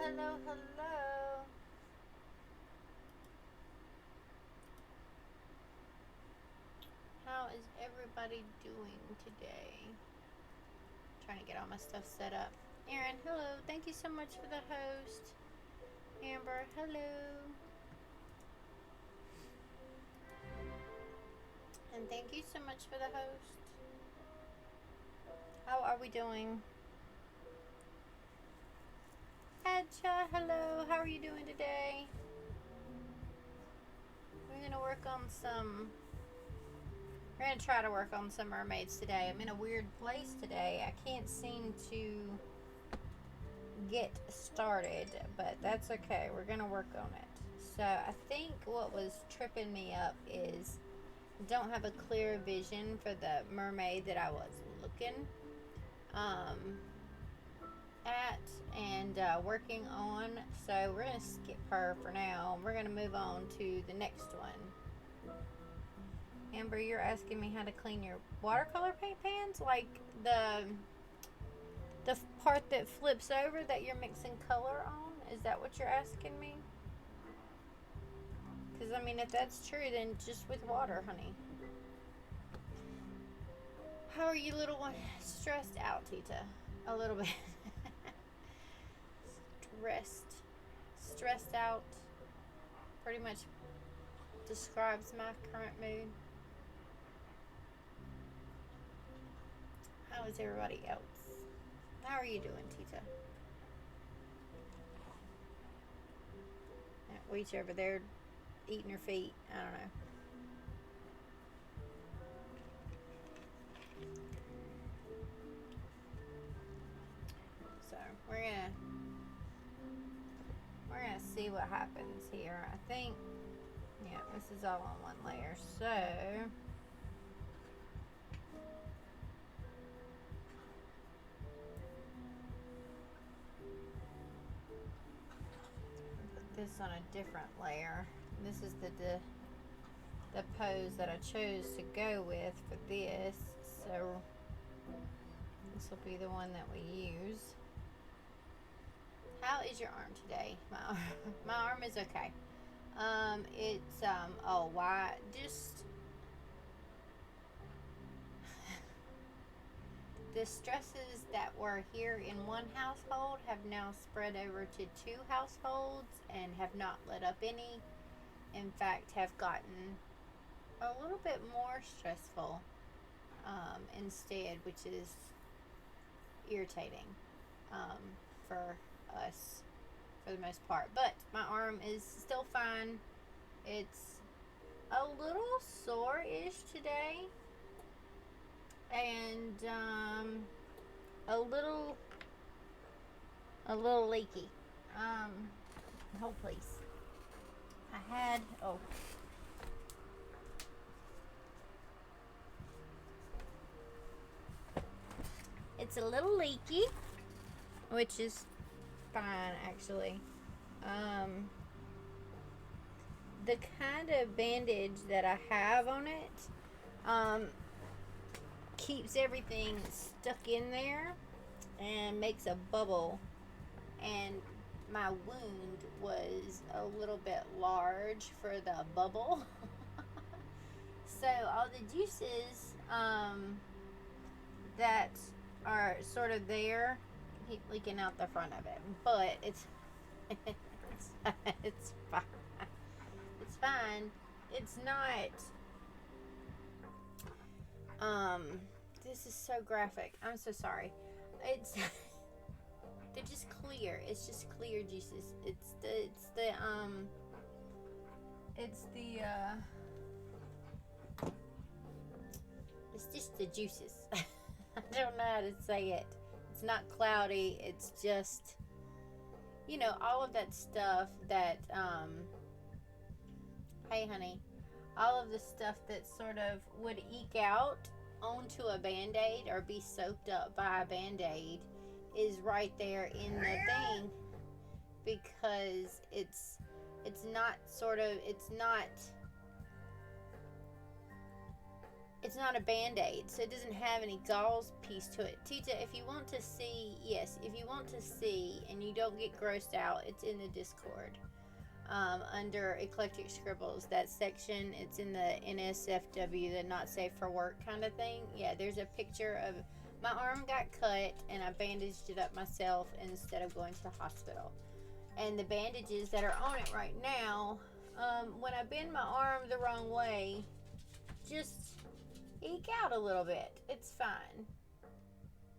hello, hello. How is everybody doing today? Trying to get all my stuff set up. Erin, hello. Thank you so much for the host. Amber, hello. And thank you so much for the host. How are we doing? Adcha, hello. How are you doing today? We're going to work on some... We're going to try to work on some mermaids today. I'm in a weird place today. I can't seem to get started, but that's okay. We're going to work on it. So I think what was tripping me up is I don't have a clear vision for the mermaid that I was looking at and working on. So we're going to skip her for now. We're going to move on to the next one. Amber, you're asking me how to clean your watercolor paint pans? Like the part that flips over that you're mixing color on? Is that what you're asking me? Because, I mean, if that's true, then just with water, honey. How are you, little one? Stressed out, Tita. A little bit. Stressed out. Pretty much describes my current mood. How is everybody else? How are you doing, Tita? Weech over there eating her feet. I don't know. So we're gonna see what happens here. I think, yeah, this is all on one layer. So put this on a different layer. This is the pose that I chose to go with for this. So this will be the one that we use. How is your arm today? My arm is okay. It's oh, why? Just the stresses that were here in one household have now spread over to two households and have not let up any. In fact, have gotten a little bit more stressful instead, which is irritating for us for the most part. But my arm is still fine. It's a little sore-ish today, and a little leaky. Hold please. I had it's a little leaky, which is fine actually. The kind of bandage that I have on it keeps everything stuck in there and makes a bubble, and my wound was a little bit large for the bubble. So all the juices that are sort of there keep leaking out the front of it, but it's it's fine. It's fine. It's not this is so graphic. I'm so sorry. It's they're just clear. It's just clear juices. It's just the juices. I don't know how to say it. It's not cloudy. It's just, all of that stuff that, hey honey, all of the stuff that sort of would eke out onto a Band-Aid or be soaked up by a Band-Aid is right there in the thing, because it's not it's not a band-aid, so it doesn't have any gauze piece to it. Tita, if you want to see, yes, if you want to see and you don't get grossed out, it's in the Discord. Under Eclectic Scribbles, that section, it's in the NSFW, the not safe for work kind of thing. Yeah, there's a picture of my arm got cut and I bandaged it up myself instead of going to the hospital. And the bandages that are on it right now, when I bend my arm the wrong way, just eke out a little bit. It's fine.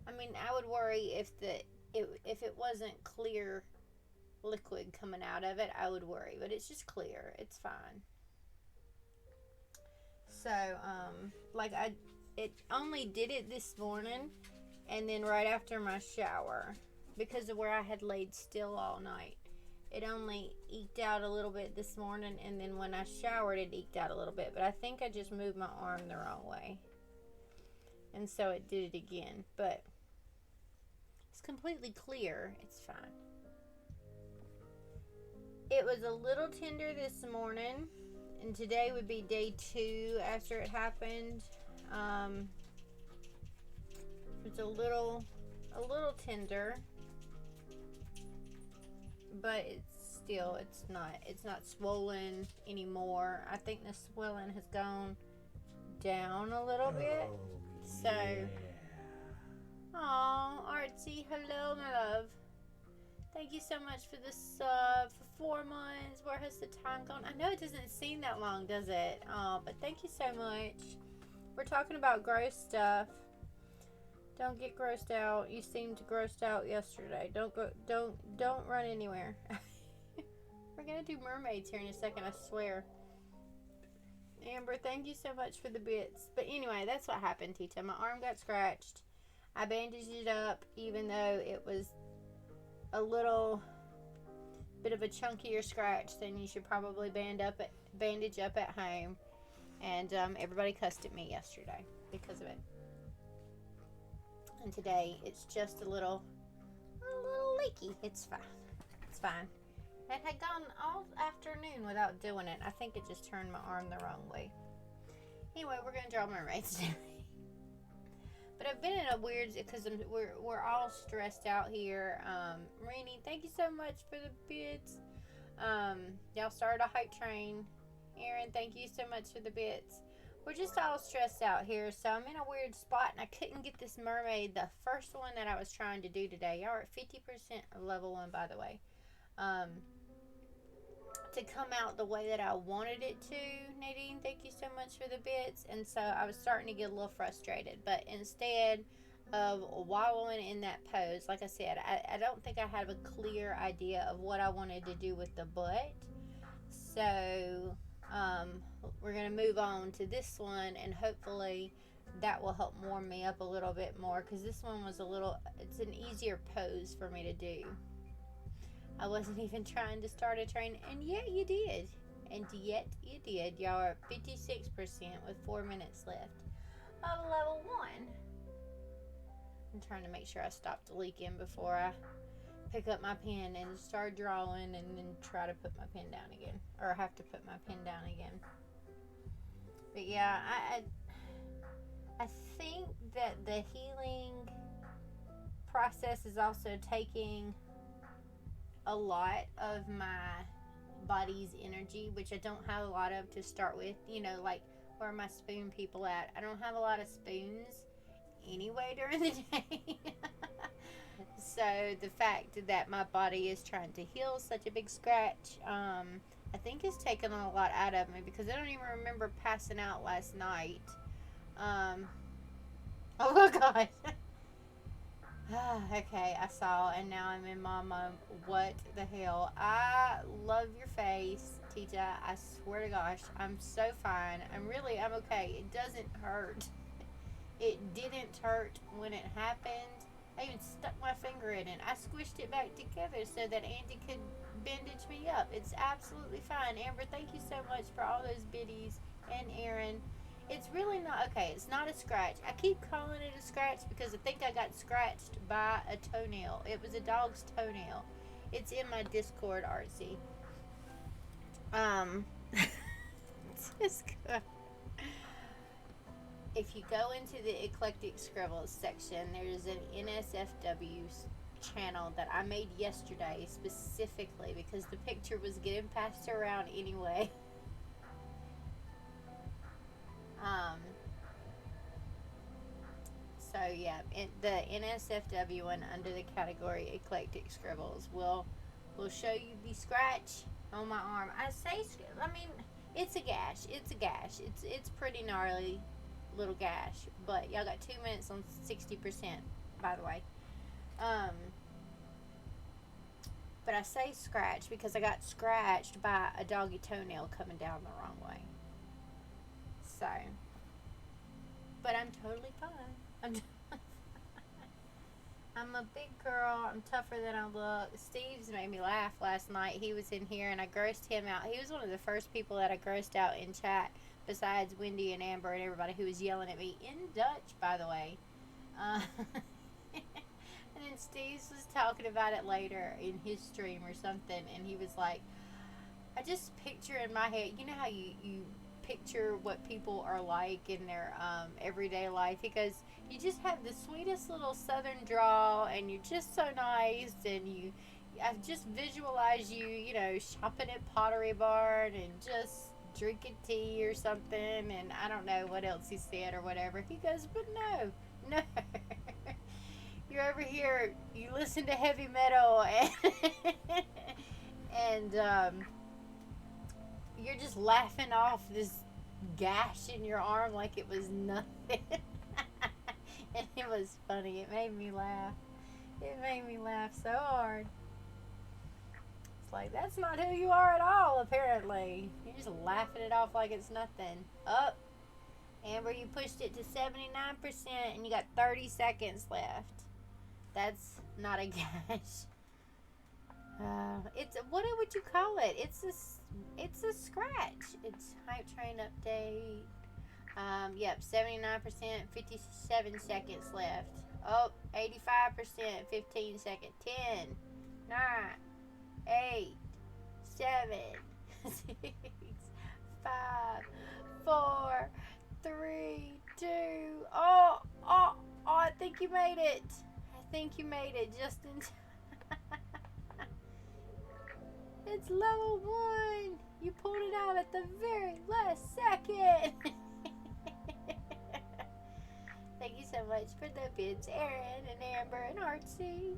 I mean, I would worry if it wasn't clear liquid coming out of it. I would worry, but it's just clear. It's fine. So, it only did it this morning, and then right after my shower, because of where I had laid still all night. It only eked out a little bit this morning, and then when I showered, it eked out a little bit. But I think I just moved my arm the wrong way, and so it did it again. But it's completely clear. It's fine. It was a little tender this morning, and today would be day 2 after it happened. It's a little tender, but it's not swollen anymore. I think the swelling has gone down a little bit. So, yeah. Aw, Artsy, hello, my love. Thank you so much for the sub for 4 months. Where has the time gone? I know it doesn't seem that long, does it? But thank you so much. We're talking about gross stuff. Don't get grossed out. You seemed grossed out yesterday. Don't run anywhere. We're gonna do mermaids here in a second, I swear. Amber, thank you so much for the bits. But anyway, that's what happened, Tita. My arm got scratched. I bandaged it up, even though it was a little bit of a chunkier scratch than you should probably bandage up at home. And everybody cussed at me yesterday because of it. And today it's just a little leaky. It's fine. It's fine. It had gone all afternoon without doing it. I think it just turned my arm the wrong way. Anyway, we're gonna draw mermaids today. But I've been in a weird, because we're all stressed out here. Renee, thank you so much for the bits. Y'all started a hype train. Aaron, thank you so much for the bits. We're just all stressed out here, so I'm in a weird spot, and I couldn't get this mermaid, the first one that I was trying to do today. Y'all are at 50% of level 1, by the way. To come out the way that I wanted it to. Nadine, thank you so much for the bits. And so I was starting to get a little frustrated, but instead of wallowing in that pose, like I said, I don't think I have a clear idea of what I wanted to do with the butt. So we're going to move on to this one, and hopefully that will help warm me up a little bit more, because this one was it's an easier pose for me to do. I wasn't even trying to start a train, and yet you did. And yet you did. Y'all are at 56% with 4 minutes left of level 1. I'm trying to make sure I stop the leaking before I pick up my pen and start drawing and then try to put my pen down again. Or have to put my pen down again. But yeah, I think that the healing process is also taking a lot of my body's energy, which I don't have a lot of to start with. You know, like, where are my spoon people at? I don't have a lot of spoons anyway during the day. So the fact that my body is trying to heal such a big scratch, I think it's taken a lot out of me, because I don't even remember passing out last night. Oh my god. Okay, I saw, and now I'm in mama. What the hell? I love your face, Tita. I swear to gosh, I'm so fine. I'm okay. It doesn't hurt. It didn't hurt when it happened. I even stuck my finger in it. I squished it back together so that Andy could bandage me up. It's absolutely fine. Amber, thank you so much for all those biddies. And Aaron. It's really not, okay, it's not a scratch. I keep calling it a scratch because I think I got scratched by a toenail. It was a dog's toenail. It's in my Discord, Artsy. It's just good. if you go into the Eclectic Scribbles section, there's an NSFW channel that I made yesterday specifically because the picture was getting passed around anyway. Um, so yeah, the NSFW one under the category Eclectic Scribbles will show you the scratch on my arm. I mean, it's a gash. It's a gash. It's pretty gnarly little gash. But y'all got 2 minutes on 60%, by the way. But I say scratch because I got scratched by a doggy toenail coming down the wrong way. So, but I'm totally fine. I'm a big girl. I'm tougher than I look. Steve's made me laugh last night. He was in here and I grossed him out. He was one of the first people that I grossed out in chat, besides Wendy and Amber and everybody who was yelling at me in Dutch, by the way. And then Steve was talking about it later in his stream or something, and he was like, I just picture in my head, you know how you picture what people are like in their everyday life. He goes, you just have the sweetest little southern drawl, and you're just so nice, and I just visualize you, you know, shopping at Pottery Barn and just drinking tea or something, and I don't know what else he said or whatever. He goes, but no. You're over here, you listen to heavy metal, and you're just laughing off this gash in your arm like it was nothing. And it was funny. It made me laugh. It made me laugh so hard. It's like, that's not who you are at all, apparently. You're just laughing it off like it's nothing. Up. Amber, you pushed it to 79% and you got 30 seconds left. That's not a gash. It's, what would you call it? It's a scratch. It's hype train update. Yep, 79%, 57 seconds left. Oh, 85%, 15 seconds. 10, 9, 8, 7, 6, 5, 4, 3, 2. Oh, I think you made it. I think you made it just in time. It's level 1. You pulled it out at the very last second. Thank you so much for the bits, Aaron and Amber and Artsy.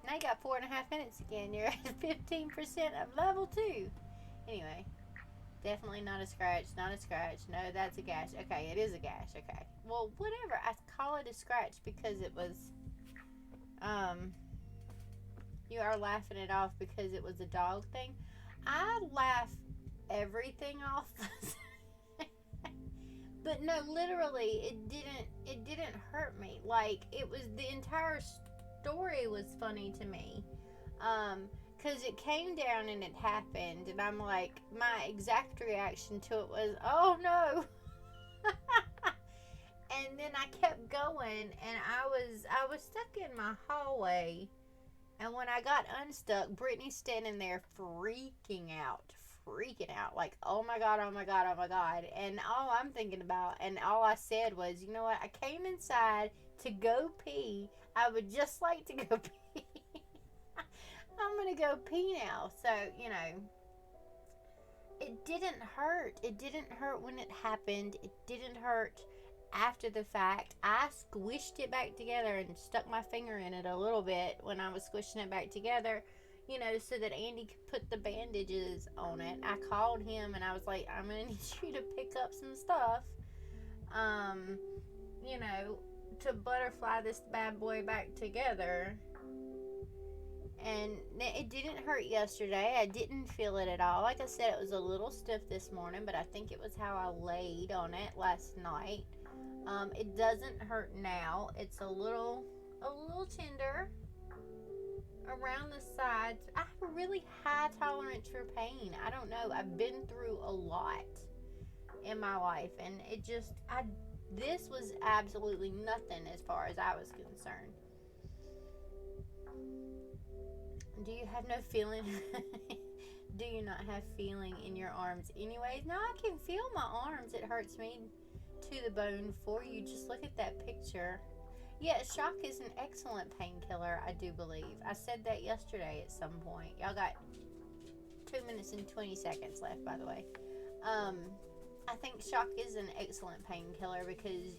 Now you got 4.5 minutes again. You're at 15% of level 2. Anyway, definitely not a scratch. Not a scratch. No, that's a gash. Okay, it is a gash. Okay. Well, whatever. I call it a scratch because it was, you are laughing it off because it was a dog thing. I laugh everything off. But no, literally, it didn't hurt me. Like, it was, the entire story was funny to me. Because it came down and it happened, and I'm like, my exact reaction to it was, oh no. And then I kept going, and I was stuck in my hallway, and when I got unstuck, Brittany's standing there freaking out, like, oh my god, and all I'm thinking about, and all I said was, you know what, I came inside to go pee, I would just like to go pee. I'm gonna go pee now. So, you know, it didn't hurt. It didn't hurt when it happened. It didn't hurt after the fact. I squished it back together and stuck my finger in it a little bit when I was squishing it back together, you know, so that Andy could put the bandages on it. I called him and I was like, I'm gonna need you to pick up some stuff, you know, to butterfly this bad boy back together. And it didn't hurt yesterday. I didn't feel it at all. Like I said, it was a little stiff this morning, but I think it was how I laid on it last night. It doesn't hurt now. It's a little tender around the sides. I have a really high tolerance for pain. I don't know. I've been through a lot in my life, and this was absolutely nothing as far as I was concerned. Do you have no feeling? Do you not have feeling in your arms anyways? No, I can feel my arms. It hurts me to the bone for you. Just look at that picture. Yeah, shock is an excellent painkiller, I do believe. I said that yesterday at some point. Y'all got 2 minutes and 20 seconds left, by the way. I think shock is an excellent painkiller because,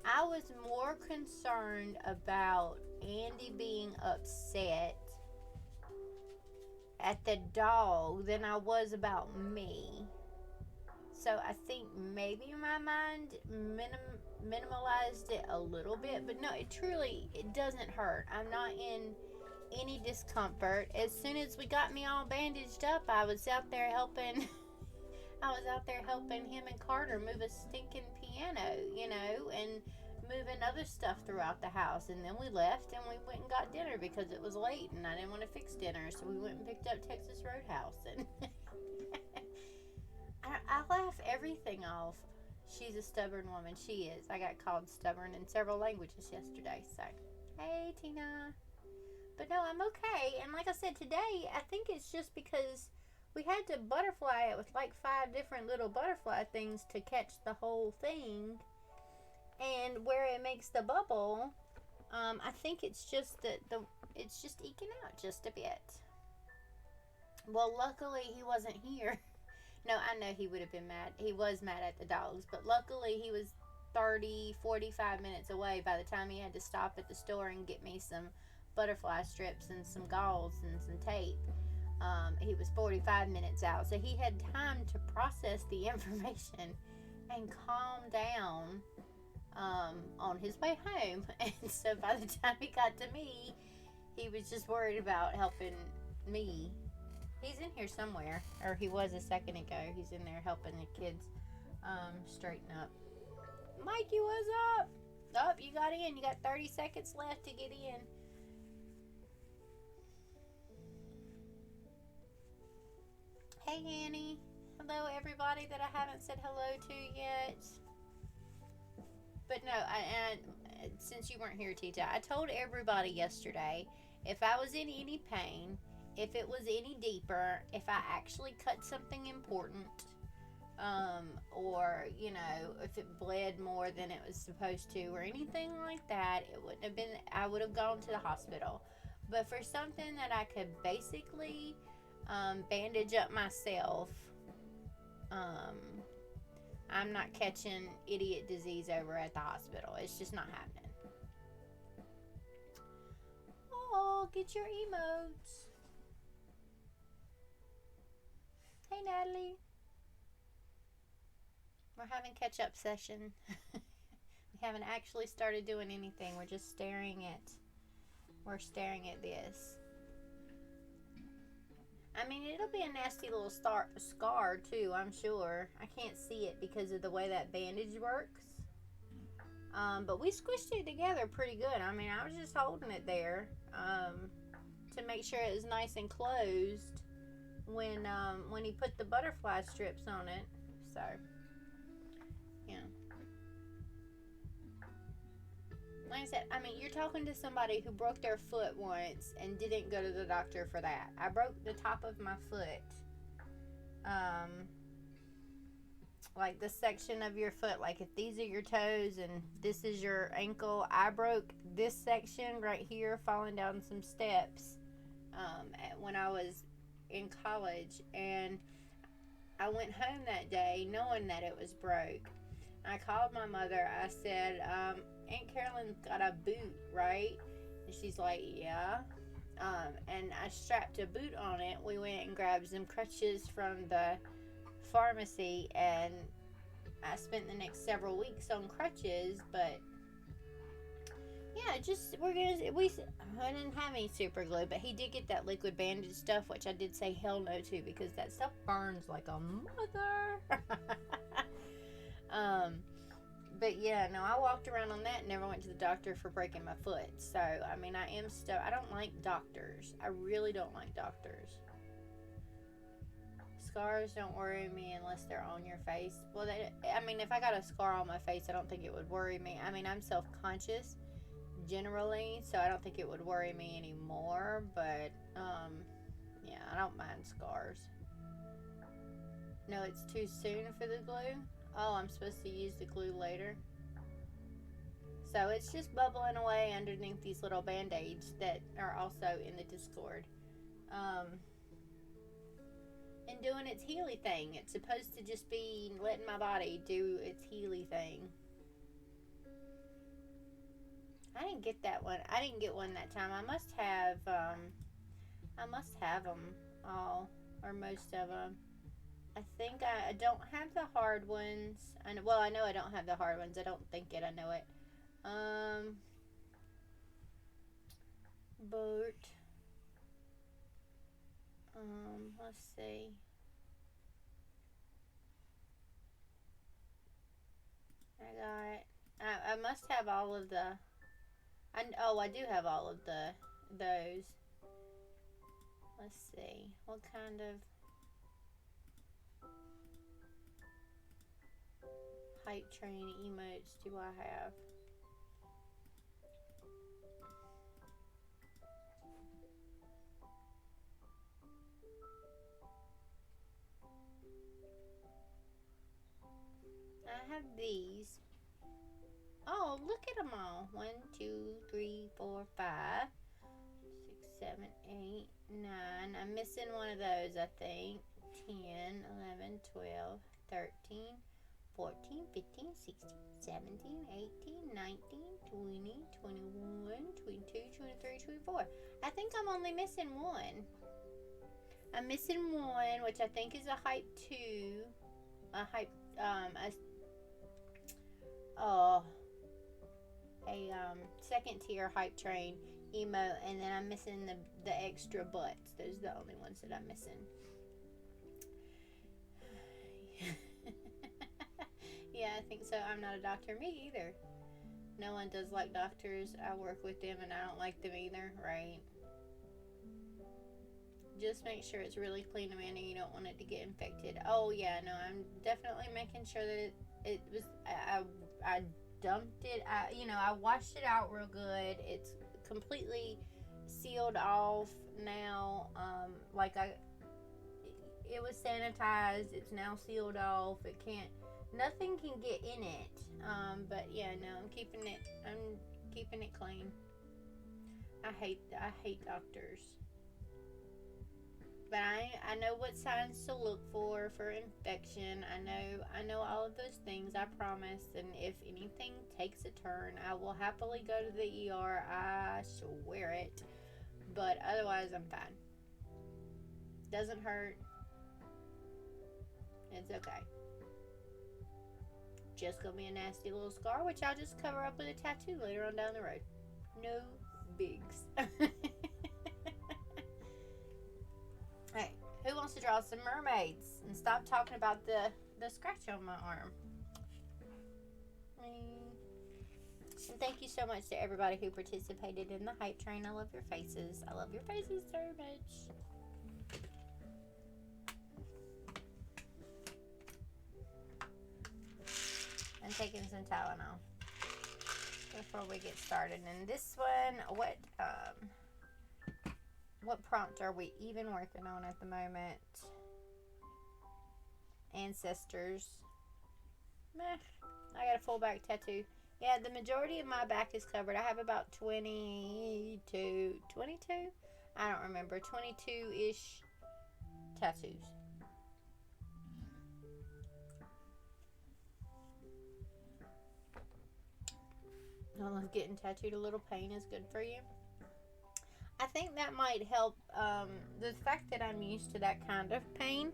I was more concerned about Andy being upset at the dog than I was about me. So I think maybe my mind minimalized it a little bit, but no, it doesn't hurt. I'm not in any discomfort. As soon as we got me all bandaged up, I was out there helping. I was out there helping him and Carter move a stinking piano, and moving other stuff throughout the house. And then we left and we went and got dinner because it was late and I didn't want to fix dinner, so we went and picked up Texas Roadhouse. And I laugh everything off. She's a stubborn woman. She is. I got called stubborn in several languages yesterday. So, hey, Tina. But no, I'm okay. And like I said, today, I think it's just because we had to butterfly it with like 5 different little butterfly things to catch the whole thing. And where it makes the bubble, I think it's just that it's just eking out just a bit. Well, luckily he wasn't here. No, I know he would have been mad. He was mad at the dogs, but luckily he was 45 minutes away by the time he had to stop at the store and get me some butterfly strips and some gauze and some tape. He was 45 minutes out, so he had time to process the information and calm down on his way home. And so by the time he got to me, he was just worried about helping me. He's in here somewhere, or he was a second ago. He's in there helping the kids straighten up. Mikey, what's up? Oh, you got in. You got 30 seconds left to get in. Hey, Annie. Hello, everybody that I haven't said hello to yet. But no, since you weren't here, Tita, I told everybody yesterday, if I was in any pain, if it was any deeper, if I actually cut something important, or, if it bled more than it was supposed to, or anything like that, it wouldn't have been, I would have gone to the hospital. But for something that I could basically bandage up myself, I'm not catching idiot disease over at the hospital. It's just not happening. Oh, get your emotes. Hey, Natalie. We're having catch-up session. We haven't actually started doing anything. We're just staring at this. I mean, it'll be a nasty little scar too, I'm sure. I can't see it because of the way that bandage works. But we squished it together pretty good. I mean, I was just holding it there to make sure it was nice and closed when he put the butterfly strips on it. So, yeah. Like I said, I mean, you're talking to somebody who broke their foot once and didn't go to the doctor for that. I broke the top of my foot. Like the section of your foot, like if these are your toes and this is your ankle, I broke this section right here falling down some steps when I was in college. And I went home that day knowing that it was broke. I called my mother. I said, Aunt Carolyn's got a boot, right? And she's like, yeah. And I strapped a boot on it. We went and grabbed some crutches from the pharmacy, and I spent the next several weeks on crutches. But yeah, I didn't have any super glue, but he did get that liquid bandage stuff, which I did say hell no to because that stuff burns like a mother. But yeah, no, I walked around on that and never went to the doctor for breaking my foot. So, I mean, I don't like doctors. I really don't like doctors. Scars don't worry me unless they're on your face. Well, if I got a scar on my face, I don't think it would worry me. I mean, I'm self-conscious generally, so I don't think it would worry me anymore. But, yeah, I don't mind scars. No, it's too soon for the glue. Oh, I'm supposed to use the glue later. So it's just bubbling away underneath these little band-aids that are also in the Discord. And doing its Healy thing. It's supposed to just be letting my body do its Healy thing. I didn't get that one. I didn't get one that time. I must have them all, or most of them. I think I don't have the hard ones. I know I don't have the hard ones. I don't think it. I know it. But let's see. I must have all of the. I do have all of those. Let's see. What kind of hype train emotes do I have? I have these. Oh, look at them all. 1, 2, 3, 4, 5, 6, 7, 8, 9. I'm missing one of those, I think. 10, 11, 12, 13, 14, 15, 16, 17, 18, 19, 20, 21, 22, 23, 24. I think I'm only missing one. I'm missing one, which I think is a hype 2. A hype, second tier hype train emote, and then I'm missing the extra butts. Those are the only ones that I'm missing. Yeah, I think so. I'm not a doctor. Me either. No one does like doctors. I work with them and I don't like them either, right? Just make sure it's really clean, Amanda. You don't want it to get infected. Oh yeah, no, I'm definitely making sure that it was. I dumped it. I washed it out real good. It's completely sealed off now. It was sanitized. It's now sealed off. Nothing can get in it. But yeah, no, I'm keeping it clean. I hate doctors. But I know what signs to look for infection. I know all of those things, I promise. And if anything takes a turn, I will happily go to the ER. I swear it. But otherwise, I'm fine. Doesn't hurt. It's okay. Just gonna be a nasty little scar, which I'll just cover up with a tattoo later on down the road. No bigs. Hey, who wants to draw some mermaids and stop talking about the scratch on my arm? And thank you so much to everybody who participated in the hype train. I love your faces. I love your faces so much. I'm taking some Tylenol before we get started. And this one, what prompt are we even working on at the moment? Ancestors. Meh. I got a full back tattoo. Yeah, the majority of my back is covered. I have about 22? I don't remember. 22-ish tattoos. I love getting tattooed. A little pain is good for you. I think that might help. The fact that I'm used to that kind of pain,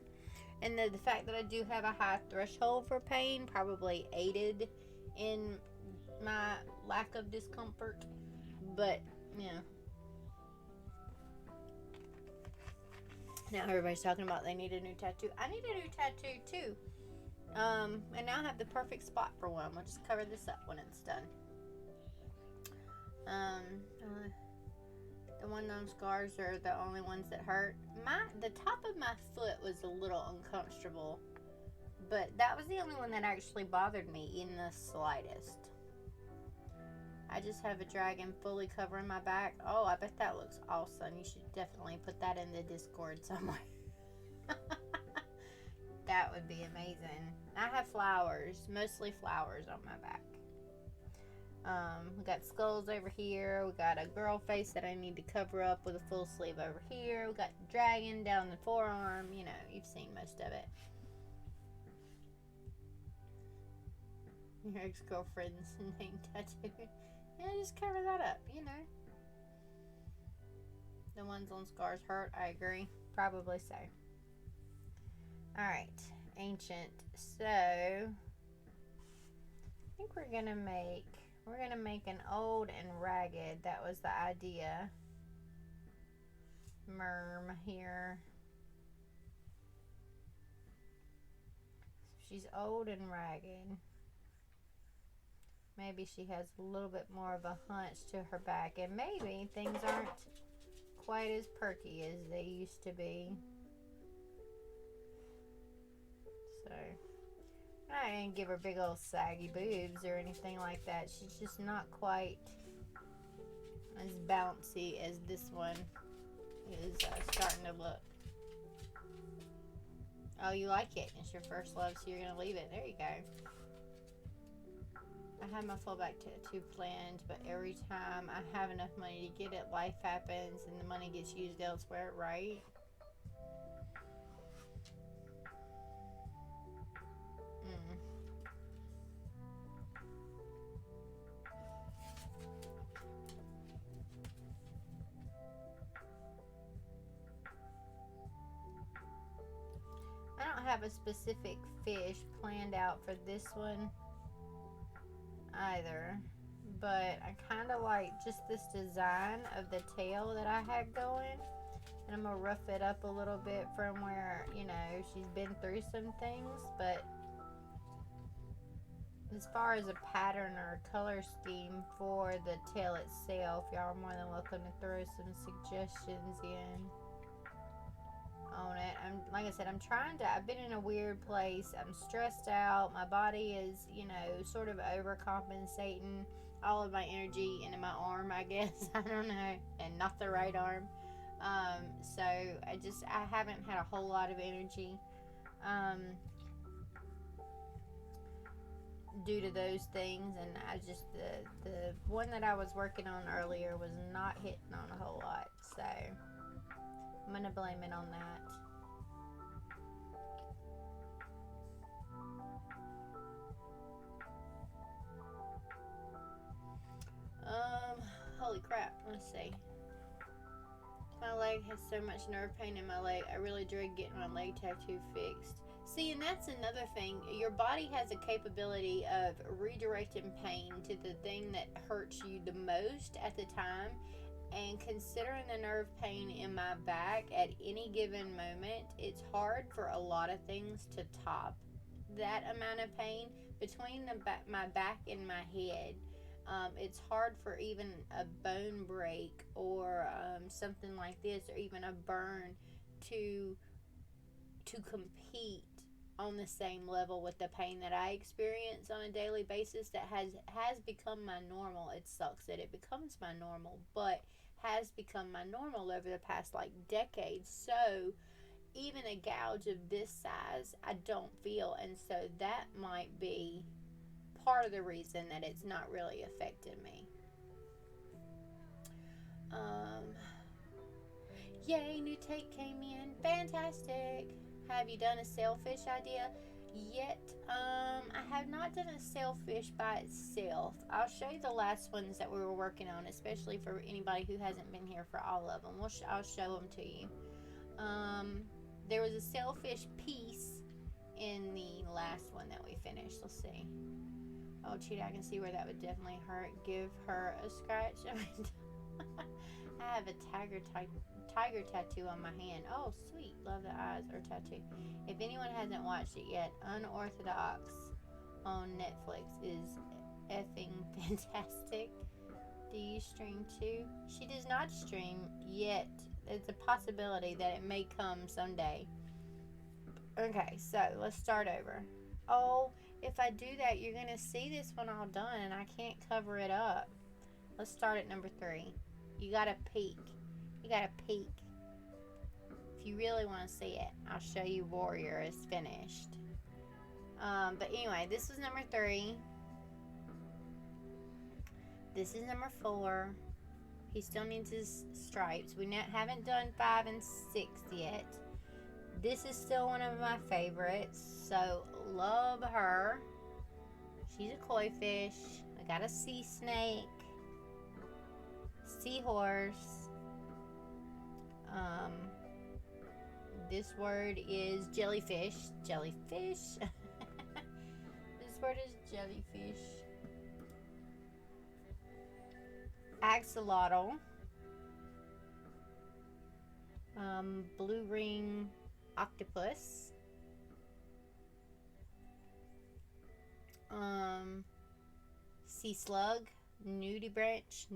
and the fact that I do have a high threshold for pain, probably aided in my lack of discomfort. But yeah, now everybody's talking about they need a new tattoo. I need a new tattoo too. And now I have the perfect spot for one. We'll just cover this up when it's done. The 1 known scars are the only ones that hurt. The top of my foot was a little uncomfortable, but that was the only one that actually bothered me in the slightest. I just have a dragon fully covering my back. Oh, I bet that looks awesome. You should definitely put that in the Discord somewhere. That would be amazing. I have flowers, mostly flowers on my back. We got skulls over here. We got a girl face that I need to cover up with a full sleeve over here. We got dragon down the forearm. You know, you've seen most of it. Your ex-girlfriend's name tattoo. Yeah, just cover that up, you know. The ones on scars hurt, I agree. Probably so. Alright, ancient. So, I think we're gonna make an old and ragged. That was the idea. Merm here. She's old and ragged. Maybe she has a little bit more of a hunch to her back, and maybe things aren't quite as perky as they used to be. So, I didn't give her big old saggy boobs or anything like that. She's just not quite as bouncy as this one is starting to look. Oh, you like it. It's your first love, so you're going to leave it. There you go. I had my fullback tattoo planned, but every time I have enough money to get it, life happens and the money gets used elsewhere, right? I don't have a specific fish planned out for this one either, but I kind of like just this design of the tail that I had going, and I'm gonna rough it up a little bit from where, you know, she's been through some things. But as far as a pattern or a color scheme for the tail itself, y'all are more than welcome to throw some suggestions in on it. Like I said, I've been in a weird place. I'm stressed out. My body is, you know, sort of overcompensating all of my energy into my arm, I guess. I don't know. And not the right arm. So I haven't had a whole lot of energy. Due to those things, and the one that I was working on earlier was not hitting on a whole lot, so I'm gonna blame it on that. Holy crap, let's see. My leg has so much nerve pain in my leg. I really dread getting my leg tattoo fixed. See, and that's another thing. Your body has a capability of redirecting pain to the thing that hurts you the most at the time. And considering the nerve pain in my back at any given moment, it's hard for a lot of things to top that amount of pain between my back and my head. It's hard for even a bone break or something like this, or even a burn, to compete on the same level with the pain that I experience on a daily basis. That has become my normal. It sucks that it becomes my normal, but has become my normal over the past like decades. So even a gouge of this size I don't feel, and so that might be part of the reason that it's not really affecting me. Yay, new take came in. Fantastic. Have you done a sailfish idea yet? I have not done a sailfish by itself. I'll show you the last ones that we were working on, especially for anybody who hasn't been here for all of them. I'll show them to you. There was a sailfish piece in the last one that we finished. Let's see. Oh, Cheetah, I can see where that would definitely hurt. Give her a scratch. I have a tiger tattoo on my hand. Oh, sweet. Love the eyes or tattoo. If anyone hasn't watched it yet, Unorthodox on Netflix is effing fantastic. Do you stream too? She does not stream yet. It's a possibility that it may come someday. Okay, so let's start over. Oh, if I do that, you're going to see this one all done, and I can't cover it up. Let's start at number 3. You got to peek. You got to peek. if you really want to see it, I'll show you Warrior is finished. But anyway, this was number 3. This is number 4. He still needs his stripes. We haven't done 5 and 6 yet. This is still one of my favorites, so love her. She's a koi fish. I got a sea snake, seahorse. This word is jellyfish. Jellyfish. This word is jellyfish. Axolotl. Blue ring octopus. Sea slug. Nudibranch.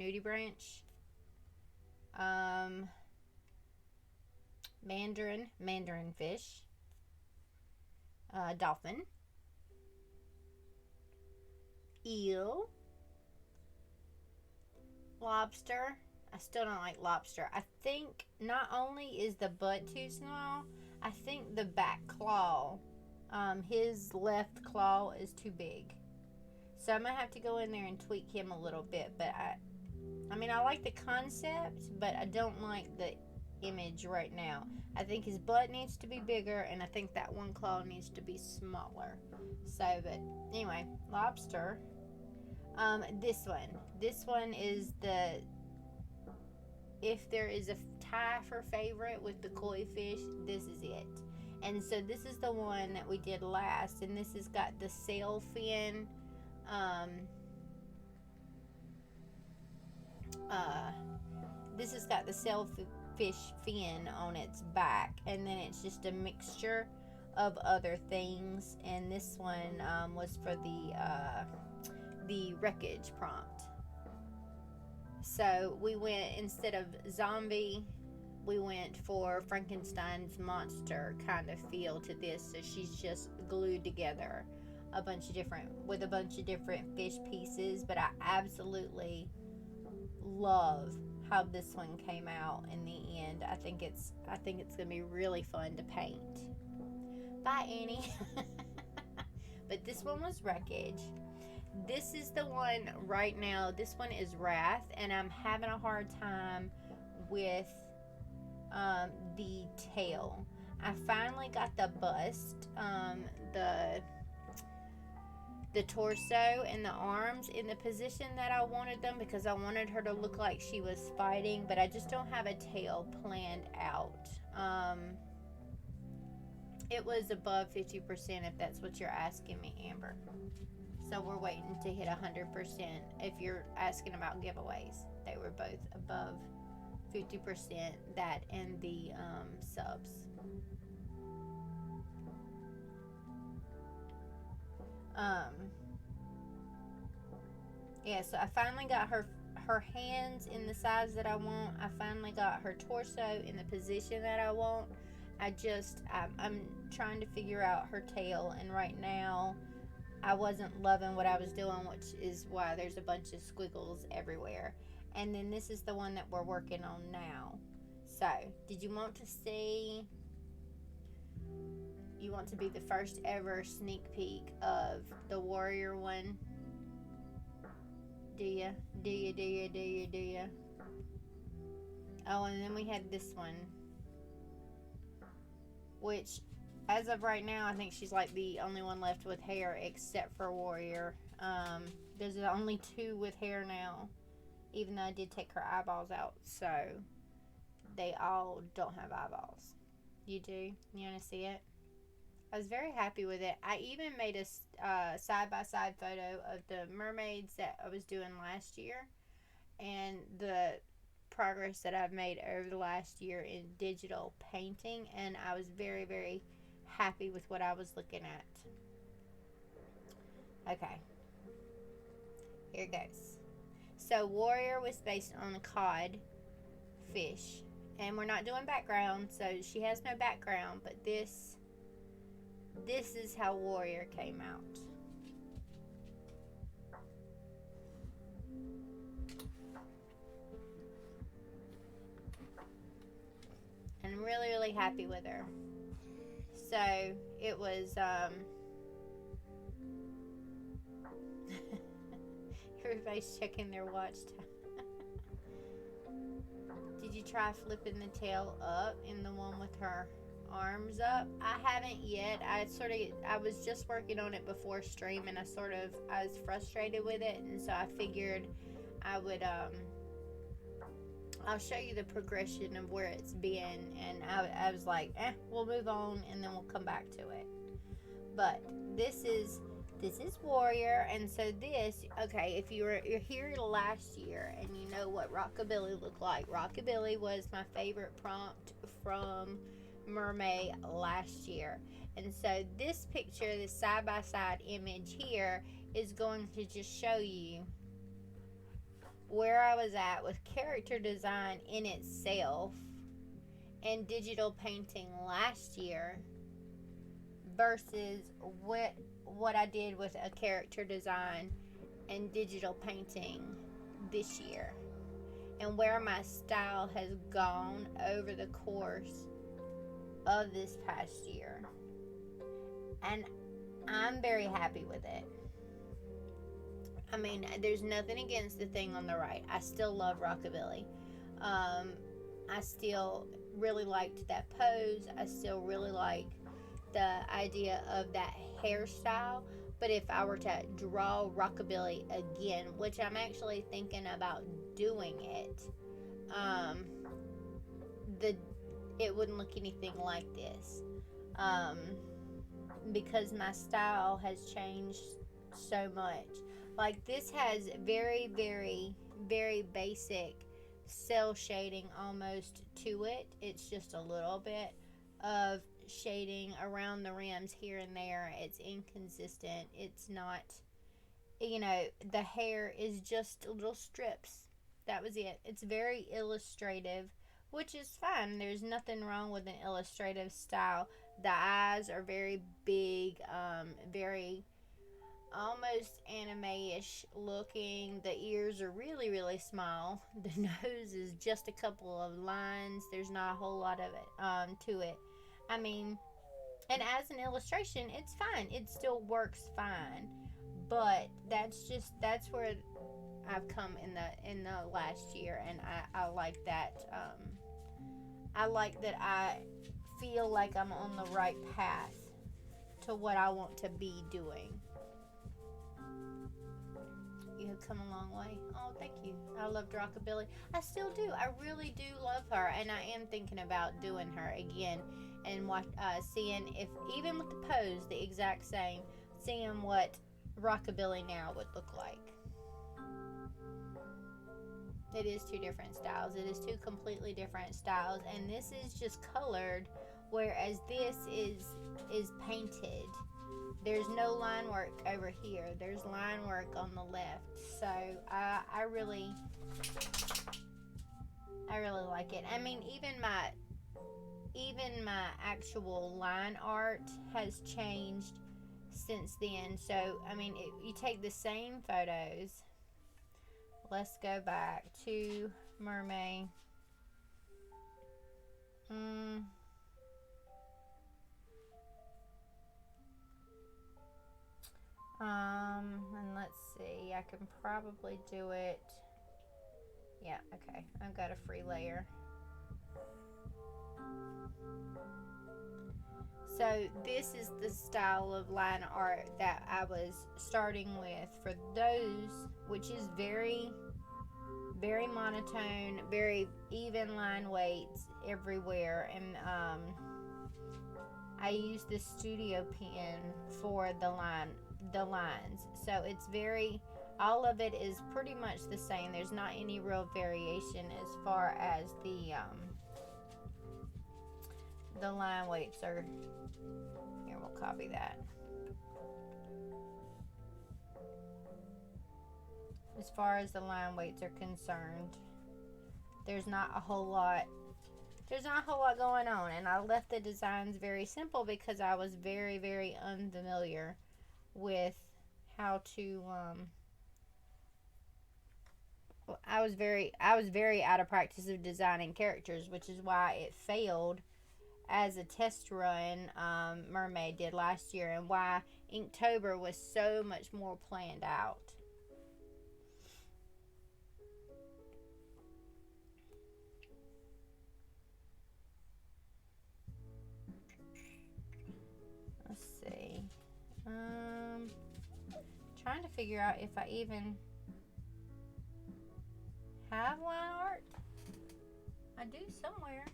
Mandarin fish. Dolphin. Eel. Lobster. I still don't like lobster. I think not only is the butt too small, I think the back claw, his left claw is too big. So I'm going to have to go in there and tweak him a little bit. But I mean, I like the concept, but I don't like the image right now. I think his butt needs to be bigger, and I think that one claw needs to be smaller. So, but anyway, lobster. This one is the, if there is a tie for favorite with the koi fish, this is it. And so this is the one that we did last, and this has got the sail fin. This has got the sailfish fin on its back, and then it's just a mixture of other things. And this one was for the wreckage prompt. So we went, instead of zombie, we went for Frankenstein's monster kind of feel to this. So she's just glued together a bunch of different fish pieces. But I absolutely love how this one came out in the end. I think it's gonna be really fun to paint. Bye, Annie. But this one was wreckage. This is the one right now. This one is Wrath, and I'm having a hard time with the tail. I finally got the bust, the torso and the arms in the position that I wanted them, because I wanted her to look like she was fighting, but I just don't have a tail planned out. It was above 50%, if that's what you're asking me, Amber. So we're waiting to hit 100%. If you're asking about giveaways, they were both above 50%, that and the subs. Yeah, so I finally got her hands in the size that I want. I finally got her torso in the position that I want. I'm trying to figure out her tail, and right now I wasn't loving what I was doing, which is why there's a bunch of squiggles everywhere. And then this is the one that we're working on now. So, did you want to see? You want to be the first ever sneak peek of the warrior one? Do you? Oh, and then we had this one, which, as of right now, I think she's like the only one left with hair except for Warrior. There's only 2 with hair now, even though I did take her eyeballs out, so they all don't have eyeballs. You do? You want to see it? I was very happy with it. I even made a side-by-side photo of the mermaids that I was doing last year, and the progress that I've made over the last year in digital painting, and I was very, very happy with what I was looking at. Okay, here it goes. So Warrior was based on a cod fish, and we're not doing background, so she has no background, but this is how Warrior came out. And really, really happy with her. So it was, everybody's checking their watch time. Did you try flipping the tail up in the one with her arms up? I haven't yet. I was just working on it before stream, and I was frustrated with it, and so I figured I would, I'll show you the progression of where it's been, and I was like, we'll move on, and then we'll come back to it. But this is Warrior, and so if you're here last year and you know what Rockabilly looked like, Rockabilly was my favorite prompt from Mermay last year. And so this picture, this side-by-side image here, is going to just show you where I was at with character design in itself and digital painting last year versus what I did with a character design and digital painting this year, and where my style has gone over the course of this past year. And I'm very happy with it. I mean, there's nothing against the thing on the right. I still love Rockabilly. I still really liked that pose. I still really like the idea of that hairstyle. But if I were to draw Rockabilly again, which I'm actually thinking about doing it, it wouldn't look anything like this, because my style has changed so much. Like, this has very, very, very basic cell shading almost to it. It's just a little bit of shading around the rims here and there. It's inconsistent. It's not, the hair is just little strips. That was it. It's very illustrative, which is fine. There's nothing wrong with an illustrative style. The eyes are very big, very almost anime-ish looking. The ears are really, really small. The nose is just a couple of lines. There's not a whole lot of it to it. I mean, and as an illustration, it's fine. It still works fine. But that's where I've come in the last year, and I like that. I like that I feel like I'm on the right path to what I want to be doing. You have come a long way. Oh, thank you. I loved Rockabilly. I still do. I really do love her, and I am thinking about doing her again and seeing if, even with the pose the exact same, seeing what Rockabilly now would look like. It is two different styles. It is two completely different styles, and this is just colored, whereas this is painted. There's no line work over here. There's line work on the left. So I really like it. I mean, even my actual line art has changed since then. So I mean, you take the same photos. Let's go back to Mermay. And let's see, I can probably do it. Yeah, okay, I've got a free layer. So this is the style of line art that I was starting with for those, which is very, very monotone, very even line weights everywhere, and I use the studio pen for the lines. So it's all of it is pretty much the same. There's not any real variation as far as the line weights are. Here, we'll copy that. As far as the line weights are concerned, there's not a whole lot going on, and I left the designs very simple because I was very, very unfamiliar with how to I was very out of practice of designing characters, which is why it failed as a test run, Mermay did last year, and why Inktober was so much more planned out. Let's see. Trying to figure out if I even have line art. I do somewhere.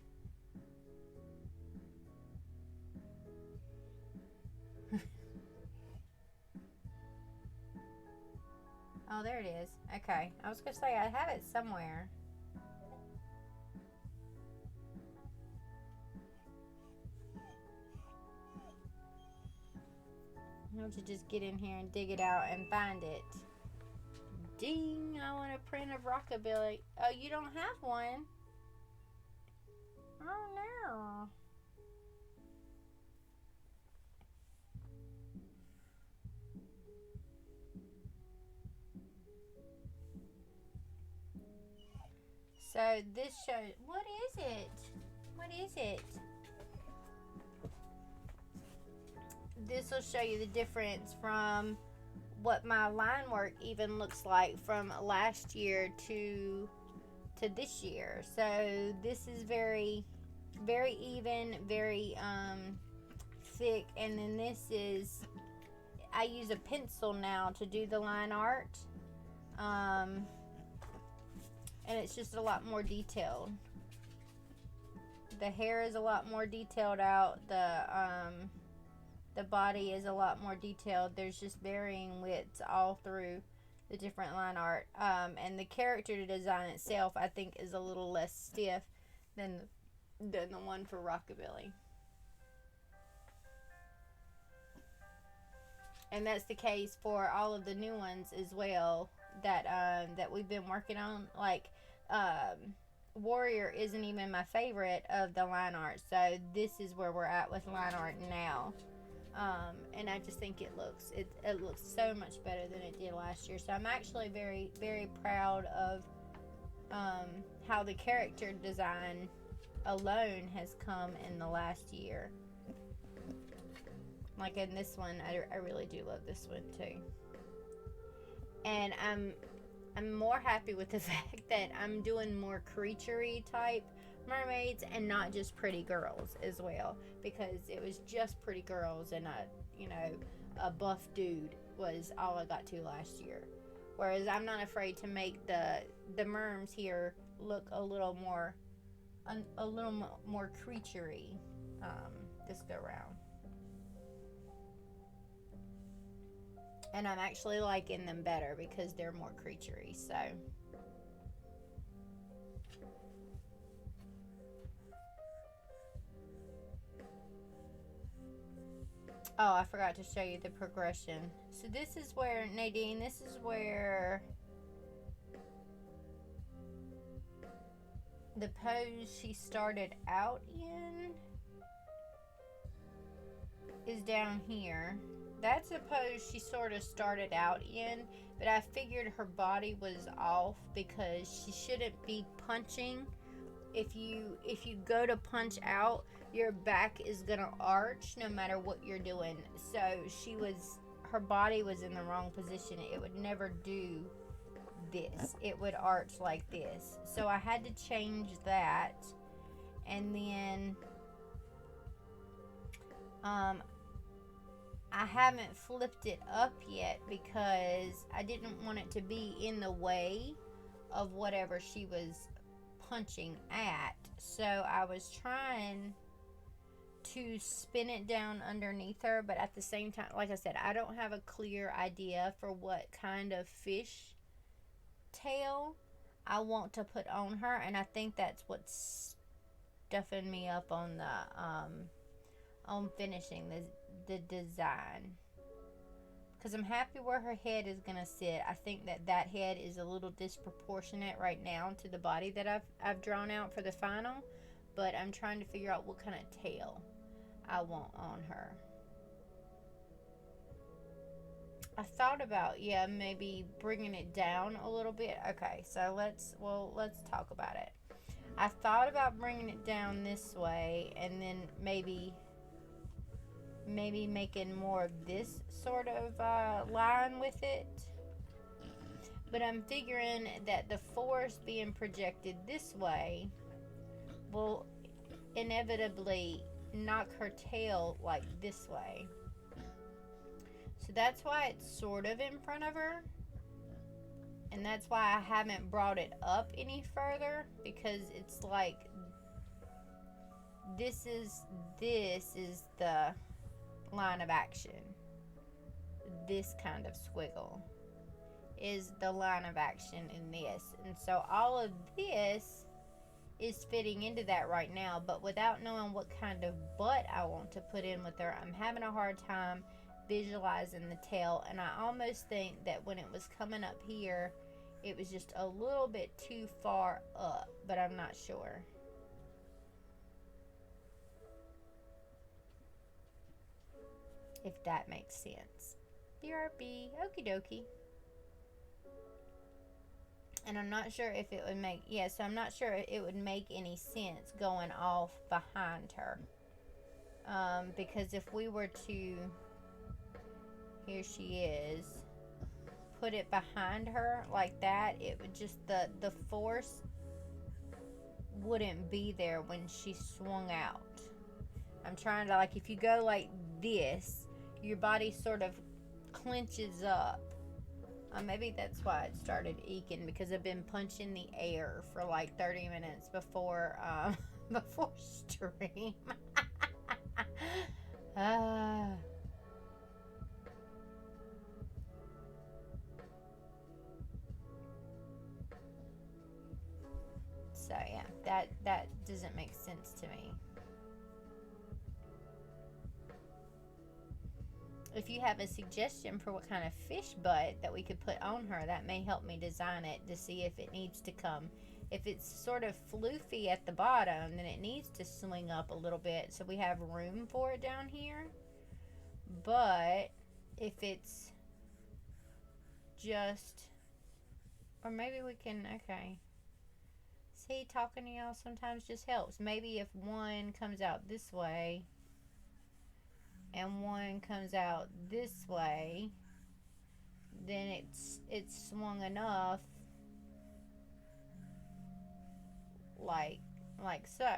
Oh, there it is. Okay. I was going to say I have it somewhere. I'll have to just get in here and dig it out and find it. Ding! I want a print of Rockabilly. Oh, you don't have one? Oh, no. So this shows, what is it? What is it? This will show you the difference from what my line work even looks like from last year to this year. So this is very even, very thick, and then this is, I use a pencil now to do the line art. And it's just a lot more detailed. The hair is a lot more detailed out. The body is a lot more detailed. There's just varying widths all through the different line art. And the character design itself, I think, is a little less stiff than the one for Rockabilly. And that's the case for all of the new ones as well that we've been working on. Like Warrior isn't even my favorite of the line art, so this is where we're at with line art now. And I just think it looks so much better than it did last year. So I'm actually very, very proud of how the character design alone has come in the last year. Like in this one, I really do love this one too. And I'm more happy with the fact that I'm doing more creature-y type mermaids and not just pretty girls as well, because it was just pretty girls and a buff dude was all I got to last year. Whereas I'm not afraid to make the merms here look a little more creature-y this go round. And I'm actually liking them better because they're more creature-y, so. Oh, I forgot to show you the progression. So this is where, Nadine, this is where the pose she started out in is down here. That's a pose she sort of started out in, but I figured her body was off because she shouldn't be punching. If you go to punch out, your back is gonna arch no matter what you're doing. So her body was in the wrong position. It would never do this. It would arch like this. So I had to change that, and then I haven't flipped it up yet because I didn't want it to be in the way of whatever she was punching at. So I was trying to spin it down underneath her, but at the same time, like I said, I don't have a clear idea for what kind of fish tail I want to put on her, and I think that's what's stuffing me up on finishing the design, because I'm happy where her head is gonna sit. I think that head is a little disproportionate right now to the body that I've drawn out for the final, but I'm trying to figure out what kind of tail I want on her. I thought about maybe bringing it down a little bit. Okay, so let's talk about it. I thought about bringing it down this way and then maybe making more of this sort of line with it. But I'm figuring that the force being projected this way will inevitably knock her tail like this way. So that's why it's sort of in front of her. And that's why I haven't brought it up any further, because it's like this is the line of action. This kind of squiggle is the line of action in this. And so all of this is fitting into that right now, but without knowing what kind of butt I want to put in with her, I'm having a hard time visualizing the tail. And I almost think that when it was coming up here, it was just a little bit too far up, but I'm not sure. If that makes sense. BRB, okie dokie. And I'm not sure if it would make, so I'm not sure if it would make any sense going off behind her. Because if we were to, here she is, put it behind her like that, it would just, the force wouldn't be there when she swung out. I'm trying to, like, if you go like this, your body sort of clenches up. Maybe that's why it started eking, because I've been punching the air for like 30 minutes before before stream. So yeah, that doesn't make sense to me. If you have a suggestion for what kind of fish butt that we could put on her, that may help me design it to see if it needs to come. If it's sort of floofy at the bottom, then it needs to swing up a little bit so we have room for it down here. But if it's just, or maybe we can, okay. See, talking to y'all sometimes just helps. Maybe if one comes out this way and one comes out this way, then it's swung enough like so.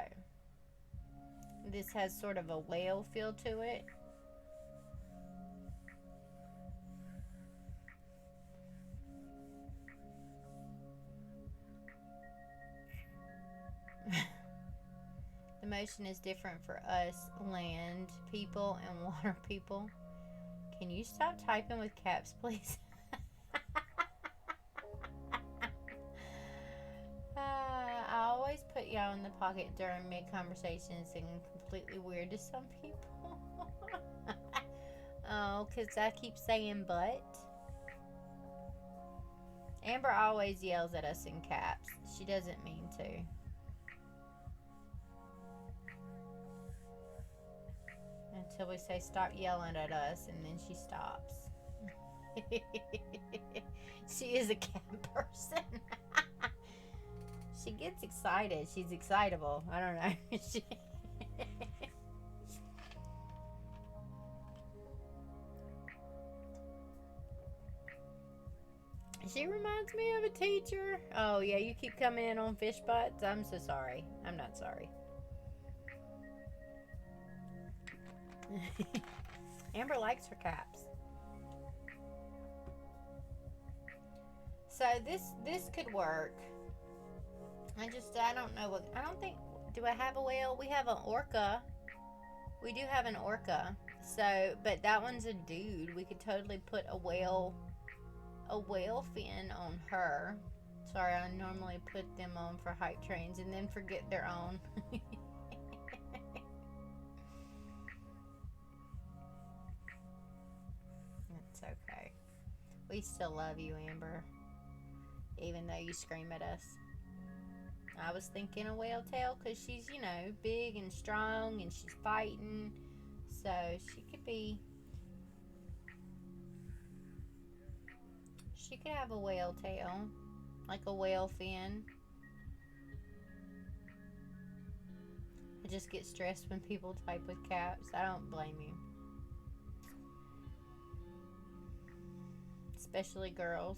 This has sort of a whale feel to it. The motion is different for us land people and water people. Can you stop typing with caps, please? I always put y'all in the pocket during mid-conversations and completely weird to some people. Oh, because I keep saying but. Amber always yells at us in caps. She doesn't mean to. Until we say stop yelling at us, and then she stops. She is a cat person. She gets excited. She's excitable. I don't know. She reminds me of a teacher. Oh, yeah, you keep coming in on fish butts. I'm so sorry. I'm not sorry. Amber likes her caps. So this could work. I don't know what, I don't think, do I have a whale? We have an orca. We do have an orca. So, but that one's a dude. We could totally put a whale fin on her. Sorry, I normally put them on for hype trains and then forget they're on. It's okay. We still love you, Amber. Even though you scream at us. I was thinking a whale tail because she's, big and strong and she's fighting. So she could have a whale tail. Like a whale fin. I just get stressed when people type with caps. I don't blame you. Especially girls.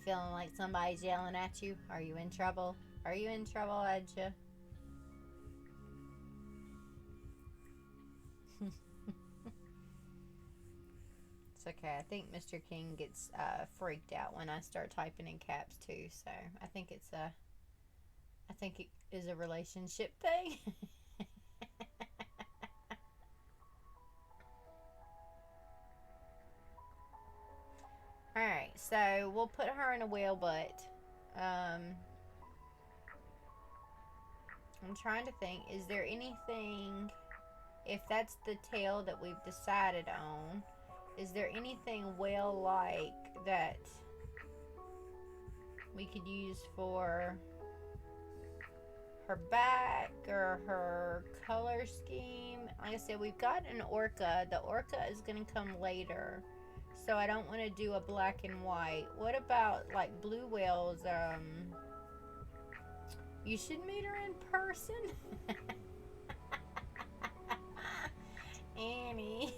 Feeling like somebody's yelling at you? Are you in trouble? Are you in trouble, Edja? It's okay. I think Mr. King gets freaked out when I start typing in caps too. So I think it is a relationship thing. Alright, so we'll put her in a whale butt. I'm trying to think, is there anything, if that's the tail that we've decided on, is there anything whale-like that we could use for her back or her color scheme? Like I said, we've got an orca. The orca is going to come later, so I don't want to do a black and white. What about like blue whales? You should meet her in person. Annie.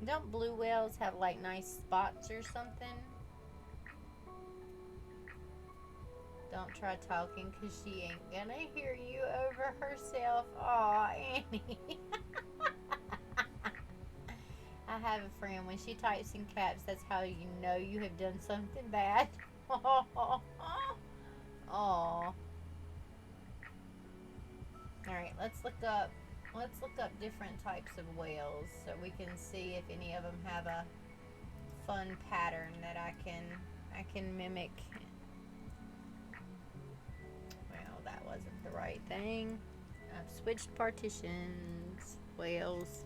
Don't blue whales have like nice spots or something? Don't try talking because she ain't gonna hear you over herself. Aw, Annie. I have a friend, when she types in caps, that's how you know you have done something bad. Aw. Alright, let's look up different types of whales so we can see if any of them have a fun pattern that I can mimic. Well, that wasn't the right thing. I've switched partitions. Whales.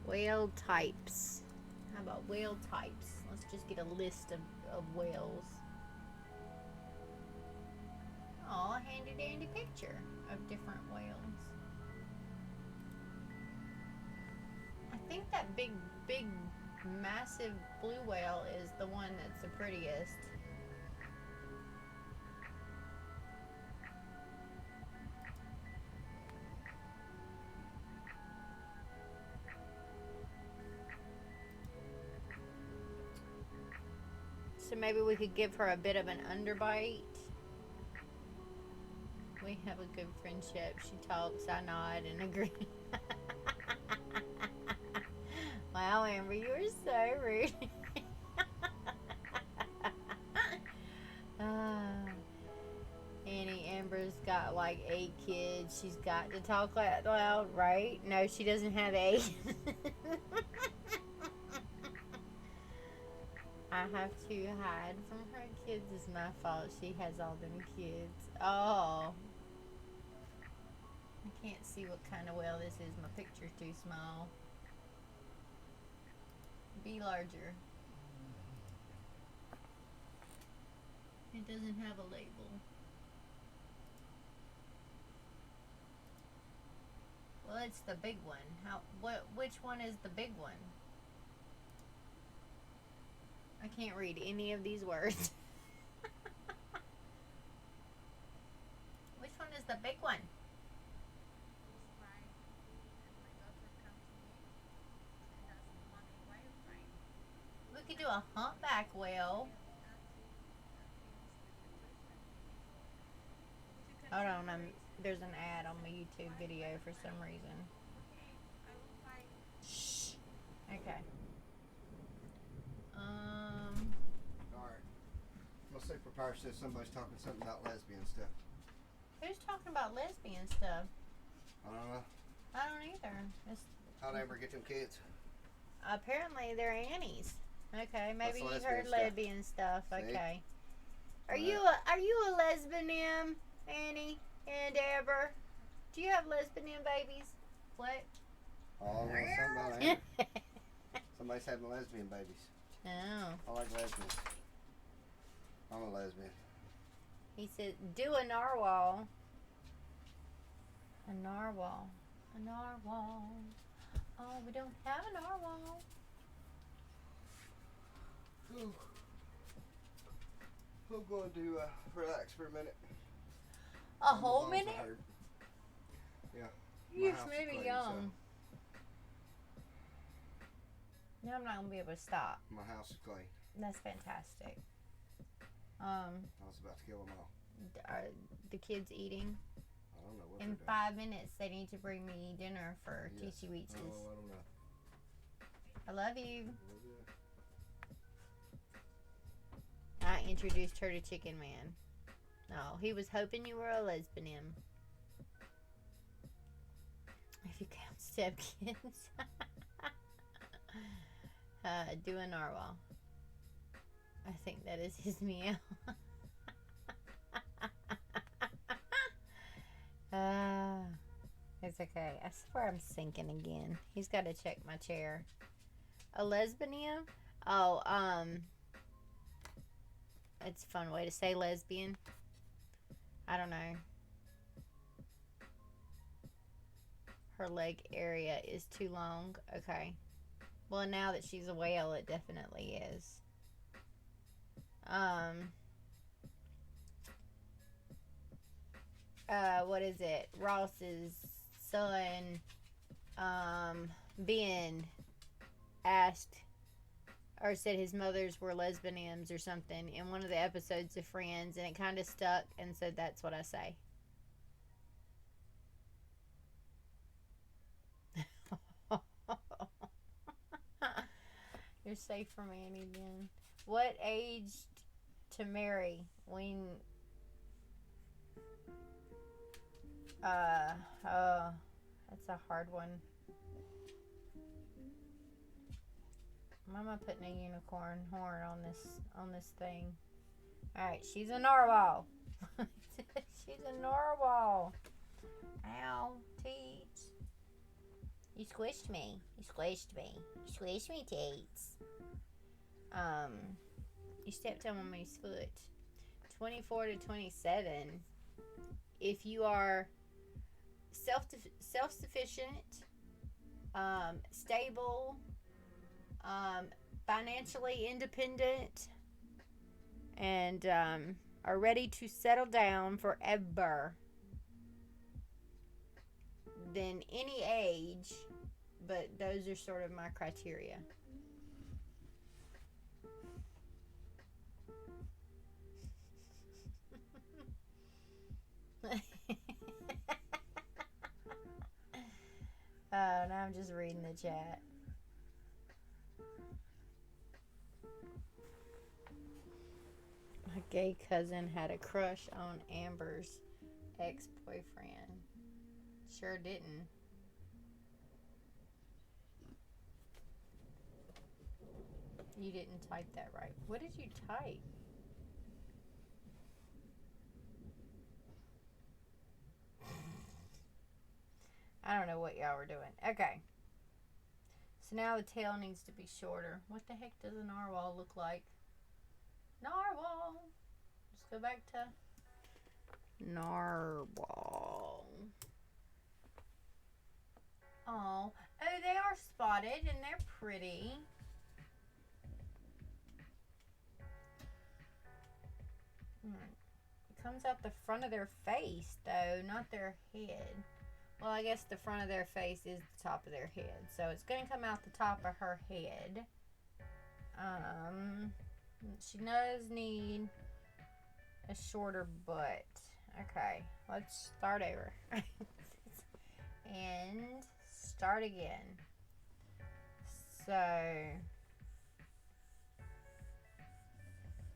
Whale types. How about whale types? Let's just get a list of whales. Aw, handy dandy picture of different whales. I think that big, massive blue whale is the one that's the prettiest. So maybe we could give her a bit of an underbite. We have a good friendship. She talks, I nod and agree. Wow, Amber, you are so rude. Annie, Amber's got like 8 kids. She's got to talk that loud, right? No, she doesn't have 8. I have to hide from her kids. It's my fault. She has all them kids. Oh. I can't see what kind of whale this is. My picture's too small. Be larger. It doesn't have a label. Well, it's the big one. Which one is the big one? I can't read any of these words. Which one is the big one? We could do a humpback whale. Hold on, there's an ad on my YouTube video for some reason. Shh. Okay. Alright. My superpower says somebody's talking something about lesbian stuff. Who's talking about lesbian stuff? I don't know. I don't either. How'd I ever get them kids? Apparently they're Annie's. Okay, maybe you That's heard lesbian stuff. See? Okay. Are you a lesbian, Annie and Amber? Do you have lesbian babies? What? Oh, well, something about it. Somebody's having lesbian babies. Oh. I like lesbians. I'm a lesbian. He said, do a narwhal. A narwhal. A narwhal. Oh, we don't have a narwhal. Ooh. I'm going to relax for a minute. A whole minute? Yeah. You just made me yawn. No, I'm not gonna be able to stop. My house is clean. That's fantastic. I was about to kill them all. Are the kids eating? I don't know what In 5 minutes, they need to bring me dinner for Teachy Weeches. Oh, I don't know. I love you. I introduced her to Chicken Man. No, he was hoping you were a lesbian. If you count stepkids. Do a narwhal. I think that is his meow. It's okay. I swear I'm sinking again. He's got to check my chair. A lesbian? Oh, it's a fun way to say lesbian. I don't know. Her leg area is too long. Okay. Well, now that she's a whale, it definitely is. What is it? Ross's son, Ben, asked or said his mothers were lesbians or something in one of the episodes of Friends, and it kind of stuck, and so that's what I say. You're safe from Annie then. What age to marry? When that's a hard one. Mama putting a unicorn horn on this thing. Alright, she's a narwhal. She's a narwhal. Ow, Teats. You squished me. You squished me. You squished me, Teats. You stepped on mommy's foot. 24 to 27. If you are self-sufficient, stable, financially independent, and are ready to settle down forever, then any age, but those are sort of my criteria. Oh, now I'm just reading the chat. My gay cousin had a crush on Amber's ex-boyfriend. Sure didn't. You didn't type that right. What did you type? I don't know what y'all were doing. Okay. So now the tail needs to be shorter. What the heck does a narwhal look like? Narwhal. Let's go back to narwhal. Oh, they are spotted and they're pretty. It comes out the front of their face, though, not their head. Well, I guess the front of their face is the top of their head. So it's going to come out the top of her head. She does need a shorter butt. Okay, let's start over. And start again. So,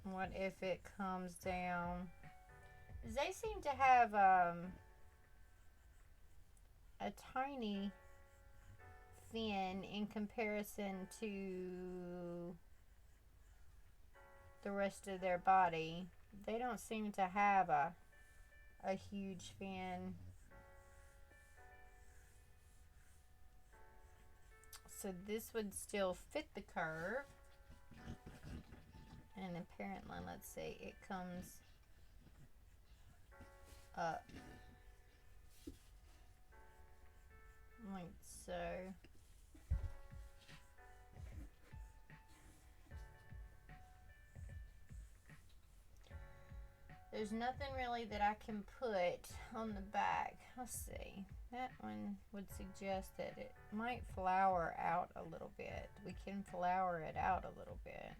what if it comes down? They seem to have a tiny fin in comparison to the rest of their body. They don't seem to have a huge fin. So this would still fit the curve. And apparently, let's see, it comes up like so. There's nothing really that I can put on the back. Let's see. That one would suggest that it might flower out a little bit. We can flower it out a little bit.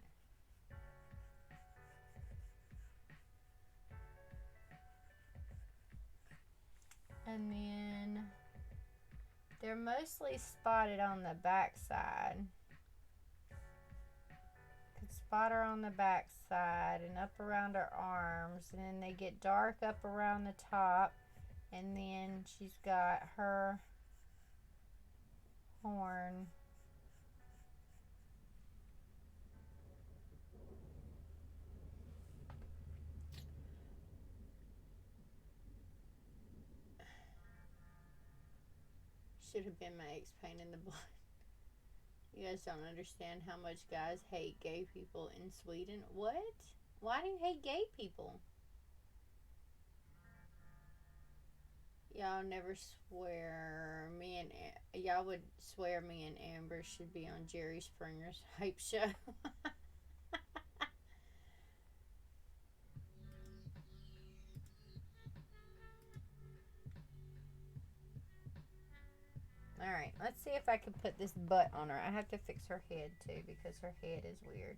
And then they're mostly spotted on the back side. Could spot her on the back side and up around her arms, and then they get dark up around the top, and then she's got her horn. Should have been my ex pain in the blood. You guys don't understand how much guys hate gay people in Sweden. What? Why do you hate gay people? Y'all never swear y'all would swear me and Amber should be on Jerry Springer's hype show. Alright, let's see if I can put this butt on her. I have to fix her head too because her head is weird.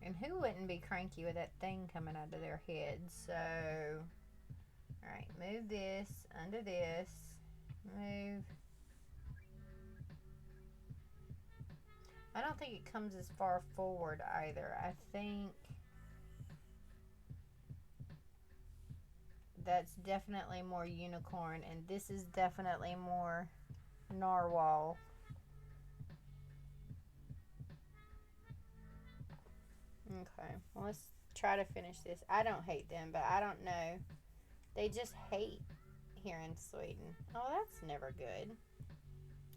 And who wouldn't be cranky with that thing coming out of their head? So, alright, move this under this. Move. I don't think it comes as far forward either. I think that's definitely more unicorn, and this is definitely more narwhal. Okay, well, let's try to finish this. I don't hate them, but I don't know. They just hate here in Sweden. Oh, that's never good.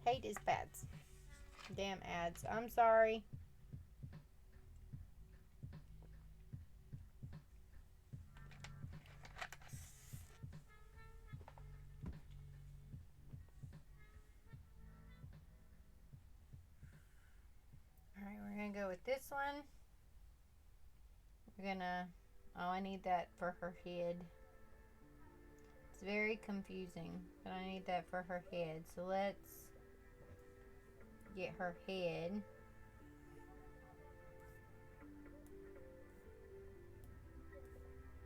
Hate is bad. Damn ads. I'm sorry. Alright, we're going to go with this one. We're going to... Oh, I need that for her head. It's very confusing, but I need that for her head. So let's get her head.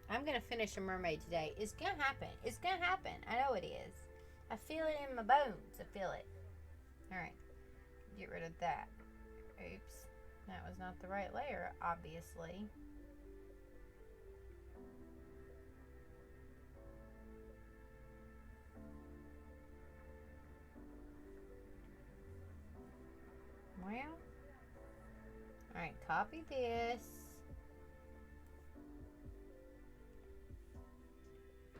I'm going to finish a mermaid today. It's going to happen. It's going to happen. I know it is. I feel it in my bones. I feel it. Alright. Get rid of that. Oops. That was not the right layer, obviously. Well. Alright, copy this.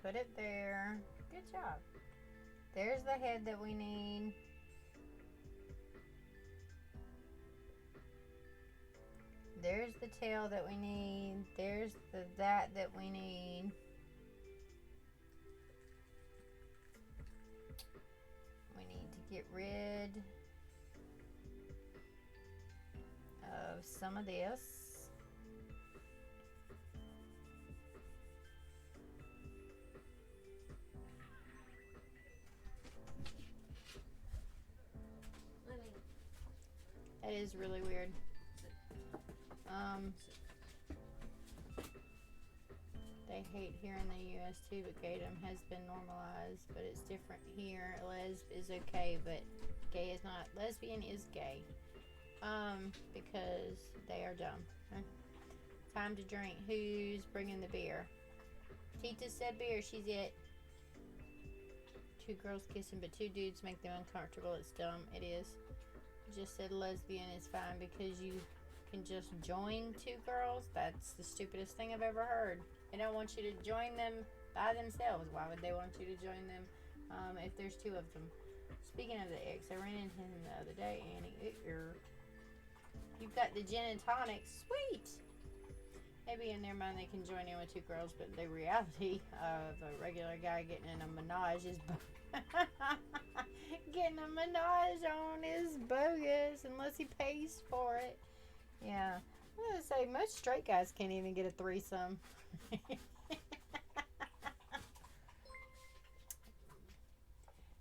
Put it there. Good job. There's the head that we need. There's the tail that we need. There's the that we need. We need to get rid of some of this. That is really weird. They hate here in the U.S. too, but gaydom has been normalized, but it's different here. Lesb is okay, but gay is not. Lesbian is gay, because they are dumb. Huh? Time to drink. Who's bringing the beer? Tita said beer. She's it. Two girls kissing, but two dudes make them uncomfortable. It's dumb. It is. Just said lesbian is fine because you can just join two girls. That's the stupidest thing I've ever heard. They don't want you to join them by themselves. Why would they want you to join them if there's two of them? Speaking of the ex, I ran into him the other day, Annie. You've got the gin and tonic. Sweet! Maybe in their mind they can join in with two girls, but the reality of a regular guy getting in a menage is getting a menage on is bogus unless he pays for it. Yeah. I was gonna say, most straight guys can't even get a threesome.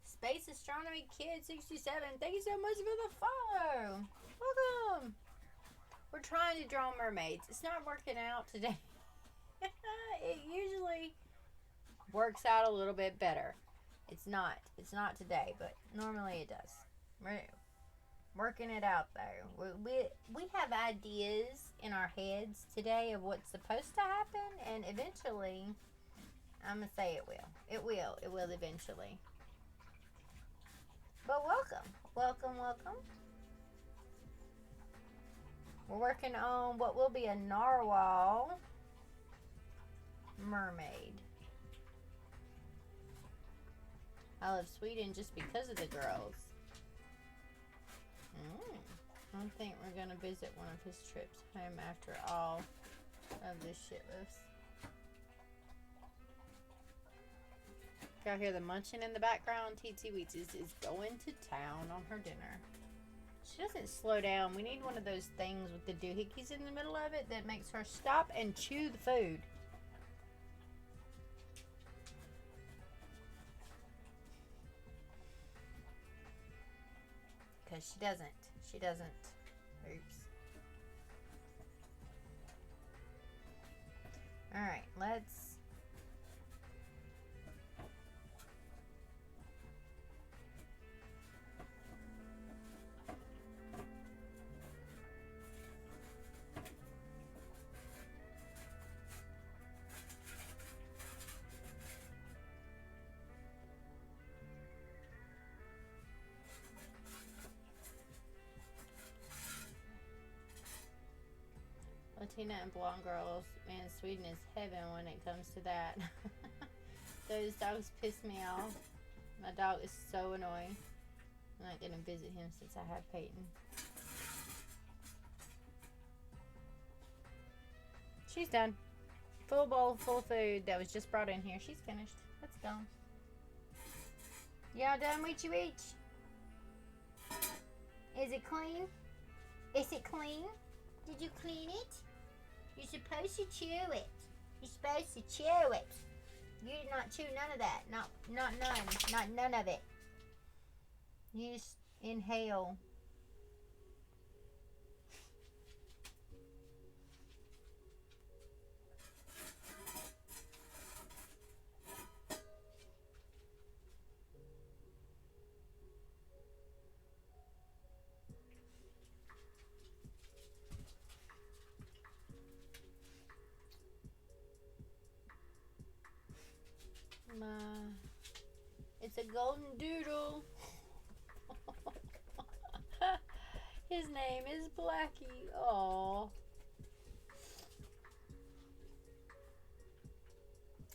Space Astronomy Kid 67, thank you so much for the follow. Welcome. We're trying to draw mermaids. It's not working out today. It usually works out a little bit better. It's not. It's not today, but normally it does. We're working it out though. We have ideas in our heads today of what's supposed to happen, and eventually, I'm gonna say it will. It will. It will eventually. But welcome. Welcome, welcome. We're working on what will be a narwhal mermaid. I love Sweden just because of the girls. I think we're going to visit one of his trips home after all of this shitless. Y'all hear the munching in the background? TT Wheats is going to town on her dinner. She doesn't slow down. We need one of those things with the doohickeys in the middle of it that makes her stop and chew the food. Because she doesn't. She doesn't. Oops. Alright, let's... Latina and blonde girls, man, Sweden is heaven when it comes to that. Those dogs piss me off. My dog is so annoying. I'm not gonna visit him since I have Peyton. She's done. Full bowl, full food that was just brought in here. She's finished. Let's go. Y'all done with you each? Is it clean? Is it clean? Did you clean it? You're supposed to chew it. You're supposed to chew it. You did not chew none of that. Not none. Not none of it. You just inhale. It's a golden doodle. His name is Blackie. Aww.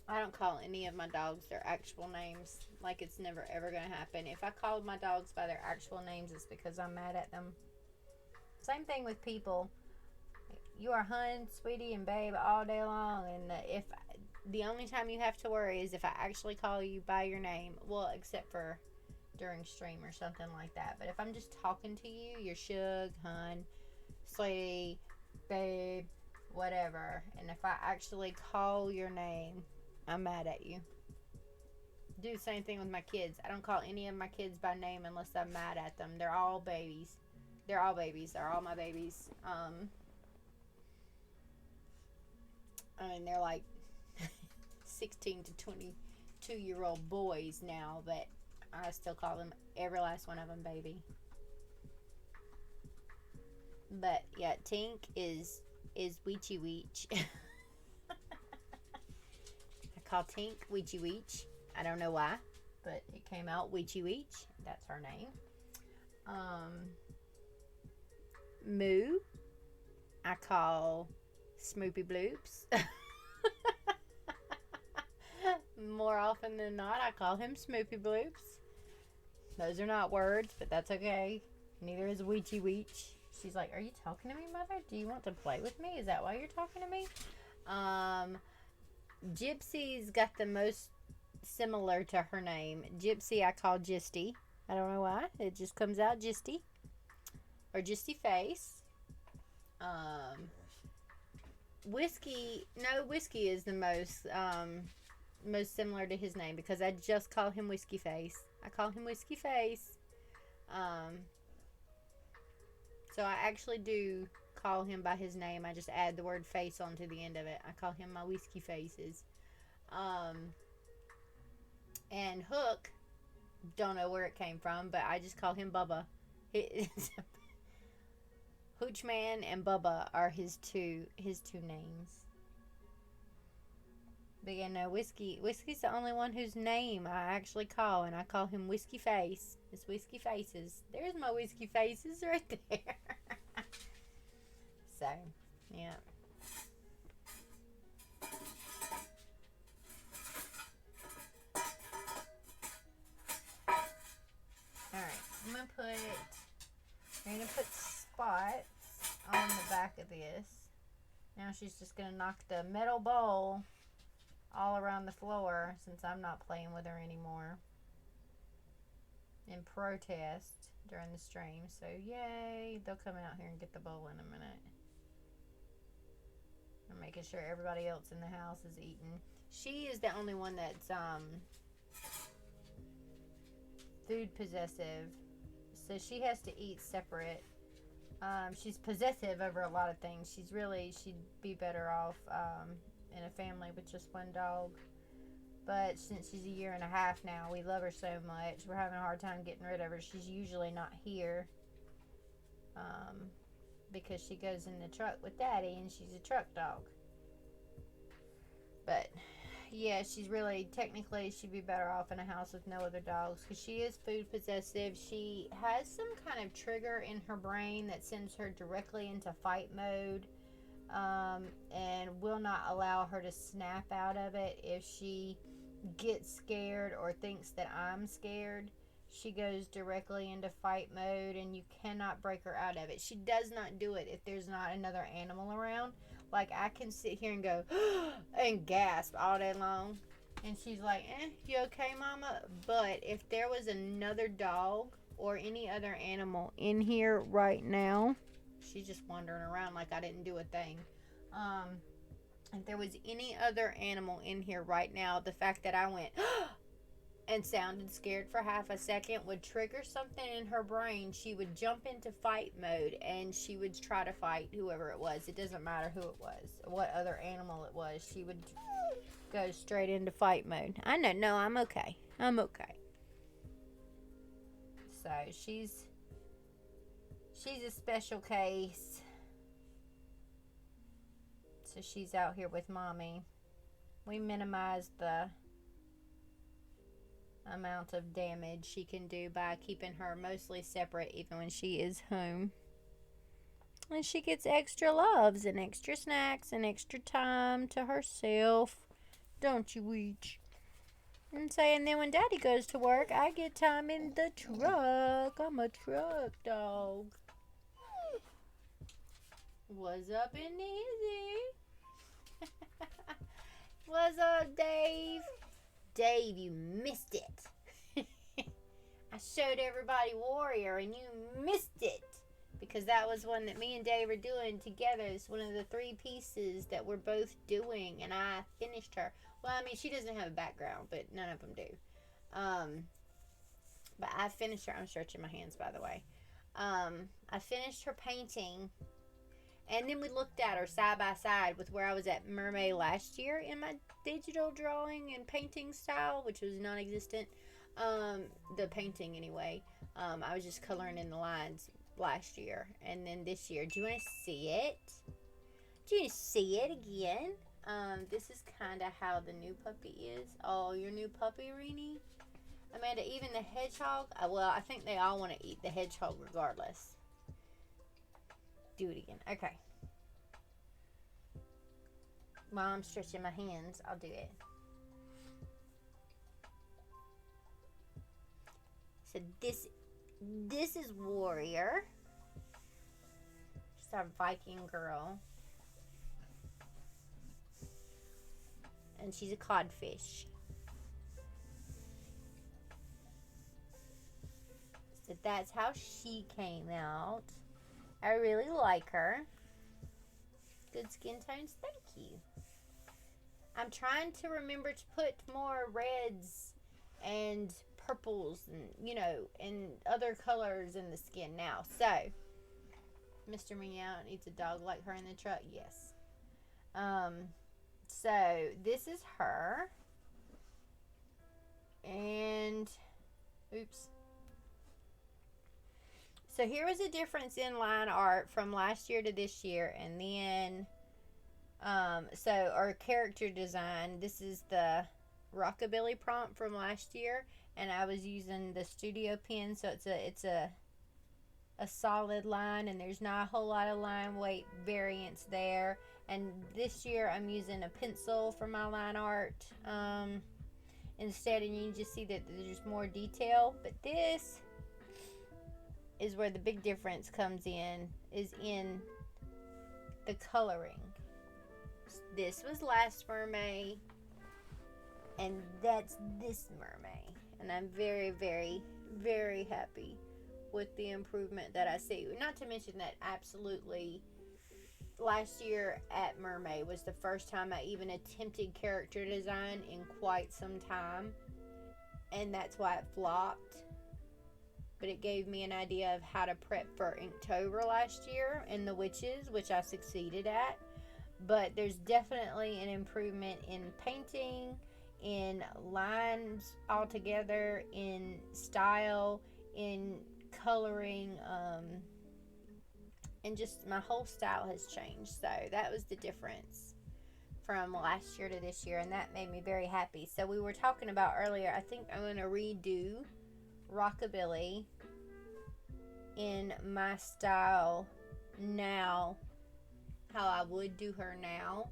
I don't call any of my dogs their actual names. Like, it's never ever gonna happen. If I called my dogs by their actual names, it's because I'm mad at them. Same thing with people. You are hun, sweetie, and babe all day long, and if the only time you have to worry is if I actually call you by your name. Well, except for during stream or something like that. But if I'm just talking to you, you're Shug, hun, sweetie, babe, whatever. And if I actually call your name, I'm mad at you. Do the same thing with my kids. I don't call any of my kids by name unless I'm mad at them. They're all babies. They're all babies. They're all my babies. I mean, they're like 16 to 22-year-old boys now, but I still call them, every last one of them, baby. But yeah, Tink is Weechy Weech. I call Tink Weechy Weech. I don't know why, but it came out Weechy Weech. That's her name. Moo, I call Smoopy Bloops. More often than not, I call him Smoopy Bloops. Those are not words, but that's okay. Neither is Weechy Weech. She's like, are you talking to me, mother? Do you want to play with me? Is that why you're talking to me? Gypsy's got the most similar to her name. Gypsy I call Gisty. I don't know why. It just comes out Gisty. Or Gisty Face. Whiskey is the most similar to his name because I just call him Whiskey Face. I call him Whiskey Face. Um, so I actually do call him by his name. I just add the word face onto the end of it. I call him my Whiskey Faces. And Hook, don't know where it came from, but I just call him Bubba. Hoochman and Bubba are his two names. But yeah, no, Whiskey's the only one whose name I actually call, and I call him Whiskey Face. It's Whiskey Faces. There's my Whiskey Faces right there. So, yeah. Alright, I'm gonna put spots on the back of this. Now she's just gonna knock the metal bowl all around the floor since I'm not playing with her anymore in protest during the stream. So yay, they'll come out here and get the bowl in a minute. I'm making sure everybody else in the house is eating. She is the only one that's food possessive, so she has to eat separate. She's possessive over a lot of things. She'd be better off in a family with just one dog. But since she's 1.5 years now, we love her so much. We're having a hard time getting rid of her. She's usually not here because she goes in the truck with Daddy, and she's a truck dog. But yeah, technically she'd be better off in a house with no other dogs because she is food possessive. She has some kind of trigger in her brain that sends her directly into fight mode, and will not allow her to snap out of it. If she gets scared or thinks that I'm scared, she goes directly into fight mode, and you cannot break her out of it. She does not do it if there's not another animal around. Like, I can sit here and go and gasp all day long, and she's like, you okay, mama? But if there was another dog or any other animal in here right now, she's just wandering around like I didn't do a thing. If there was any other animal in here right now, the fact that I went and sounded scared for half a second would trigger something in her brain. She would jump into fight mode, and she would try to fight whoever it was. It doesn't matter who it was, what other animal it was. She would go straight into fight mode. I know, no, I'm okay. I'm okay. So she's a special case. So she's out here with Mommy. We minimize the amount of damage she can do by keeping her mostly separate even when she is home. And she gets extra loves and extra snacks and extra time to herself. Don't you, Weech? And then when Daddy goes to work, I get time in the truck. I'm a truck dog. What's up, Izzy? What's up, Dave? Dave, you missed it. I showed everybody Warrior and you missed it because that was one that me and Dave are doing together. It's one of the 3 pieces that we're both doing, and I finished her. Well, I mean, she doesn't have a background, but none of them do. But I finished her. I'm stretching my hands, by the way. I finished her painting, and then we looked at her side by side with where I was at Mermay last year in my digital drawing and painting style, which was non-existent. The painting anyway. I was just coloring in the lines last year, and then this year. Do you want to see it? Do you want to see it again? This is kind of how the new puppy is. Oh, your new puppy, Reenie? Amanda, even the hedgehog? Well, I think they all want to eat the hedgehog regardless. Do it again. Okay. While I'm stretching my hands, I'll do it. So this is Warrior. She's our Viking girl. And she's a codfish. So that's how she came out. I really like her. Good skin tones. Thank you. I'm trying to remember to put more reds and purples and, and other colors in the skin now. So, Mr. Meow needs a dog like her in the truck. Yes. So this is her. And, oops. So here was a difference in line art from last year to this year. And then, so our character design, this is the rockabilly prompt from last year. And I was using the studio pen, so it's a solid line, and there's not a whole lot of line weight variance there. And this year I'm using a pencil for my line art instead, and you can just see that there's more detail. But this is where the big difference comes in, is in the coloring. This was last Mermay, and that's this Mermay, and I'm very, very, very happy with the improvement that I see. Not to mention that absolutely last year at Mermay was the first time I even attempted character design in quite some time, and that's why it flopped. But it gave me an idea of how to prep for Inktober last year and the witches, which I succeeded at. But there's definitely an improvement in painting, in lines altogether, in style, in coloring, and just my whole style has changed. So that was the difference from last year to this year, and that made me very happy. So we were talking about earlier, I think I'm going to redo Rockabilly in my style now, how I would do her now,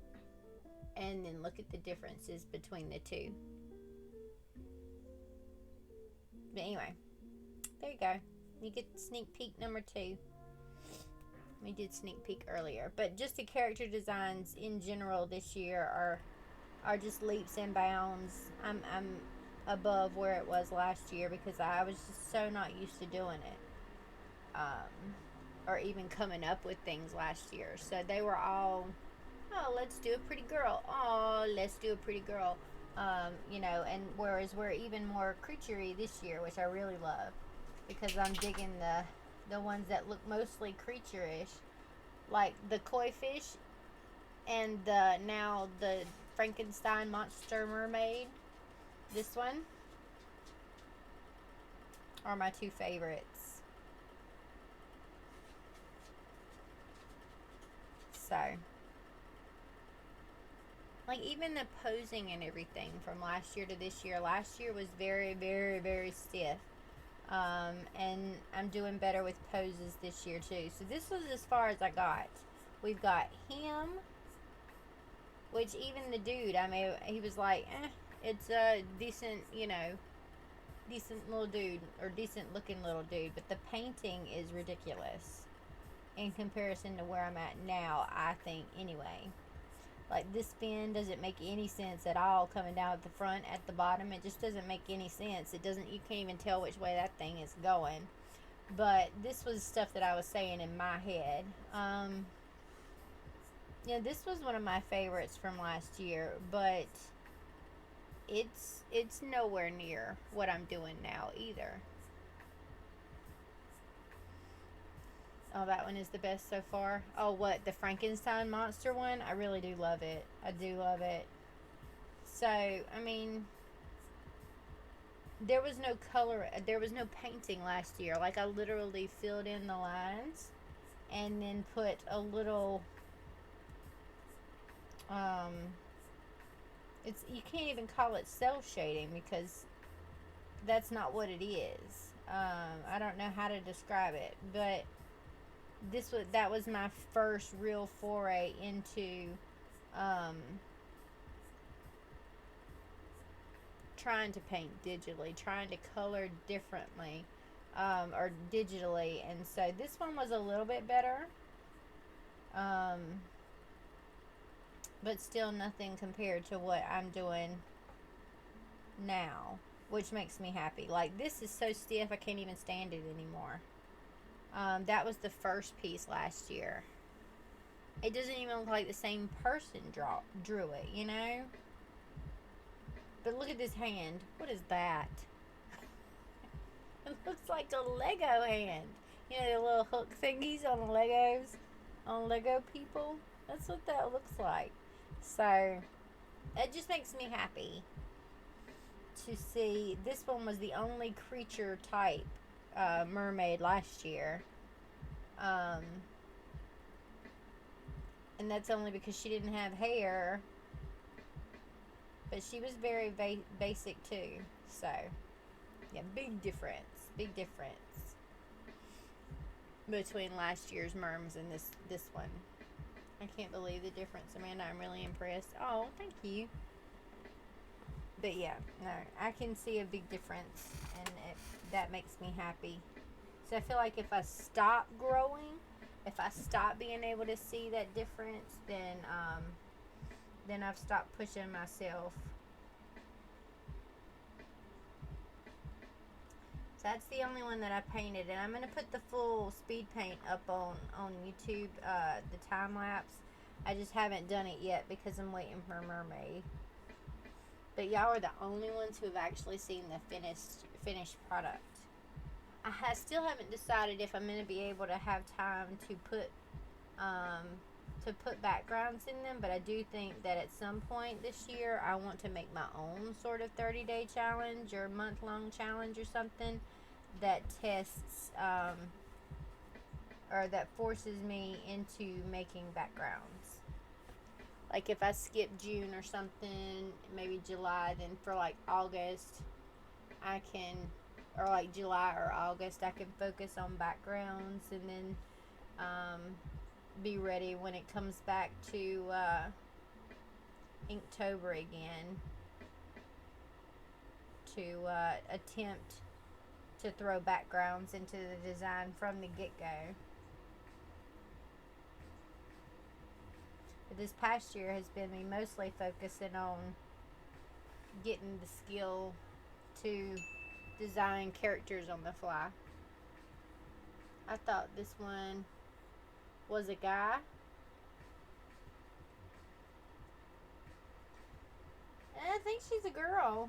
and then look at the differences between the two. But anyway, there you go. You get sneak peek number 2. We did sneak peek earlier, but just the character designs in general this year are just leaps and bounds. I'm above where it was last year because I was just so not used to doing it, or even coming up with things last year. So they were all, oh, let's do a pretty girl. Oh, let's do a pretty girl. And whereas we're even more creaturey this year, which I really love, because I'm digging the ones that look mostly creature-ish, like the koi fish and now the Frankenstein monster mermaid. This one are my 2 favorites. So, like, even the posing and everything from last year to this year. Last year was very, very, very stiff. And I'm doing better with poses this year too. So this was as far as I got. We've got him, which even the dude, I mean, he was like, it's a decent, decent little dude, or decent looking little dude, but the painting is ridiculous in comparison to where I'm at now, I think, anyway. Like, this fin doesn't make any sense at all coming down at the front, at the bottom. It just doesn't make any sense. You can't even tell which way that thing is going. But this was stuff that I was saying in my head. This was one of my favorites from last year, but it's nowhere near what I'm doing now either. Oh, that one is the best so far. Oh, what? The Frankenstein monster one? I really do love it. I do love it. So, I mean, there was no color, there was no painting last year. Like, I literally filled in the lines and then put a little, you can't even call it cell shading because that's not what it is. I don't know how to describe it, but that was my first real foray into trying to paint digitally, trying to color differently, or digitally. And so this one was a little bit better, but still nothing compared to what I'm doing now, which makes me happy. Like, this is so stiff I can't even stand it anymore. That was the first piece last year. It doesn't even look like the same person drew it, you know? But look at this hand. What is that? It looks like a Lego hand. You know, the little hook thingies on Legos, on Lego people? That's what that looks like. So, it just makes me happy to see. This one was the only creature type mermaid last year. And that's only because she didn't have hair. But she was very basic too. So, yeah, big difference. Big difference between last year's merms and this one. I can't believe the difference, Amanda. I'm really impressed. Oh, thank you. But yeah, no, I can see a big difference, and that makes me happy. So I feel like if I stop growing, if I stop being able to see that difference, then I've stopped pushing myself. So that's the only one that I painted, and I'm gonna put the full speed paint up on YouTube, the time lapse. I just haven't done it yet because I'm waiting for Mermay. But y'all are the only ones who have actually seen the finished product. I still haven't decided if I'm gonna be able to have time to put backgrounds in them, but I do think that at some point this year I want to make my own sort of 30-day challenge or month-long challenge or something that tests or that forces me into making backgrounds. Like if I skip June or something, maybe July, then for like August I can, or like July or August, I can focus on backgrounds and then be ready when it comes back to Inktober again to attempt to throw backgrounds into the design from the get-go. But this past year has been me mostly focusing on getting the skill to design characters on the fly. I thought this one was a guy. And I think she's a girl.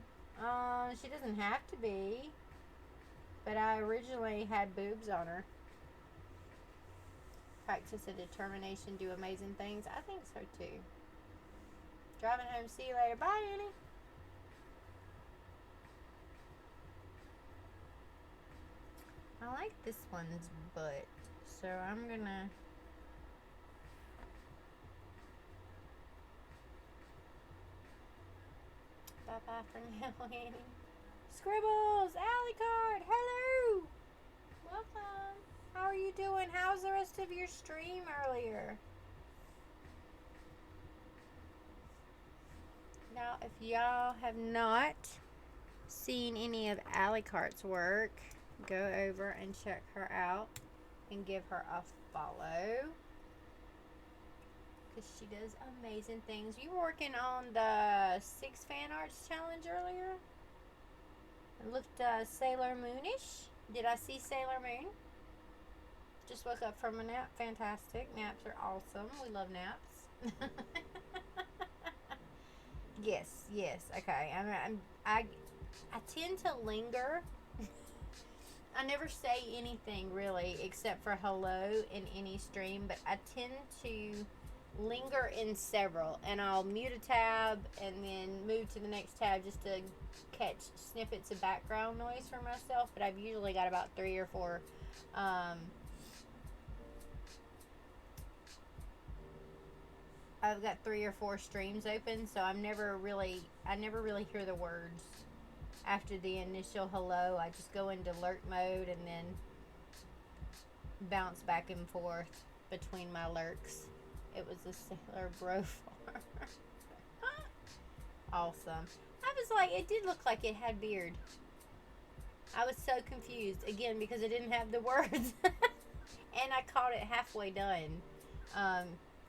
She doesn't have to be. But I originally had boobs on her. Practice and determination do amazing things. I think so too. Driving home. See you later. Bye, Annie. I like this one's butt. So I'm gonna... Bye-bye for now, Annie. Scribbles! Alicard! Hello! Welcome. How are you doing? How's the rest of your stream earlier? Now, if y'all have not seen any of Alicart's work, go over and check her out and give her a follow. Because she does amazing things. You were working on the 6 fan arts challenge earlier? It looked Sailor Moonish. Did I see Sailor Moon? Just woke up from a nap. Fantastic. Naps are awesome. We love naps. Yes. Okay. I tend to linger. I never say anything really except for hello in any stream, but I tend to linger in several, and I'll mute a tab and then move to the next tab just to catch snippets of background noise for myself. But I've usually got about 3 or 4 I've got 3 or 4 streams open, so I never really hear the words after the initial hello. I just go into alert mode and then bounce back and forth between my lurks. It was a Sailor Bro farm. Awesome. I was like, it did look like it had beard. I was so confused again because it didn't have the words, and I caught it halfway done.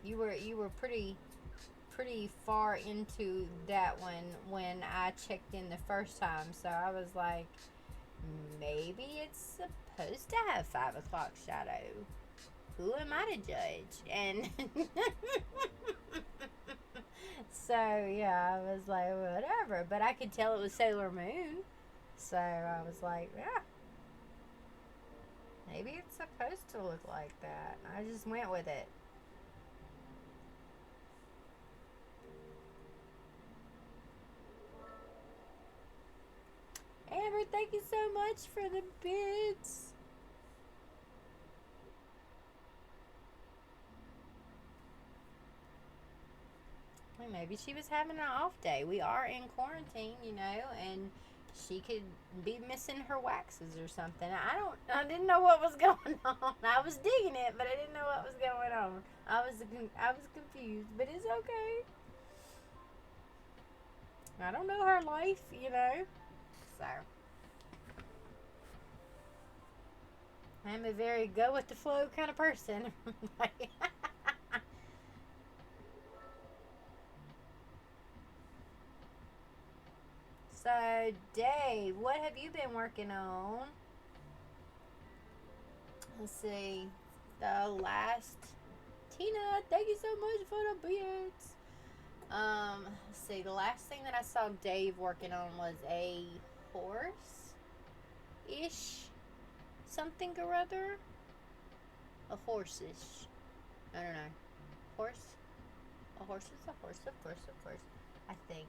You were pretty far into that one when I checked in the first time, so I was like, maybe it's supposed to have 5 o'clock shadow. who am I to judge? And so yeah, I was like, whatever. But I could tell it was Sailor Moon, so I was like, yeah, maybe it's supposed to look like that. I just went with it. Amber, thank you so much for the bits. Well, maybe she was having an off day. We are in quarantine, you know, and she could be missing her waxes or something. I didn't know what was going on. I was digging it, but I didn't know what was going on. I was confused, but it's okay. I don't know her life, you know. So I'm a very go with the flow kind of person. So, Dave, what have you been working on? Let's see. The last. Tina, thank you so much for the bits. Let's see. The last thing that I saw Dave working on was a horse ish. Something or other. A horse ish. I don't know. Horse? A horse is a horse, of course. I think.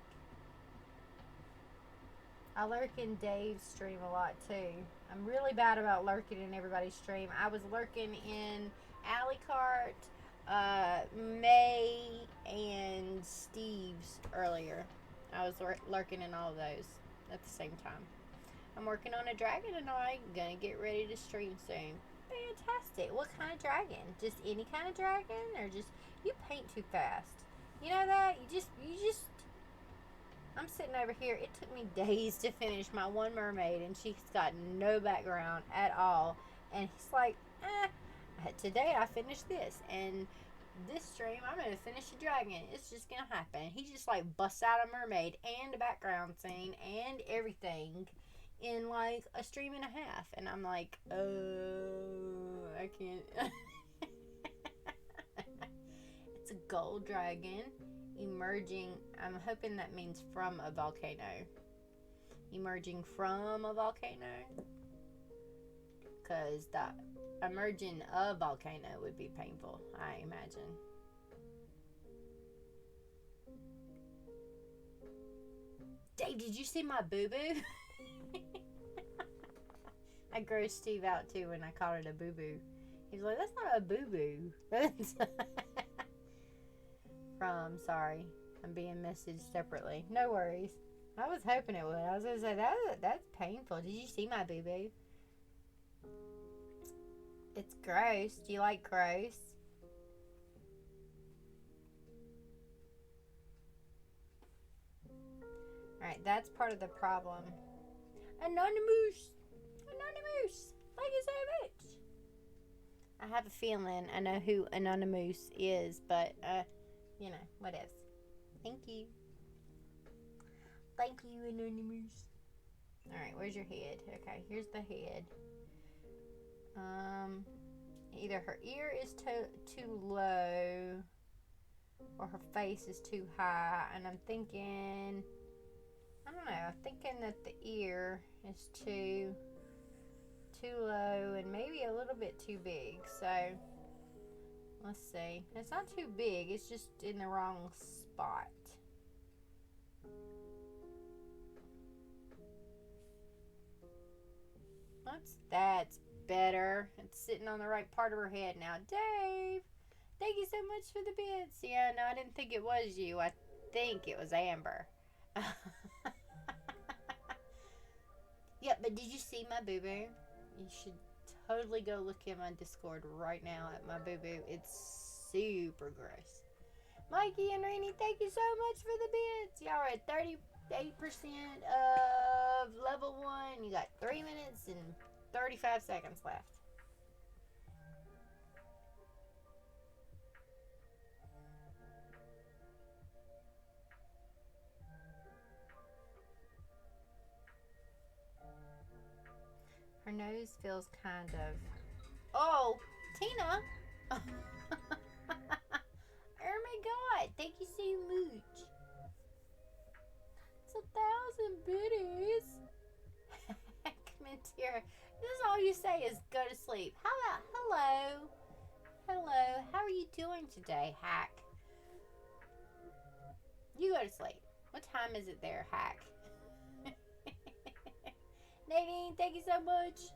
I lurk in Dave's stream a lot too. I'm really bad about lurking in everybody's stream. I was lurking in Alicart, May, and Steve's earlier. I was lurking in all of those at the same time. I'm working on a dragon tonight. Gonna get ready to stream soon. Fantastic. What kind of dragon? Just any kind of dragon, or just you paint too fast? You know that you just I'm sitting over here. It took me days to finish my one mermaid, and she's got no background at all. And he's like, today I finished this, and this stream I'm going to finish a dragon. It's just going to happen. He just like busts out a mermaid and a background scene and everything in like a stream and a half. And I'm like, I can't. It's a gold dragon. Emerging, I'm hoping that means from a volcano. Emerging from a volcano. Because the emerging a volcano would be painful, I imagine. Dave, did you see my boo-boo? I grossed Steve out too when I called it a boo-boo. He's like, that's not a boo-boo. Sorry, I'm being messaged separately. No worries. I was hoping it would. I was gonna say that's painful. Did you see my boo boo? It's gross. Do you like gross? Alright, that's part of the problem. Anonymous! Thank you so much! I have a feeling I know who Anonymous is, but you know, what else? Thank you. Thank you, Anonymous. Alright, where's your head? Okay, here's the head. Either her ear is too low or her face is too high, and I'm thinking, I don't know, I'm thinking that the ear is too low and maybe a little bit too big. So let's see. It's not too big. It's just in the wrong spot. That's better. It's sitting on the right part of her head now. Dave, thank you so much for the bits. Yeah, no, I didn't think it was you. I think it was Amber. Yeah, but did you see my boo-boo? You should totally go look in my Discord right now at my boo-boo. It's super gross. Mikey and Rainy, thank you so much for the bits. Y'all are at 38% of level 1. You got 3 minutes and 35 seconds left. Her nose feels kind of... Oh, Tina, Oh my god, thank you so much. It's 1,000 biddies. Come into here. This is all you say is go to sleep. How about hello? Hello, how are you doing today, Hack? You go to sleep. What time is it there, Hack? Nadine, thank you so much.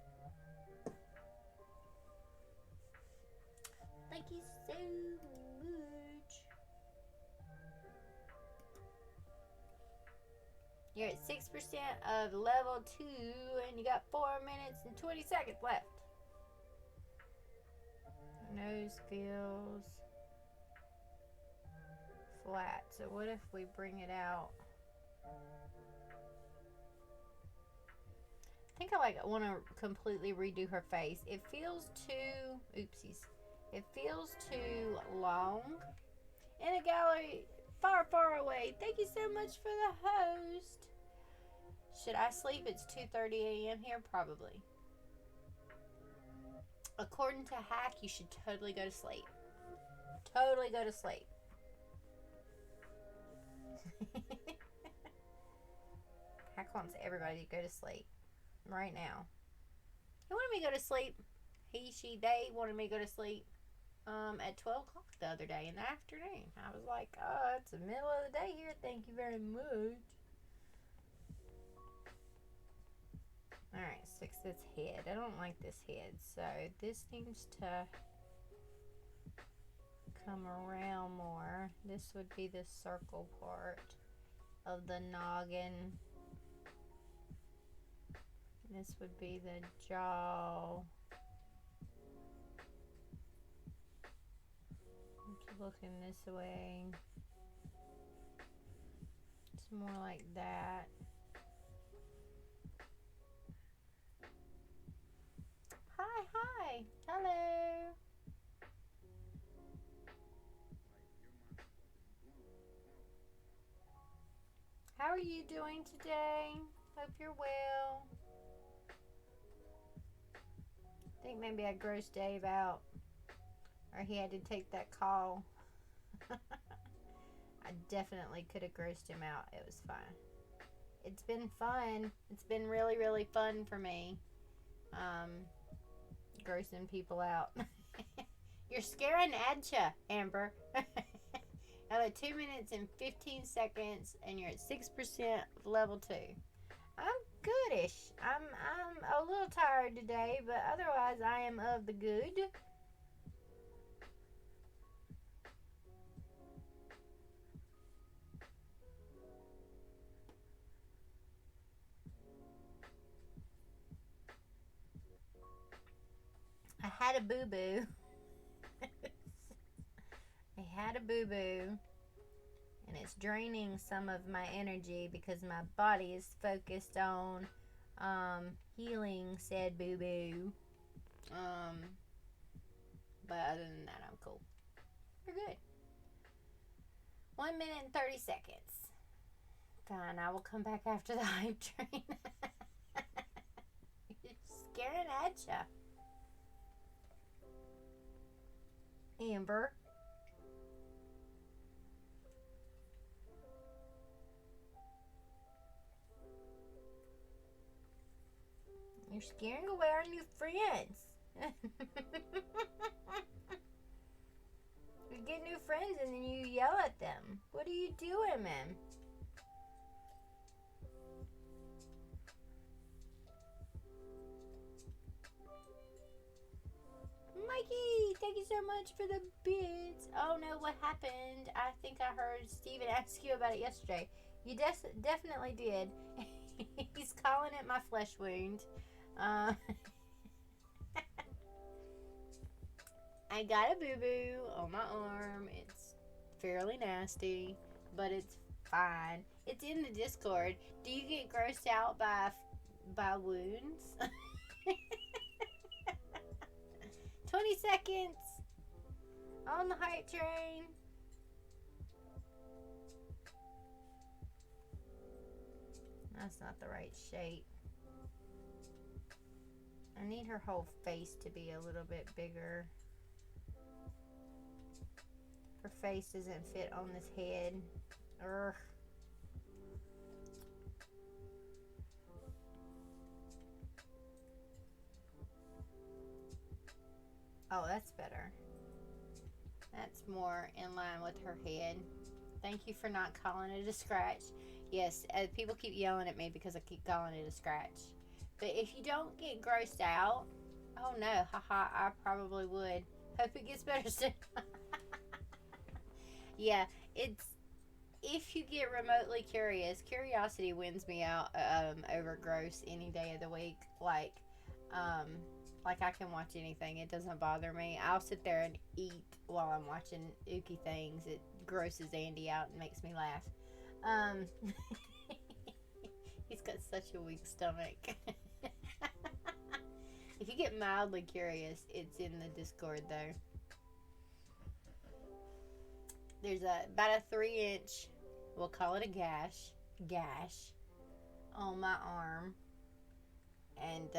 Thank you so much. You're at 6% of level 2 and you got 4 minutes and 20 seconds left. Nose feels flat. So what if we bring it out? I think I want to completely redo her face. It feels too, oopsies. It feels too long in a gallery far, far away. Thank you so much for the host. Should I sleep? It's 2:30 a.m. here, probably. According to Hack, you should totally go to sleep. Totally go to sleep. Hack wants everybody to go to sleep right now. He wanted me to go to sleep. He, she, they wanted me to go to sleep at 12 o'clock the other day in the afternoon. I was like, oh, it's the middle of the day here. Thank you very much. Alright, fix this head. I don't like this head, so this needs to come around more. This would be the circle part of the noggin. This would be the jaw. It's looking this way. It's more like that. Hi. Hello. How are you doing today? Hope you're well. I think maybe I grossed Dave out, or he had to take that call. I definitely could have grossed him out. It was fine. It's been fun. It's been really, really fun for me. Grossing people out. You're scaring Adcha, Amber. Out of 2 minutes and 15 seconds, and you're at 6% level 2. I'm goodish. I'm a little tired today, but otherwise I am of the good. I had a boo-boo. I had a boo-boo. And it's draining some of my energy because my body is focused on healing said boo-boo. But other than that, I'm cool. We're good. 1 minute and 30 seconds. Fine, I will come back after the hype train. You're scaring at ya. Amber. You're scaring away our new friends. You get new friends and then you yell at them. What are you doing, man? Mikey, thank you so much for the bits. Oh no, what happened? I think I heard Steven ask you about it yesterday. You definitely did. He's calling it my flesh wound. I got a boo-boo on my arm. It's fairly nasty, but it's fine. It's in the Discord. Do you get grossed out by wounds? 20 seconds on the hype train. That's not the right shape. I need her whole face to be a little bit bigger. Her face doesn't fit on this head. Urgh. Oh, that's better. That's more in line with her head. Thank you for not calling it a scratch. Yes, people keep yelling at me because I keep calling it a scratch. But if you don't get grossed out, oh no, haha, I probably would. Hope it gets better soon. Yeah, it's if you get remotely curious, curiosity wins me out over gross any day of the week. Um, like I can watch anything; it doesn't bother me. I'll sit there and eat while I'm watching ooky things. It grosses Andy out and makes me laugh. Um, he's got such a weak stomach. If you get mildly curious, it's in the Discord though. There's about a 3-inch, we'll call it a gash on my arm, and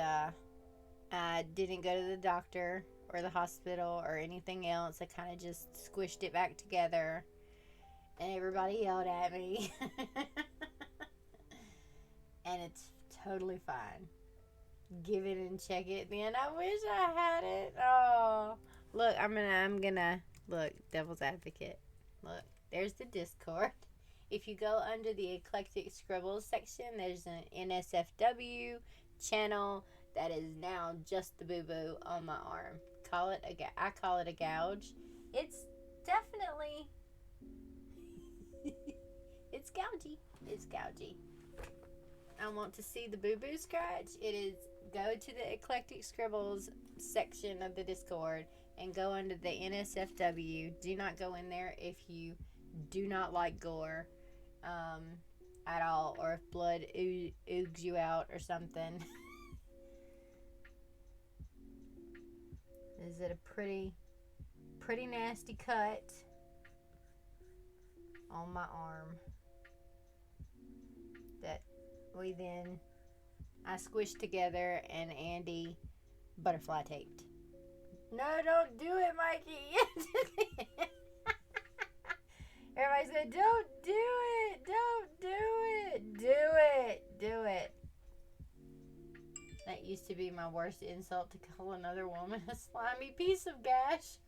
I didn't go to the doctor or the hospital or anything else. I kind of just squished it back together, and everybody yelled at me, and it's totally fine. Give it and check it. Then I wish I had it. Oh, look, I'm gonna look. Devil's advocate. Look, there's the Discord. If you go under the Eclectic Scribbles section, there's an NSFW channel that is now just the boo-boo on my arm. I call it a gouge. It's definitely it's gougy. It's gougy. I want to see the boo-boo scratch. It is go to the Eclectic Scribbles section of the Discord and go under the NSFW. Do not go in there if you do not like gore at all, or if blood oogs you out or something. Is it a pretty nasty cut on my arm that I squished together and Andy butterfly taped. No, don't do it, Mikey. Everybody said, don't do it. Don't do it. Do it. Do it. That used to be my worst insult, to call another woman a slimy piece of gash.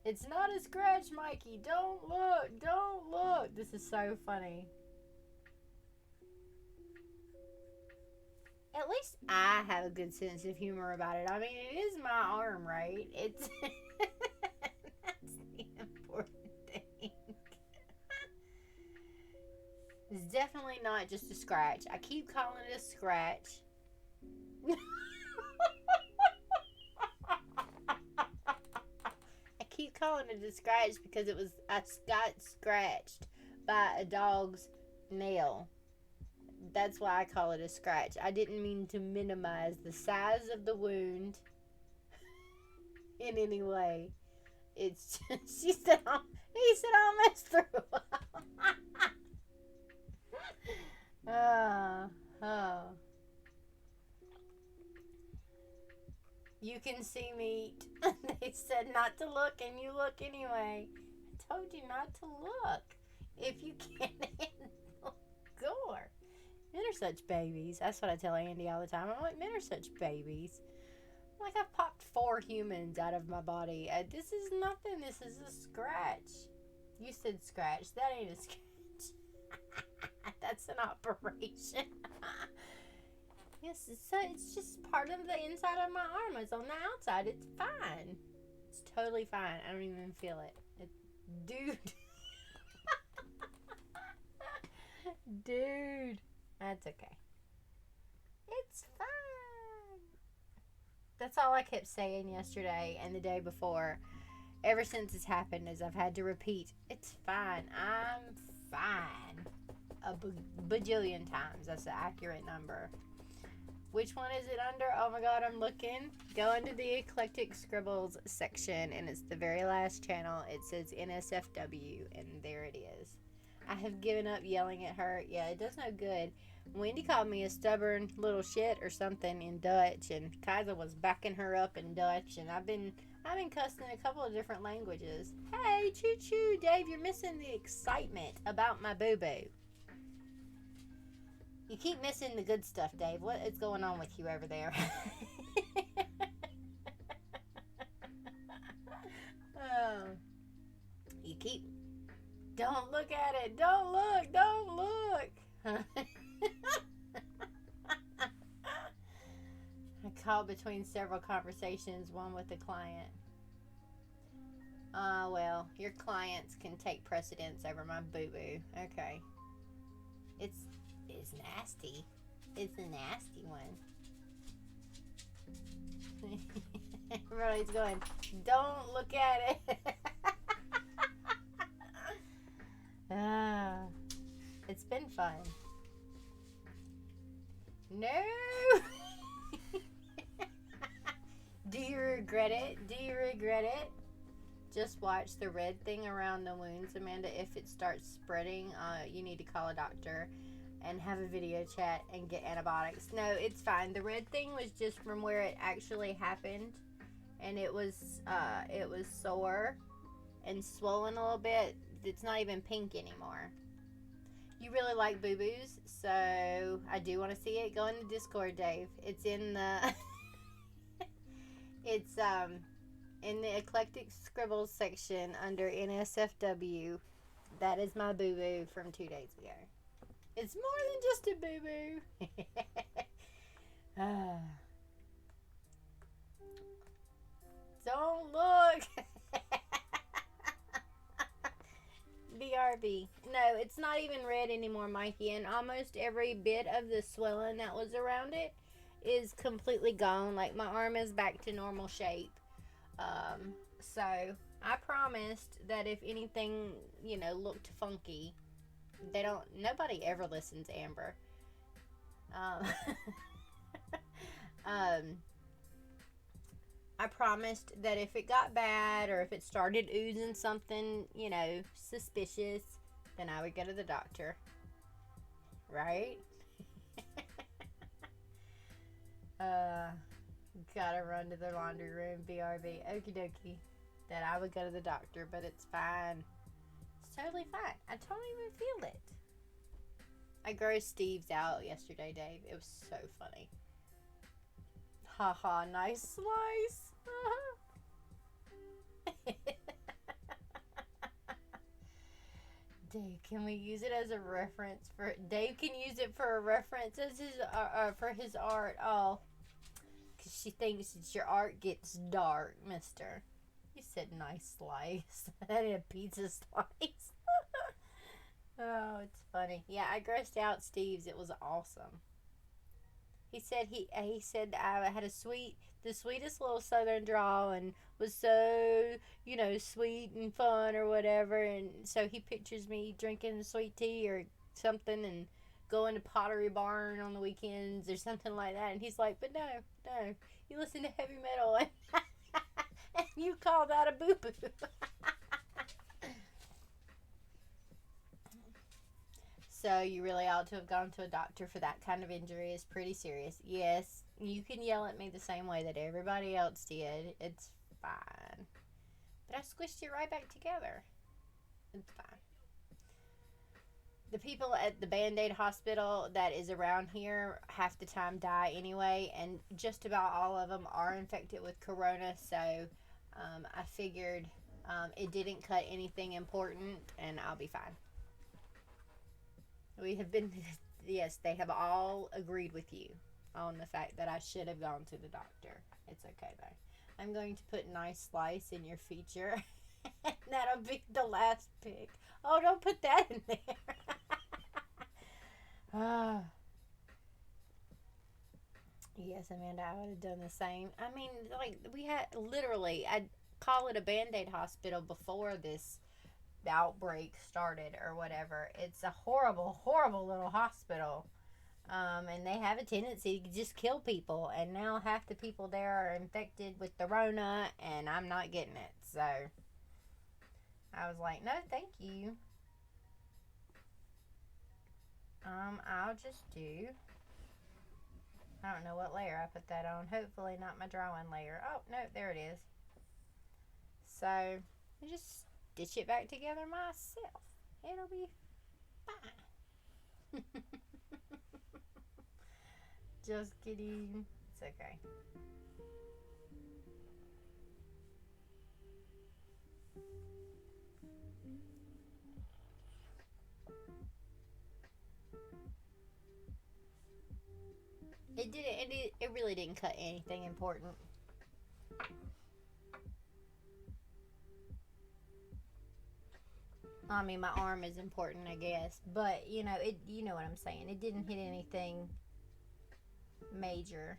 It's not a scratch, Mikey. Don't look. Don't look. This is so funny. At least I have a good sense of humor about it. I mean, it is my arm, right? It's that's the important thing. It's definitely not just a scratch. I keep calling it a scratch. I keep calling it a scratch because I got scratched by a dog's nail. That's why I call it a scratch. I didn't mean to minimize the size of the wound in any way. It's just, he said I'll mess through. Oh. You can see meat. They said not to look, and you look anyway. I told you not to look if you can't handle gore. Men are such babies. That's what I tell Andy all the time. I'm like, men are such babies. I'm like, I've popped 4 humans out of my body. This is nothing. This is a scratch. You said scratch. That ain't a scratch. That's an operation. Yes, it's just part of the inside of my arm. It's on the outside. It's fine. It's totally fine. I don't even feel it. Dude. Dude. That's okay. It's fine. That's all I kept saying yesterday and the day before. Ever since it's happened, is I've had to repeat, it's fine. I'm fine. A bajillion times. That's the accurate number. Which one is it under? Oh my god, I'm looking. Go into the Eclectic Scribbles section, and it's the very last channel. It says NSFW, and there it is. I have given up yelling at her. Yeah, it does no good. Wendy called me a stubborn little shit or something in Dutch, and Kaiser was backing her up in Dutch, and I've been I've been cussing in a couple of different languages. Hey, choo choo, Dave, you're missing the excitement about my boo boo. You keep missing the good stuff, Dave. What is going on with you over there? Oh, you keep. Don't look at it. Don't look. Don't look. I caught between several conversations, one with the client. Well, your clients can take precedence over my boo-boo. Okay. It's nasty. It's a nasty one. Everybody's going, don't look at it. It's been fun. No. Do you regret it? Do you regret it? Just watch the red thing around the wounds, Amanda. If it starts spreading, you need to call a doctor and have a video chat and get antibiotics. No, it's fine. The red thing was just from where it actually happened, and it was sore and swollen a little bit. It's not even pink anymore. You really like boo-boos, so I do want to see it. Go in the Discord, Dave. It's in the it's in the Eclectic Scribbles section under NSFW. That is my boo-boo from 2 days ago. It's more than just a boo-boo. Don't look. BRB. No, it's not even red anymore, Mikey, and almost every bit of the swelling that was around it is completely gone. Like, my arm is back to normal shape. So I promised that if anything, looked funky, nobody ever listens, Amber. I promised that if it got bad or if it started oozing something, suspicious, then I would go to the doctor. Right? Gotta run to the laundry room, BRB. Okie dokie. That I would go to the doctor, but it's fine. It's totally fine. I don't even feel it. I grossed Steve's out yesterday, Dave. It was so funny. Haha, nice slice. Dave, can we use it as a reference for? Dave can use it for a reference as for his art. Oh, because she thinks that your art gets dark, Mister. You said nice slice. That ain't a pizza slice. Oh, it's funny. Yeah, I grossed out Steve's. It was awesome. He said he said I had the sweetest little southern drawl and was so, sweet and fun or whatever. And so he pictures me drinking sweet tea or something and going to Pottery Barn on the weekends or something like that. And he's like, but no, you listen to heavy metal and, and you call that a boo-boo. So you really ought to have gone to a doctor for that kind of injury. It's pretty serious. Yes, you can yell at me the same way that everybody else did. It's fine. But I squished it right back together. It's fine. The people at the Band-Aid hospital that is around here half the time die anyway, and just about all of them are infected with corona, so I figured it didn't cut anything important, and I'll be fine. We have been, yes, they have all agreed with you on the fact that I should have gone to the doctor. It's okay, though. I'm going to put nice slice in your feature. And that'll be the last pick. Oh, don't put that in there. Yes, Amanda, I would have done the same. I mean, we had, literally, I'd call it a Band-Aid hospital before this outbreak started or whatever. It's a horrible little hospital, and they have a tendency to just kill people, and now half the people there are infected with the Rona, and I'm not getting it. So I was like, no thank you. I'll just do, I don't know what layer I put that on. Hopefully not my drawing layer. Oh no, there it is. So I just stitch it back together myself. It'll be fine. Just kidding. It's okay. It really didn't cut anything important. I mean, my arm is important, I guess, but you know what I'm saying. It didn't hit anything major.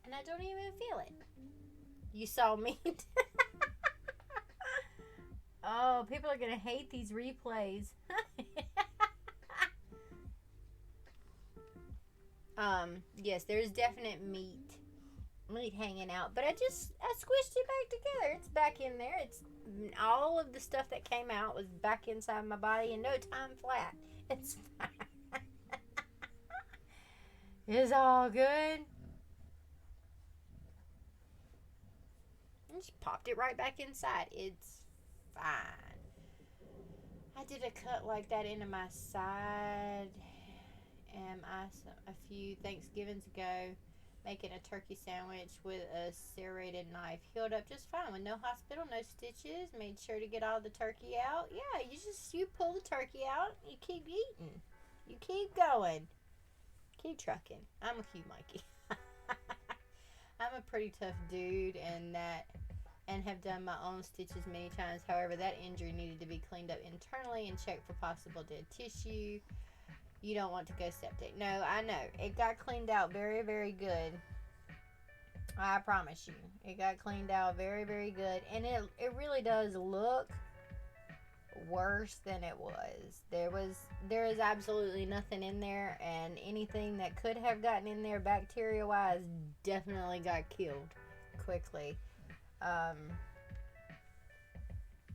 And I don't even feel it. You saw me. Oh, people are gonna hate these replays. Yes, there's definite meat hanging out, but I squished it back together. It's back in there. It's all of the stuff that came out was back inside my body in no time flat. It's fine. It's all good. And just popped it right back inside. It's fine. I did a cut like that into my side, and a few Thanksgivings ago, making a turkey sandwich with a serrated knife. Healed up just fine with no hospital, no stitches. Made sure to get all the turkey out. Yeah, you pull the turkey out. You keep eating. You keep going. Keep trucking. I'm a cute Mikey. I'm a pretty tough dude, and have done my own stitches many times. However, that injury needed to be cleaned up internally and checked for possible dead tissue. You don't want to go septic. No, I know. It got cleaned out very, very good. I promise you. It got cleaned out very, very good. And it really does look worse than it was. There is absolutely nothing in there, and anything that could have gotten in there bacteria wise definitely got killed quickly.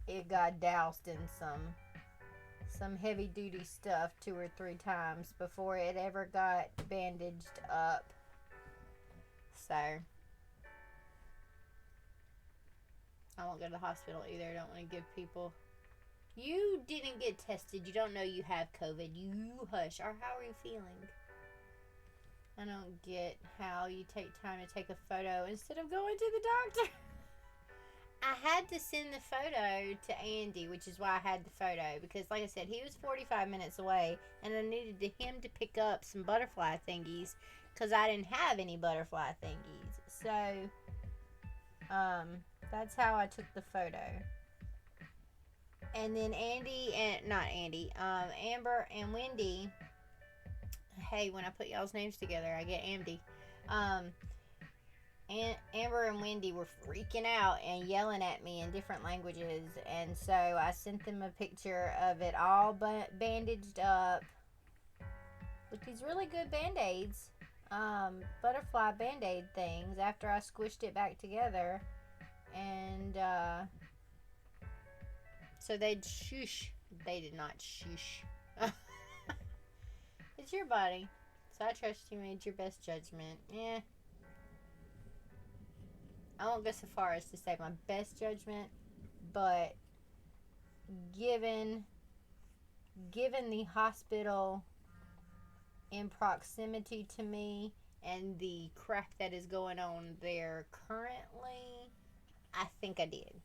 It got doused in some heavy duty stuff 2 or 3 times before it ever got bandaged up. So I won't go to the hospital either. I don't want to give people. You didn't get tested. You don't know you have COVID. You hush. Or how are you feeling? I don't get how you take time to take a photo instead of going to the doctor. I had to send the photo to Andy, which is why I had the photo. Because, like I said, he was 45 minutes away, and I needed him to pick up some butterfly thingies because I didn't have any butterfly thingies. So, that's how I took the photo. And then Amber and Wendy. Hey, when I put y'all's names together, I get Andy. And Amber and Wendy were freaking out and yelling at me in different languages, and so I sent them a picture of it all bandaged up with these really good band-aids, butterfly band-aid things, after I squished it back together, and so they'd shush. They did not shush. It's your body, so I trust you made your best judgment. Yeah. I won't go so far as to say my best judgment, but given the hospital in proximity to me and the crap that is going on there currently, I think I did.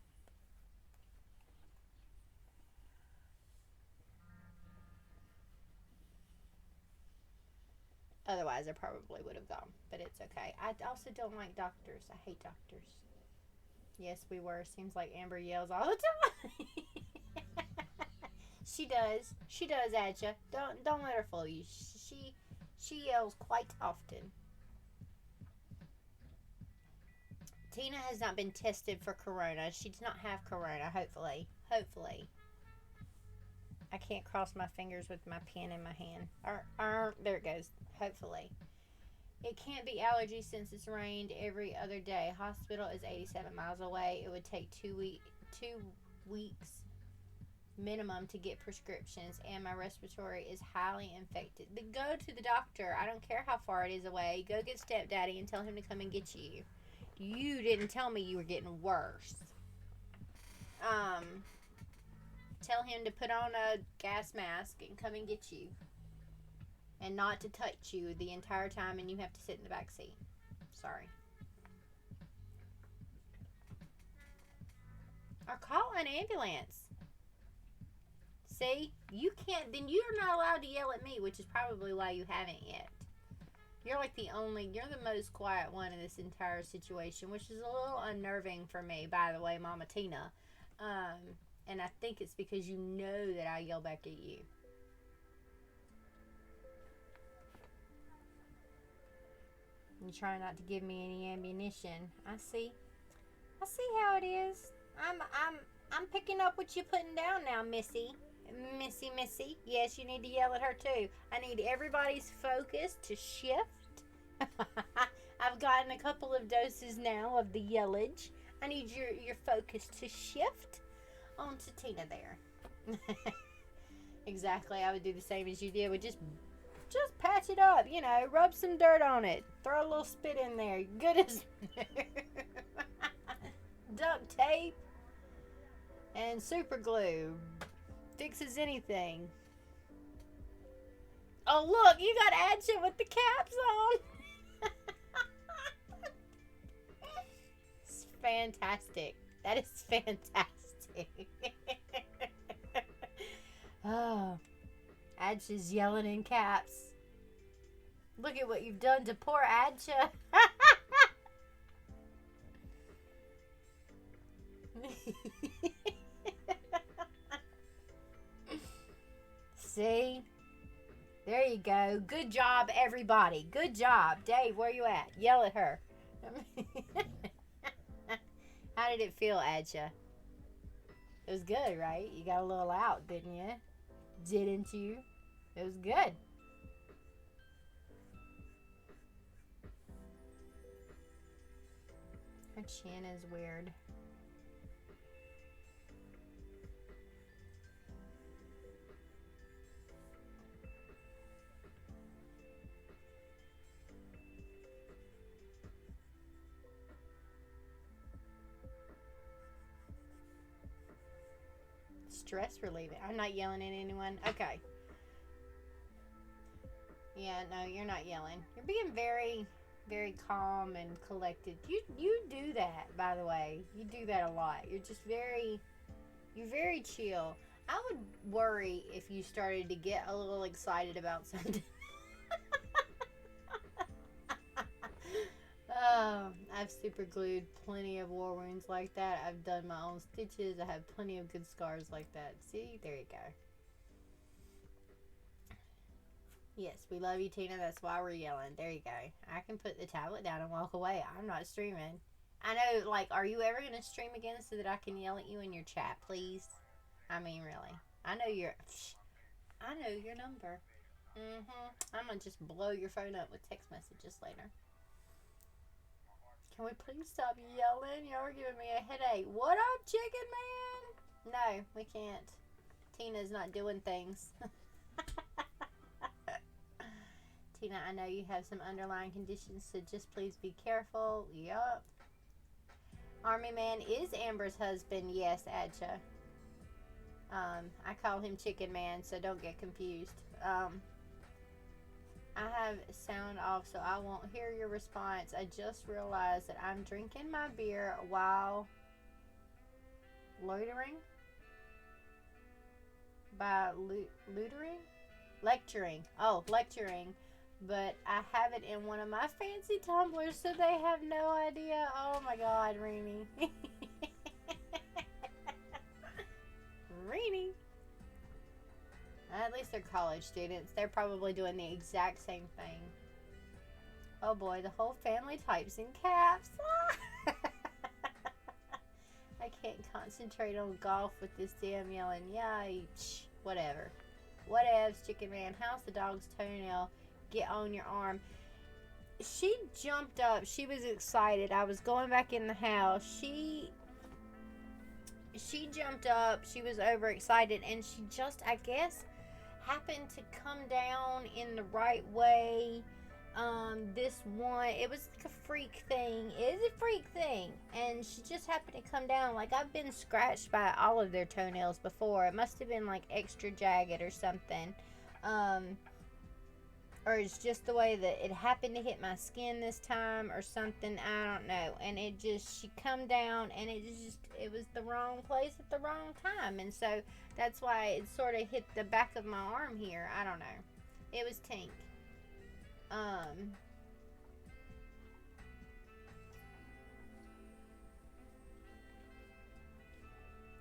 Otherwise, I probably would have gone, but it's okay. I also don't like doctors. I hate doctors. Yes, we were. Seems like Amber yells all the time. She does. She does at you. Don't let her fool you. She yells quite often. Tina has not been tested for corona. She does not have corona. Hopefully. I can't cross my fingers with my pen in my hand. There it goes. Hopefully. It can't be allergies since it's rained every other day. Hospital is 87 miles away. It would take 2 weeks minimum to get prescriptions, and my respiratory is highly infected. Then go to the doctor. I don't care how far it is away. Go get stepdaddy and tell him to come and get you. You didn't tell me you were getting worse. Tell him to put on a gas mask and come and get you. And not to touch you the entire time, and you have to sit in the back seat. Sorry. Or call an ambulance. See? You can't, then you're not allowed to yell at me, which is probably why you haven't yet. You're like you're the most quiet one in this entire situation, which is a little unnerving for me, by the way, Mama Tina. And I think it's because you know that I yell back at you. You try not to give me any ammunition. I see how it is. I'm picking up what you're putting down now, Missy. Missy. Yes, you need to yell at her too. I need everybody's focus to shift. I've gotten a couple of doses now of the yellage. I need your focus to shift onto Tina there. Exactly. I would do the same as you did. Would just patch it up, rub some dirt on it. Throw a little spit in there. Good as duct tape and super glue. Fixes anything. Oh, look, you got Adja with the caps on. It's fantastic. That is fantastic. Oh, Adja's yelling in caps. Look at what you've done to poor Adja. See? There you go. Good job, everybody. Good job. Dave, where you at? Yell at her. How did it feel, Adja? It was good, right? You got a little out, didn't you? Didn't you? It was good. Her chin is weird. Stress relieving. I'm not yelling at anyone. Okay. Yeah, no, you're not yelling. You're being very, very calm and collected. You do that, by the way. You do that a lot. You're very chill. I would worry if you started to get a little excited about something. Oh, I've super glued plenty of war wounds like that. I've done my own stitches. I have plenty of good scars like that. See? There you go. Yes, we love you, Tina. That's why we're yelling. There you go. I can put the tablet down and walk away. I'm not streaming. I know, are you ever going to stream again so that I can yell at you in your chat, please? I mean, really. I know your number. I'm going to just blow your phone up with text messages later. Can we please stop yelling? Y'all are giving me a headache. What up, chicken man? No, we can't. Tina's not doing things. Tina, I know you have some underlying conditions, so just please be careful. Yup. Army Man is Amber's husband. Yes, Adja. I call him Chicken Man, so don't get confused. I have sound off, so I won't hear your response. I just realized that I'm drinking my beer while loitering by loitering? Lecturing. Oh, lecturing. But I have it in one of my fancy tumblers, so they have no idea. Oh my God, Reenie. Reenie. At least they're college students. They're probably doing the exact same thing. Oh boy, the whole family types in caps. I can't concentrate on golf with this damn yelling. Yikes. Whatever. Whatevs, Chicken Man. How's the dog's toenail? Get on your arm. she jumped up. She was excited. I was going back in the house. She jumped up. She was overexcited, and she just, I guess, happened to come down in the right way. This one, it was like a freak thing. It is a freak thing, and she just happened to come down. Like, I've been scratched by all of their toenails before. It must have been like extra jagged or something. Um, or it's just the way that it happened to hit my skin this time or something. I don't know. And it just, she come down, and it was the wrong place at the wrong time. And so that's why it sort of hit the back of my arm here. I don't know. It was Tink.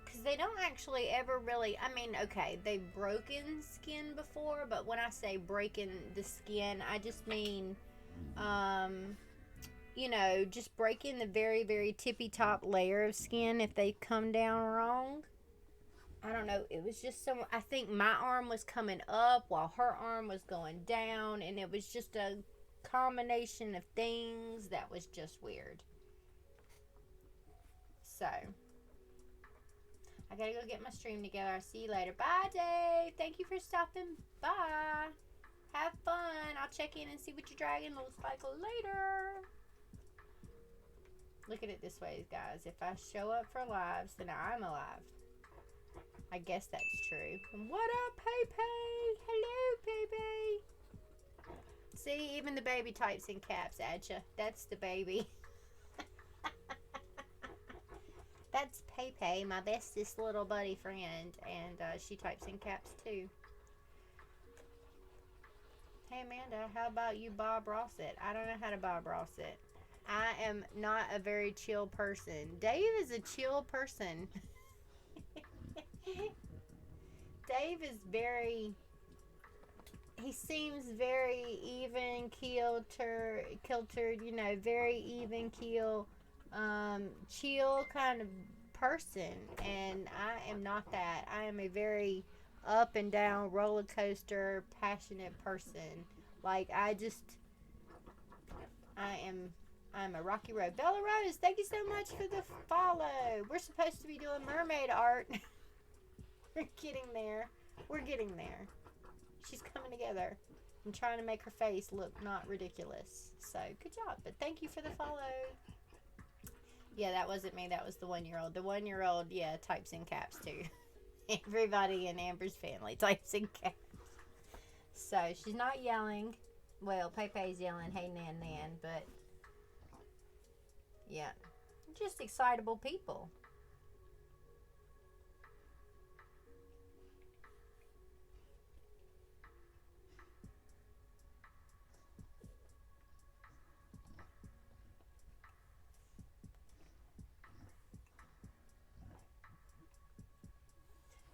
Because they don't actually ever really, I mean, okay, they've broken skin before, but when I say breaking the skin, I just mean, um, just breaking the very, very tippy top layer of skin if they come down wrong. I don't know. It was just some. I think my arm was coming up while her arm was going down, and it was just a combination of things that was just weird. So, I gotta go get my stream together. I'll see you later. Bye, Dave. Thank you for stopping by. Have fun. I'll check in and see what your dragon looks like later. Look at it this way, guys. If I show up for lives, then I'm alive. I guess that's true. And what up, Pepe? Hello, Pepe. See, even the baby types in caps at you. That's the baby. That's Pepe, my bestest little buddy friend, and she types in caps too. Hey Amanda, how about you Bob Ross it? I don't know how to Bob Ross it. I am not a very chill person. Dave is a chill person. Dave is he seems very even kiltered, very even keel, chill kind of person, and I am not that. I am a very up and down roller coaster passionate person. Like, I'm a rocky road. Bella Rose, thank you so much for the follow. We're supposed to be doing mermaid art. We're getting there. We're getting there. She's coming together. I'm trying to make her face look not ridiculous. So, good job. But thank you for the follow. Yeah, that wasn't me. That was the 1-year-old. The 1-year-old, yeah, types in caps too. Everybody in Amber's family types in caps. So, she's not yelling. Well, Pepe's yelling, hey, Nan, Nan. But, yeah. Just excitable people.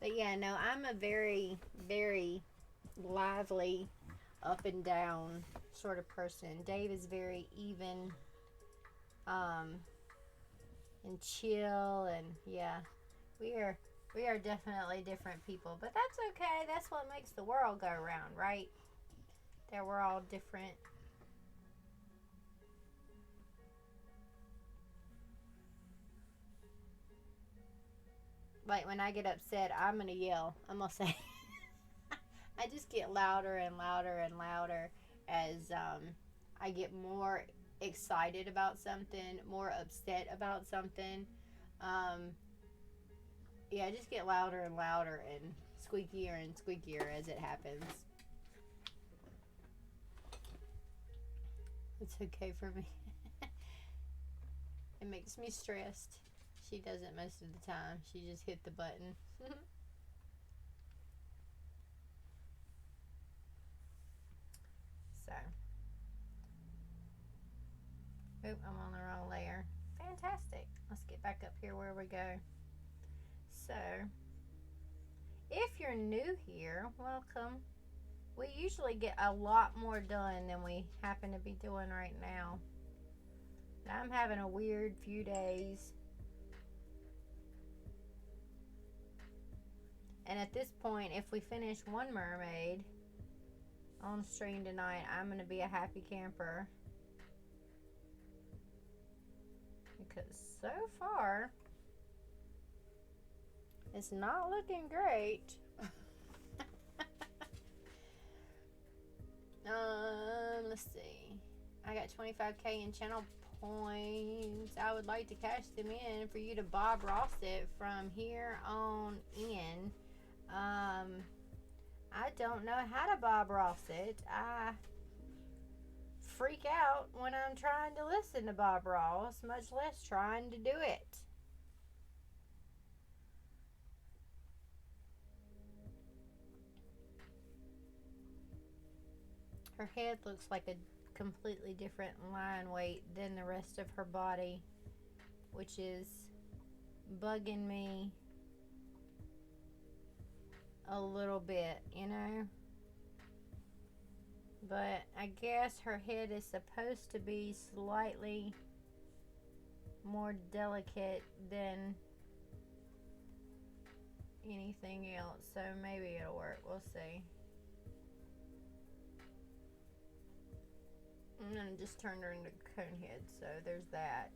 But yeah, no, I'm a very, very lively, up and down sort of person. Dave is very even, and chill, and yeah, we are definitely different people. But that's okay. That's what makes the world go round, right? That we're all different. Like, when I get upset, I'm gonna yell. I'm gonna say, I just get louder and louder and louder as I get more excited about something, more upset about something. Um, yeah, I just get louder and louder and squeakier as it happens. It's okay for me. It makes me stressed. She doesn't most of the time. She just hit the button. So. Oop, I'm on the wrong layer. Fantastic. Let's get back up here where we go. So, if you're new here, welcome. We usually get a lot more done than we happen to be doing right now. I'm having a weird few days. And at this point, if we finish one mermaid on stream tonight, I'm going to be a happy camper. because so far it's not looking great. Let's see. I got 25K in channel points. I would like to cash them in for you to Bob Ross it from here on in. I don't know how to Bob Ross it. I freak out when I'm trying to listen to Bob Ross, much less trying to do it. Her head looks like a completely different line weight than the rest of her body, which is bugging me a little bit, you know? But I guess her head is supposed to be slightly more delicate than anything else, so maybe it'll work. We'll see. And then just turned her into Conehead, so there's that.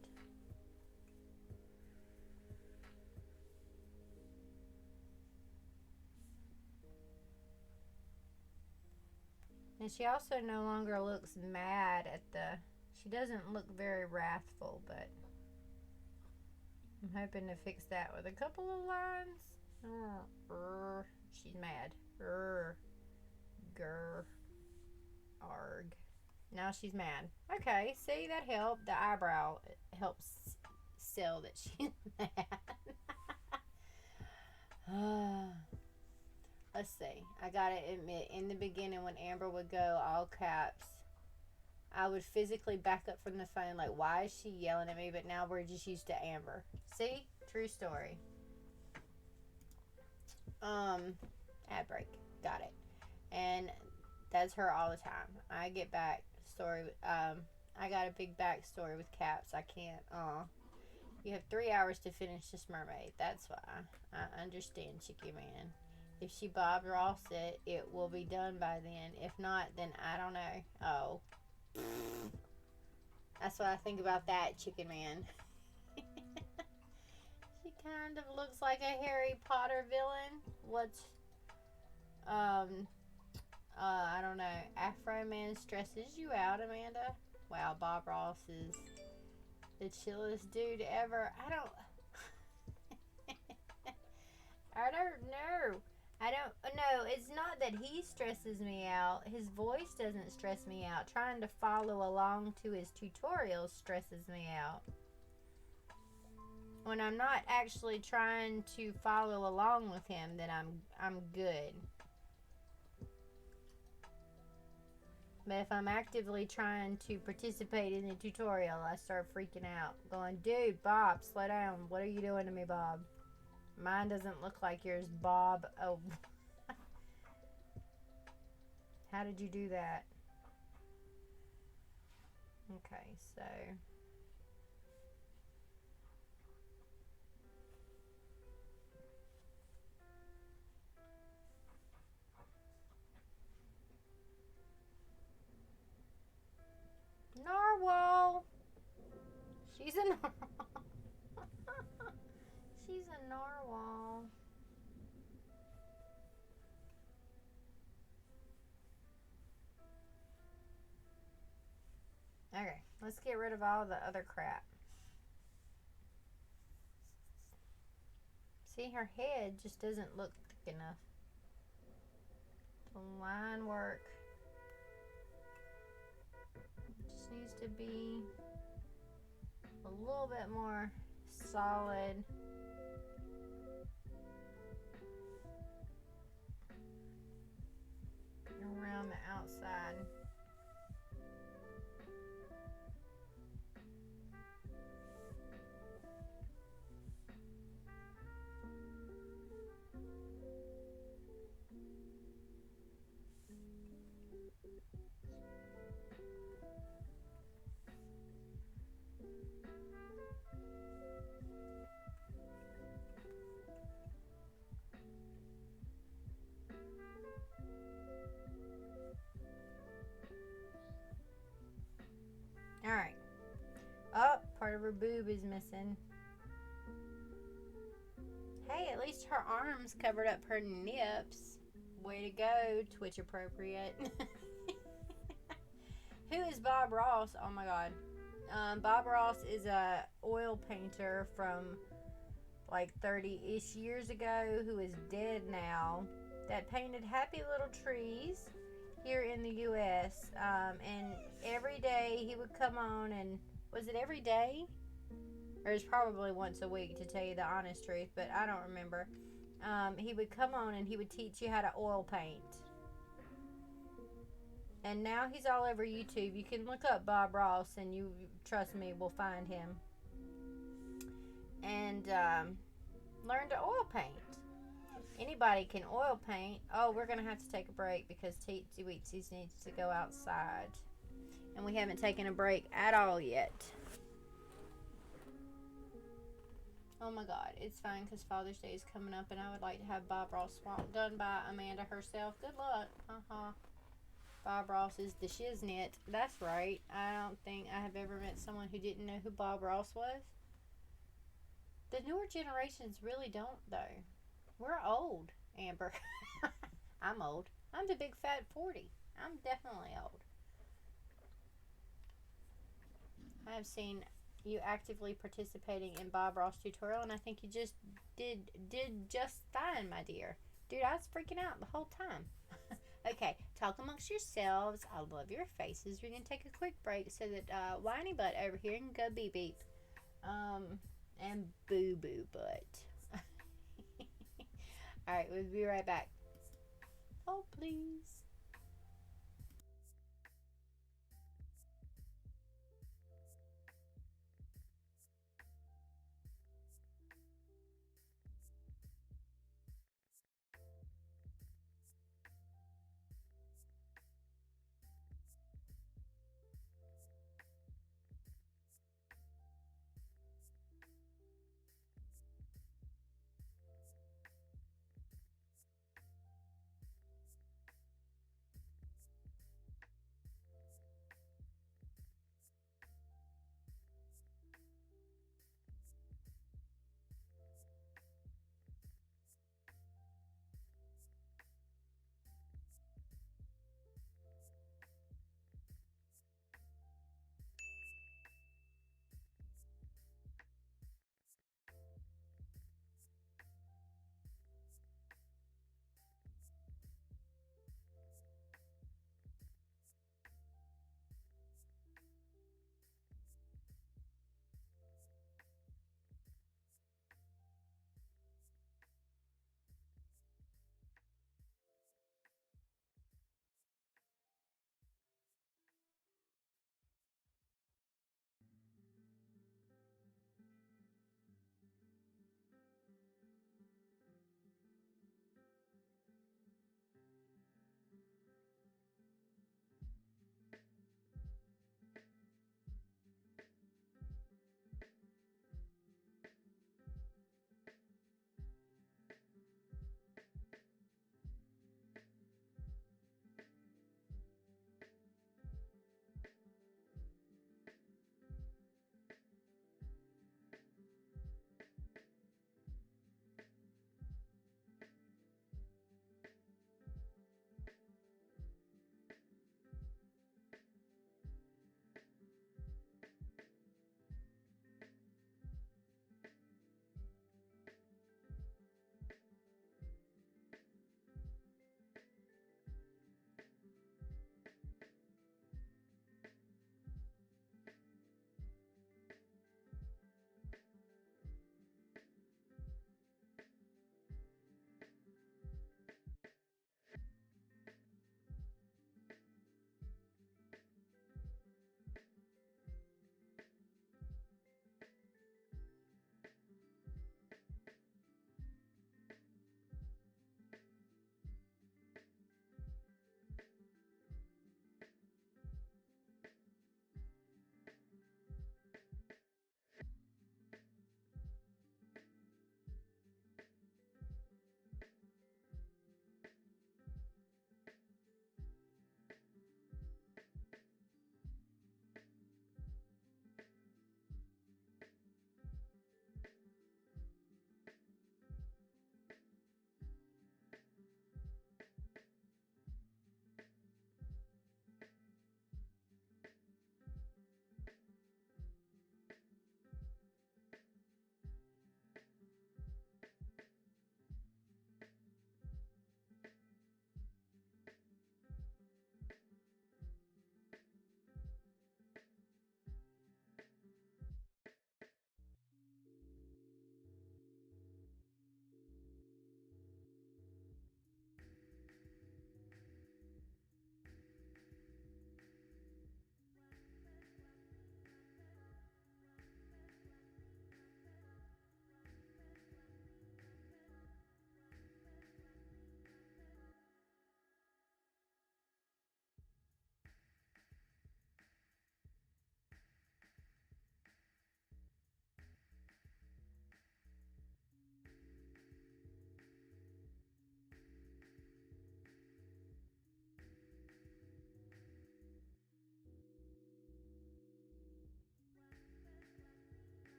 And she also no longer looks mad at the... She doesn't look very wrathful, but I'm hoping to fix that with a couple of lines. She's mad. Arg. Now she's mad. Okay, see, that helped. The eyebrow helps sell that she's mad. Let's see. I gotta admit, in the beginning when Amber would go all caps, I would physically back up from the phone like, why is she yelling at me? But now we're just used to Amber. See? True story. Ad break. Got it. And that's her all the time. I get back story. I got a big backstory with caps. I can't. You have 3 hours to finish this mermaid. That's why. I understand, Chicky Man. If she Bob Ross it, it will be done by then. If not, then I don't know. Oh. That's what I think about that, Chicken Man. She kind of looks like a Harry Potter villain. What's... I don't know. Afro Man stresses you out, Amanda. Wow, Bob Ross is the chillest dude ever. I don't know. No, it's not that he stresses me out. His voice doesn't stress me out. Trying to follow along to his tutorials stresses me out. When I'm not actually trying to follow along with him, then I'm good. But if I'm actively trying to participate in the tutorial, I start freaking out. Going, dude, Bob, slow down. What are you doing to me, Bob? Mine doesn't look like yours, Bob. Oh. How did you do that? Okay, so... Narwhal! She's a narwhal. She's a narwhal. Okay, let's get rid of all the other crap. See, her head just doesn't look thick enough. The line work just needs to be a little bit more solid. Around the outside. Alright. Oh, part of her boob is missing. Hey, at least her arms covered up her nips. Way to go, Twitch appropriate. Who is Bob Ross? Oh my god. Bob Ross is a oil painter from like 30-ish years ago who is dead now, that painted happy little trees here in the U.S. And every day he would come on, and was it every day? Or it was probably once a week, to tell you the honest truth, but I don't remember. He would come on and he would teach you how to oil paint. And now he's all over YouTube. You can look up Bob Ross and you, trust me, will find him. And learn to oil paint. Anybody can oil paint. Oh, we're going to have to take a break because Teetsy Weetsies needs to go outside. And we haven't taken a break at all yet. Oh my god, it's fine because Father's Day is coming up and I would like to have Bob Ross Swamp done by Amanda herself. Good luck. Bob Ross is the shiznit. That's right. I don't think I have ever met someone who didn't know who Bob Ross was. The newer generations really don't, though. We're old, Amber. I'm old. I'm the big fat 40. I'm definitely old. I have seen you actively participating in Bob Ross tutorial, and I think you just did just fine, my dear. Dude, I was freaking out the whole time. Okay, talk amongst yourselves. I love your faces. We're gonna take a quick break so that whiny butt over here can go beep beep, and boo boo butt. All right, we'll be right back. Oh, please.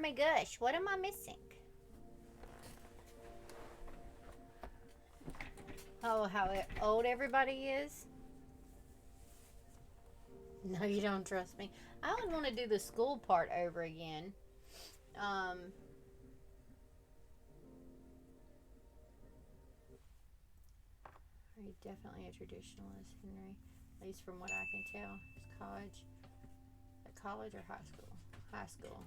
Mermay Gush. What am I missing? Oh, how old everybody is? No, you don't trust me. I would want to do the school part over again. Are you definitely a traditionalist, Henry? At least from what I can tell. It's college. At college or high school? High school.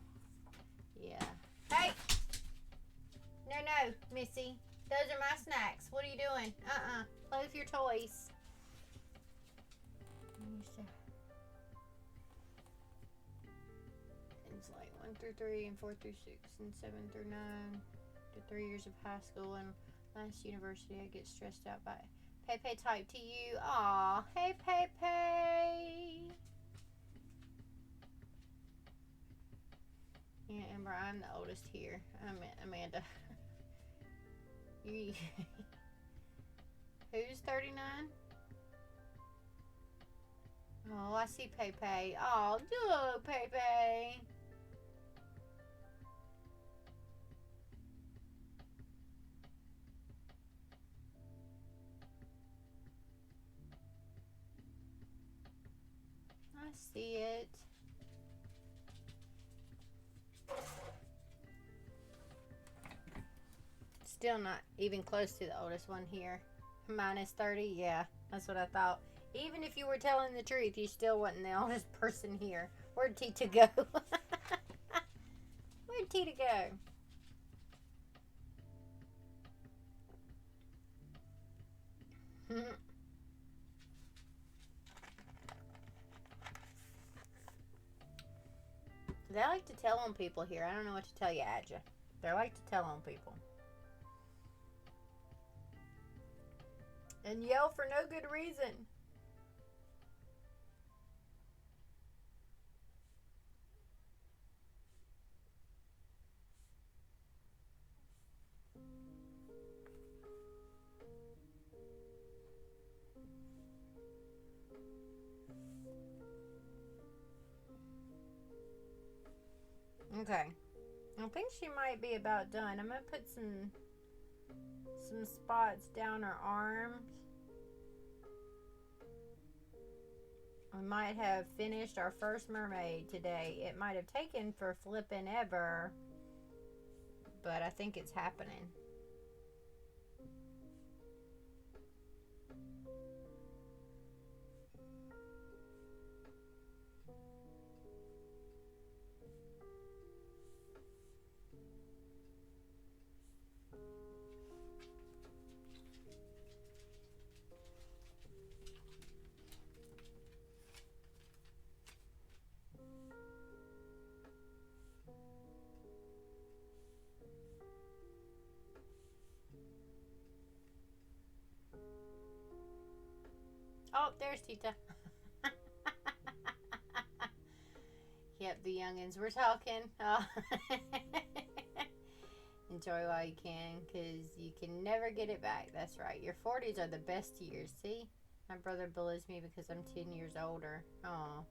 Yeah. Hey! No, Missy. Those are my snacks. What are you doing? Play with your toys. It's like 1 through 3 and 4 through 6 and 7 through 9 to 3 years of high school and last university. I get stressed out by it. Pepe type to you. Aw, hey Pepe. Yeah, Amber, I'm the oldest here. I'm Amanda. You. Who's 39? Oh, I see Pepe. Oh, look, Pepe. I see it. Still not even close to the oldest one here. Minus 30, yeah, that's what I thought. Even if you were telling the truth, you still wasn't the oldest person here. Where'd Tita go? Where'd Tita go? They like to tell on people here. I don't know what to tell you, Adja. They like to tell on people. And yell for no good reason. Okay. I think she might be about done. I'm going to put some spots down her arms. We might have finished our first mermaid today. It might have taken for flipping ever, but I think it's happening. Oh, there's Tita. Yep, the youngins were talking. Oh. Enjoy while you can, because you can never get it back. That's right. Your 40s are the best years. See? My brother bullies me because I'm 10 years older. Oh.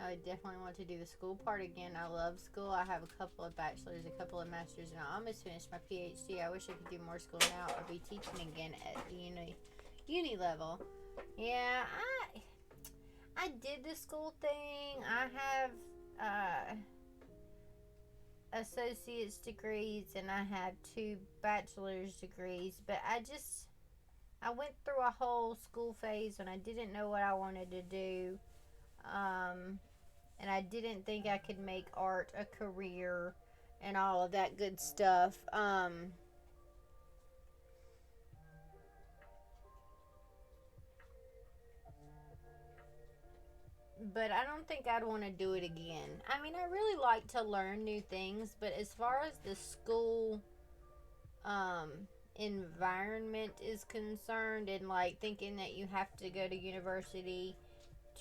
I would definitely want to do the school part again. I love school. I have a couple of bachelors, a couple of masters, and I almost finished my PhD. I wish I could do more school now or be teaching again at the uni level. Yeah, I did the school thing. I have associate's degrees and I have 2 bachelor's degrees, but I went through a whole school phase when I didn't know what I wanted to do, and I didn't think I could make art a career and all of that good stuff. But I don't think I'd want to do it again. I mean, I really like to learn new things, but as far as the school environment is concerned, and like thinking that you have to go to university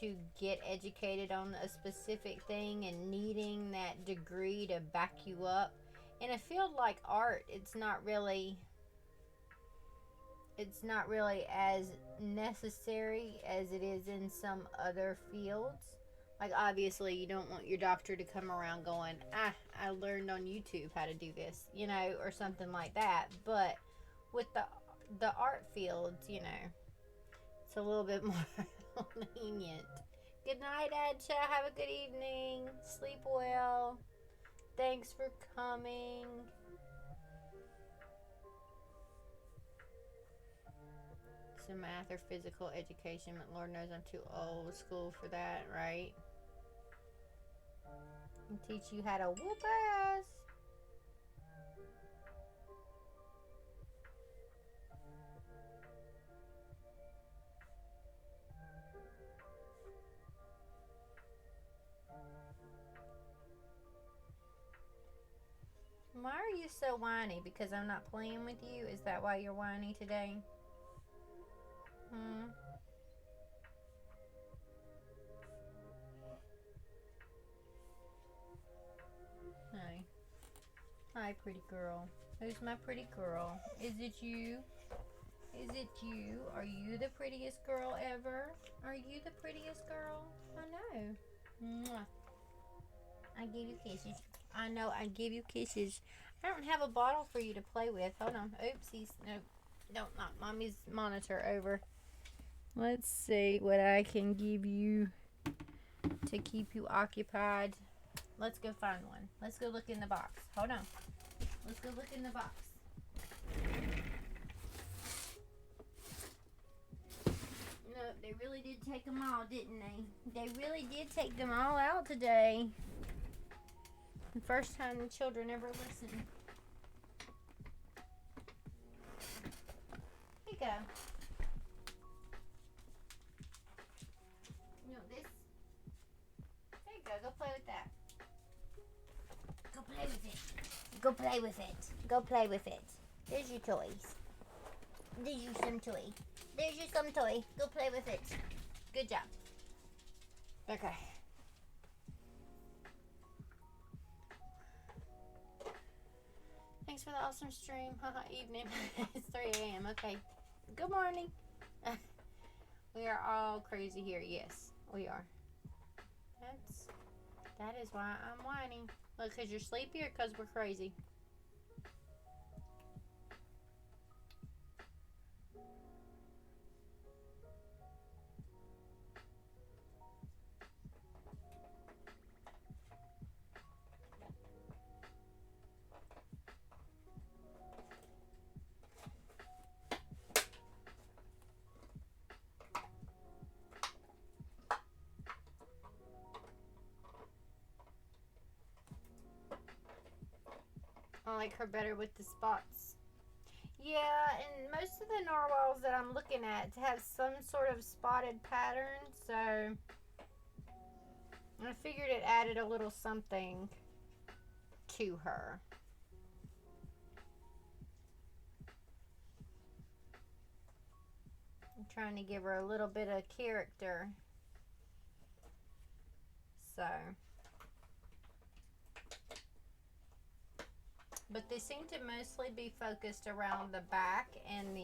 to get educated on a specific thing and needing that degree to back you up, in a field like art, it's not really as necessary as it is in some other fields. Like, obviously, you don't want your doctor to come around going, I learned on YouTube how to do this, you know, or something like that. But with the art fields, you know, it's a little bit more lenient. Good night, Adsha. Have a good evening. Sleep well. Thanks for coming. Some math or physical education, but Lord knows I'm too old school for that, right? And teach you how to whoop ass. Why are you so whiny? Because I'm not playing with you? Is that why you're whiny today? Hi. Hi, pretty girl. Who's my pretty girl? Is it you? Is it you? Are you the prettiest girl ever? Are you the prettiest girl? I know. Mwah. I give you kisses. I know, I give you kisses. I don't have a bottle for you to play with. Hold on. Oopsies. No, don't knock Mommy's monitor over. Let's see what I can give you to keep you occupied. Let's go find one. Let's go look in the box. Hold on. Let's go look in the box. No, they really did take them all, didn't they? They really did take them all out today. The first time the children ever listened. Here you go. You know this? There you go. Go play with that. Go play with it. Go play with it. Go play with it. There's your toys. There's you some toy. There's you some toy. Go play with it. Good job. Okay. Thanks for the awesome stream. Haha, evening. It's 3 a.m. Okay. Good morning. We are all crazy here. Yes, we are. That is why I'm whining. Look, because you're sleepy or because we're crazy? I like her better with the spots. Yeah, and most of the narwhals that I'm looking at have some sort of spotted pattern, so I figured it added a little something to her. I'm trying to give her a little bit of character. So, but they seem to mostly be focused around the back and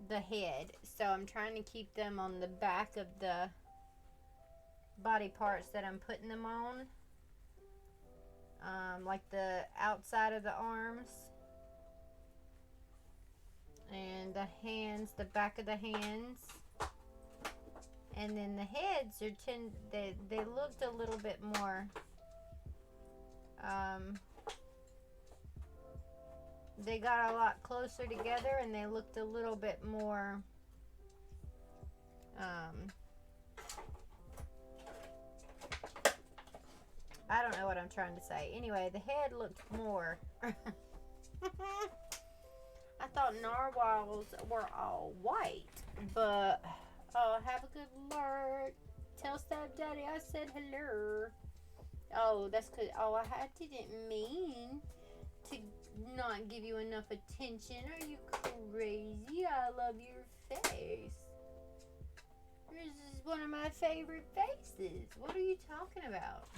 the head. So I'm trying to keep them on the back of the body parts that I'm putting them on. Like the outside of the arms. And the hands, the back of the hands. And then the heads are they looked a little bit more they got a lot closer together and they looked a little bit more I don't know what I'm trying to say. Anyway, the head looked more I thought narwhals were all white, but oh, have a good lurk. Tell stepdaddy I said hello. Oh, that's because I didn't mean to not give you enough attention. Are you crazy? I love your face. This is one of my favorite faces. What are you talking about?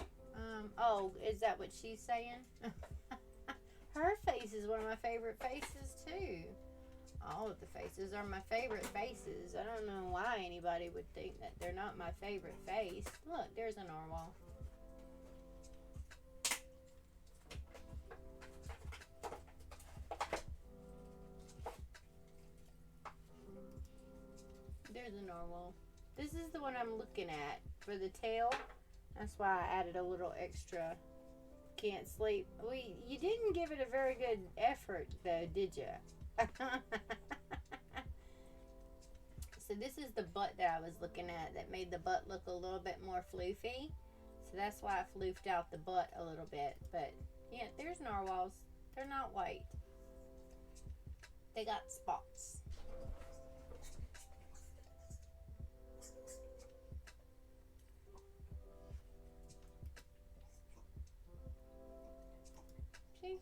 Oh, is that what she's saying? Her face is one of my favorite faces too. all of the faces are my favorite faces. I don't know why anybody would think that they're not my favorite face. Look, there's a narwhal. There's a narwhal. This is the one I'm looking at for the tail. That's why I added a little extra. Can't sleep. You didn't give it a very good effort though, did you? So this is the butt that I was looking at that made the butt look a little bit more floofy. So that's why I floofed out the butt a little bit. But yeah, there's narwhals. They're not white. They got spots. See?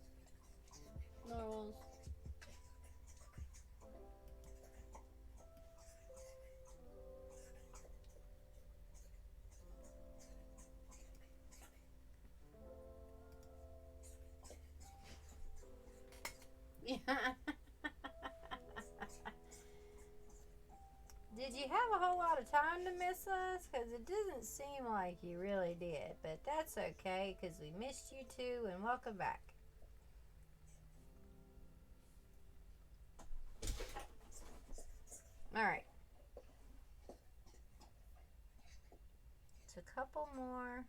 Narwhals. Yeah. Did you have a whole lot of time to miss us? Because it doesn't seem like you really did. But that's okay, because we missed you too, and welcome back. Alright. It's a couple more.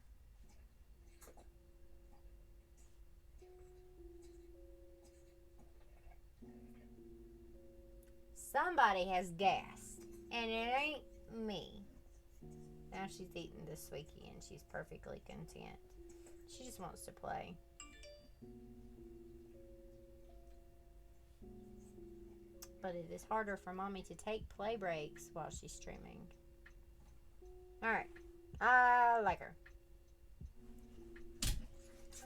Somebody has gas, and it ain't me. Now she's eating the Swiki, and she's perfectly content. She just wants to play. But it is harder for Mommy to take play breaks while she's streaming. Alright. I like her.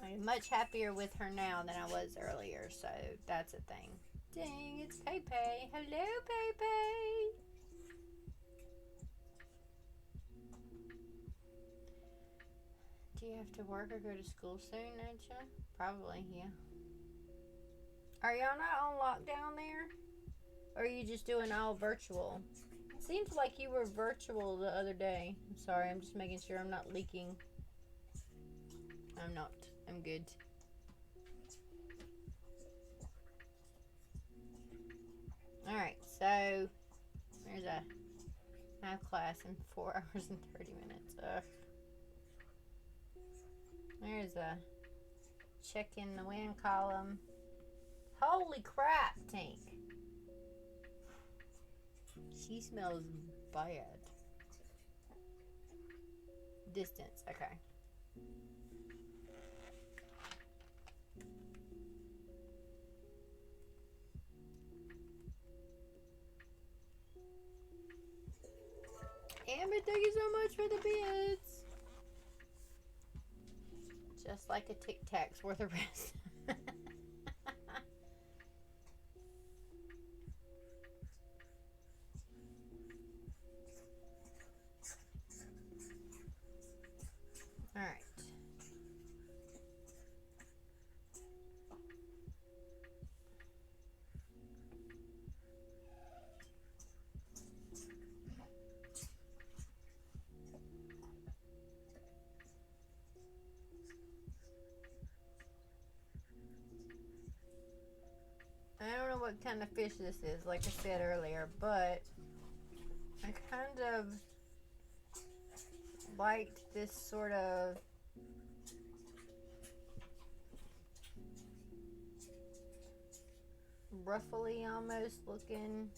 I'm much happier with her now than I was earlier, so that's a thing. Dang, it's Pepe. Hello, Pepe. Do you have to work or go to school soon, Nacha? Probably, yeah. Are y'all not on lockdown there? Or are you just doing all virtual? Seems like you were virtual the other day. I'm sorry, I'm just making sure I'm not leaking. I'm not. I'm good. Alright, so there's a math class in 4 hours and 30 minutes. Ugh. There's a check in the win column. Holy crap, Tink. She smells bad. Distance, okay. Amber, thank you so much for the bits. Just like a Tic Tac's worth of rest. Alright. I don't know what kind of fish this is, like I said earlier, but I kind of liked this sort of ruffly almost looking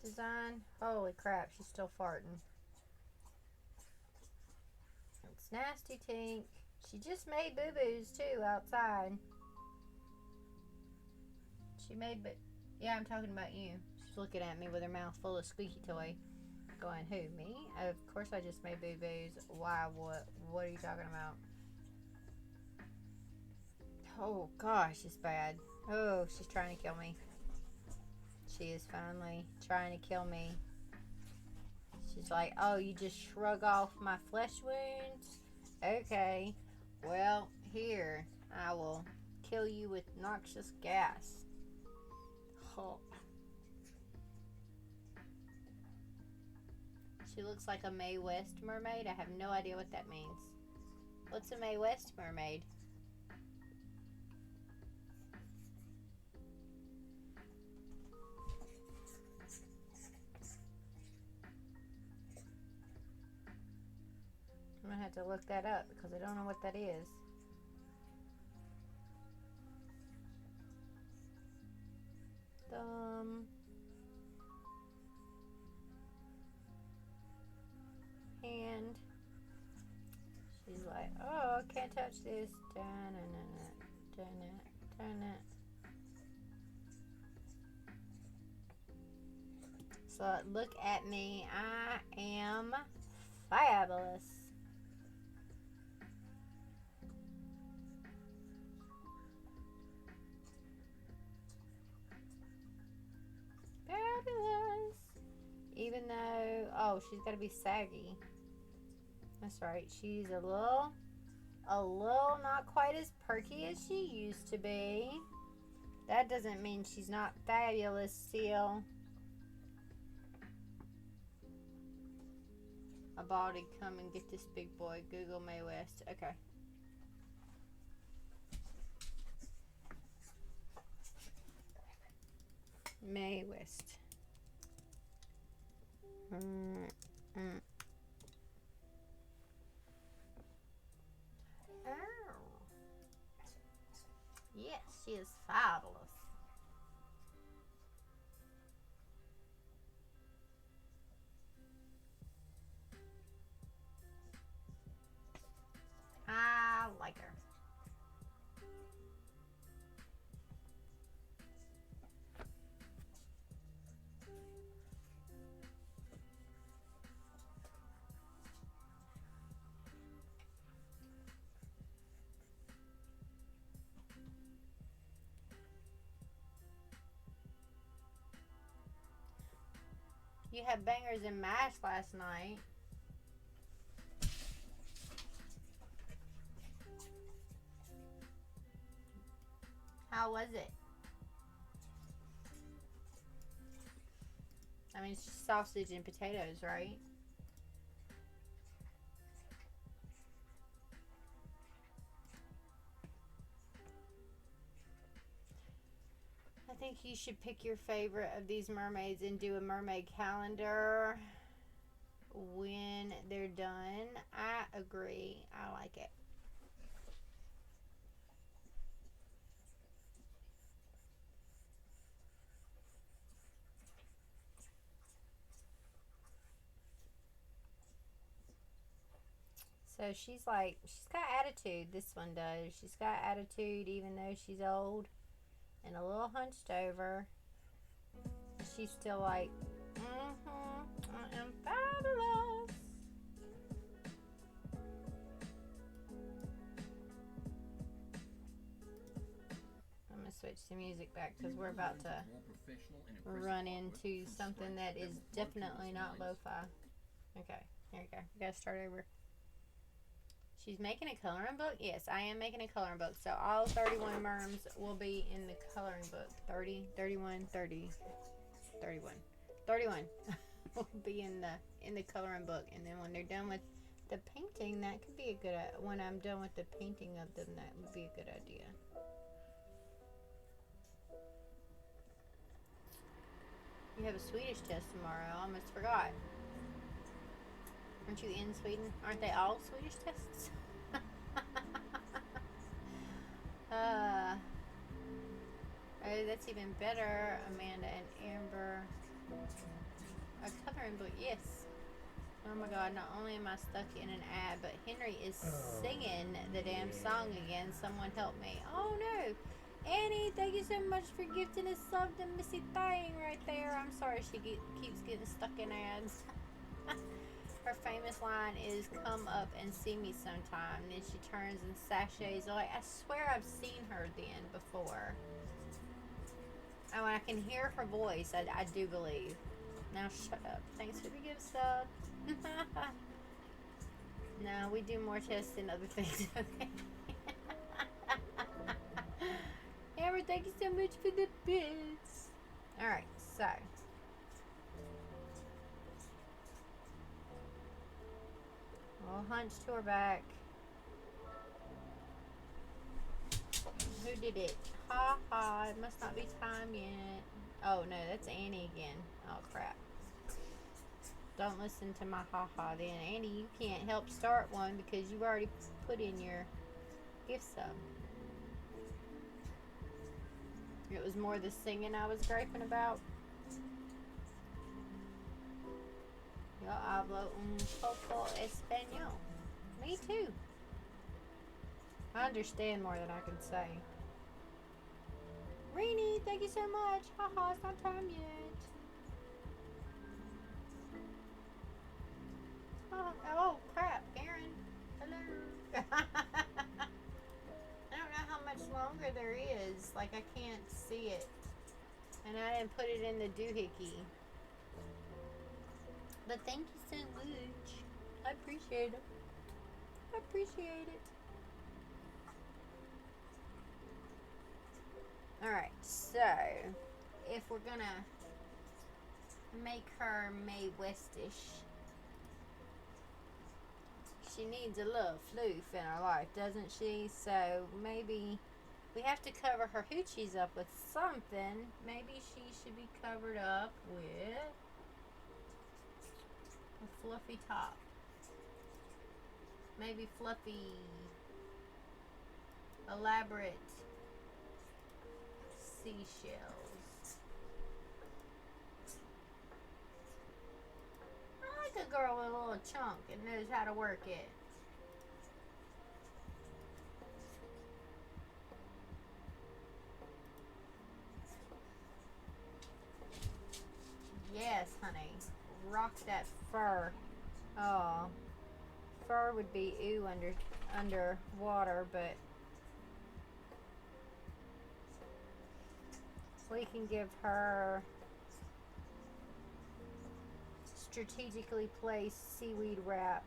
design. Holy crap, she's still farting. It's nasty, Tink. She just made boo-boos too outside. She made yeah, I'm talking about you. She's looking at me with her mouth full of squeaky toy. Going, who, me? Of course I just made boo-boos. Why, what? What are you talking about? Oh gosh, it's bad. Oh, she's trying to kill me. She is finally trying to kill me. She's like, oh, you just shrug off my flesh wounds? Okay. Well, here. I will kill you with noxious gas. Oh. She looks like a Mae West mermaid. I have no idea what that means. What's a Mae West mermaid? I'm gonna have to look that up because I don't know what that is. And she's like, oh, I can't touch this. Turn it. So look at me. I am fabulous. Fabulous. Even though, oh, she's got to be saggy. That's right. She's a little not quite as perky as she used to be. That doesn't mean she's not fabulous still. A body, come and get this big boy. Google Mae West. Okay. Mae West. Yes, she is fabulous. I like her. You had bangers and mash last night. How was it? I mean, it's just sausage and potatoes, right? I think you should pick your favorite of these mermaids and do a mermaid calendar when they're done. I agree. I like it. So she's got attitude. This one does. She's got attitude even though she's old and a little hunched over. She's still like, I am fabulous. I'm going to switch the music back because we're about to run into something that is definitely not lo-fi. Okay, here we go. We got to start over. She's making a coloring book? Yes, I am making a coloring book. So all 31 merms will be in the coloring book. 30, 31, 30, 31. 31 will be in the coloring book. And then when they're done with the painting, that could be a good, when I'm done with the painting of them, that would be a good idea. You have a Swedish test tomorrow. I almost forgot. Aren't you in Sweden? Aren't they all Swedish tests? Oh, that's even better. Amanda and Amber. A coloring book, yes. Oh my god, not only am I stuck in an ad, but Henry is singing the damn song again. Someone help me. Oh no. Annie, thank you so much for gifting us something, Missy Thing right there. I'm sorry she keeps getting stuck in ads. Her famous line is, come up and see me sometime. And then she turns and sachets away. I swear I've seen her then before. Oh, and I can hear her voice. I do believe. Now shut up. Thanks for the gift sub. No, we do more tests than other things. Okay. to the bits. Alright, so. We'll hunch to her back. Who did it? Ha ha, it must not be time yet. Oh no, that's Annie again. Oh crap. Don't listen to my ha ha then. Annie, you can't help start one because you already put in your gift sub. It was more the singing I was griping about. Yo hablo un poco español. Me too. I understand more than I can say. Reenie, thank you so much. Haha, it's not time yet. Oh crap, Aaron. Hello. I don't know how much longer there is. Like, I can't see it. And I didn't put it in the doohickey. But thank you so much. I appreciate it. I appreciate it. Alright, so if we're gonna make her Mae Westish, she needs a little floof in her life, doesn't she? So maybe we have to cover her hoochies up with something. Maybe she should be covered up with a fluffy top. Maybe fluffy, elaborate seashells. I like a girl with a little chunk and knows how to work it. Yes, honey. Rock that fur. Oh, fur would be ooh under water, but we can give her strategically placed seaweed wrap.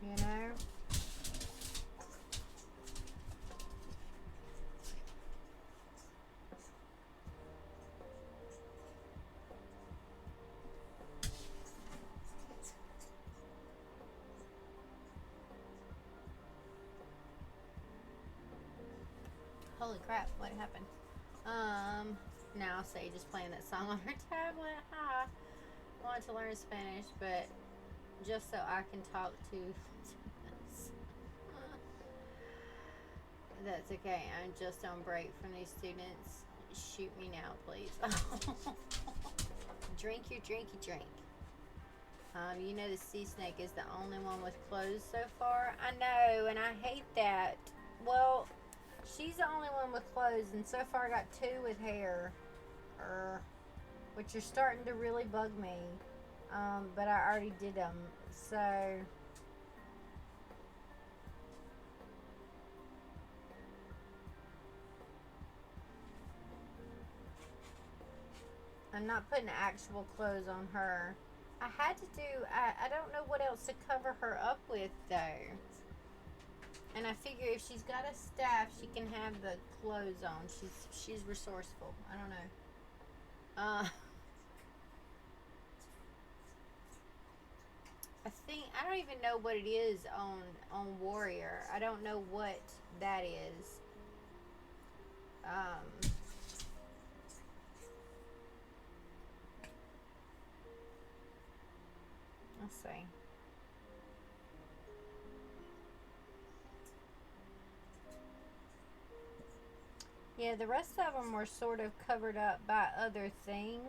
You know? Holy crap, what happened? Now say just playing that song on her tablet. Hi. I wanted to learn Spanish, but just so I can talk to that's okay. I'm just on break from these students. Shoot me now, please. Drink your drinky drink. You know the sea snake is the only one with clothes so far. I know, and I hate that. Well, she's the only one with clothes, and so far I got 2 with hair, which are starting to really bug me. But I already did them, so I'm not putting actual clothes on her. I had to do, I don't know what else to cover her up with though. And I figure if she's got a staff, she can have the clothes on. She's resourceful. I don't know. I don't even know what it is on Warrior. I don't know what that is. Let's see. Yeah, the rest of them were sort of covered up by other things.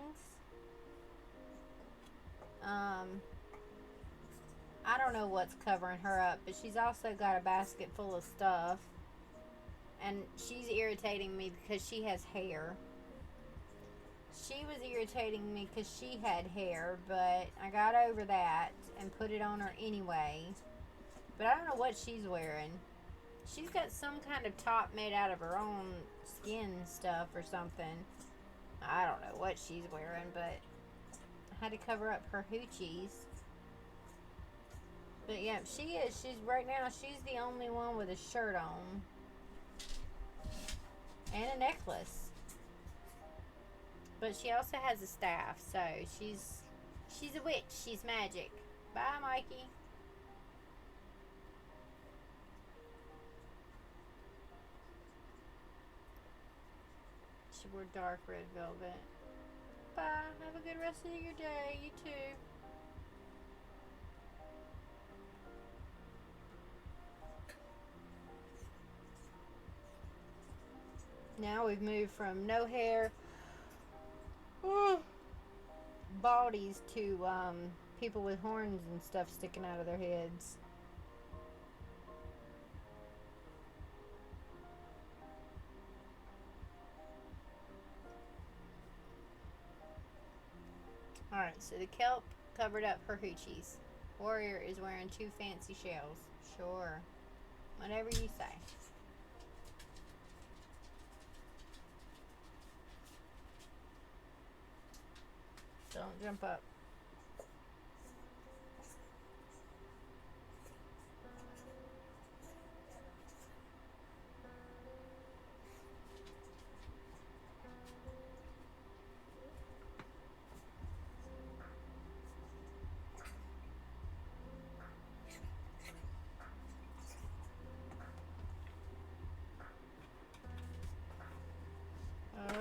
I don't know what's covering her up, but she's also got a basket full of stuff. And she's irritating me because she has hair. She was irritating me because she had hair, but I got over that and put it on her anyway. But I don't know what she's wearing. She's got some kind of top made out of her own skin stuff or something. I don't know what she's wearing, but I had to cover up her hoochies. But yeah, she is. She's right now. She's the only one with a shirt on and a necklace. But she also has a staff, so she's a witch. She's magic. Bye, Mikey. She wore dark red velvet. Bye. Have a good rest of your day. You too. Now we've moved from no hair baldies to people with horns and stuff sticking out of their heads. Alright, so the kelp covered up her hoochies. Warrior is wearing 2 fancy shells. Sure. Whatever you say. Don't jump up.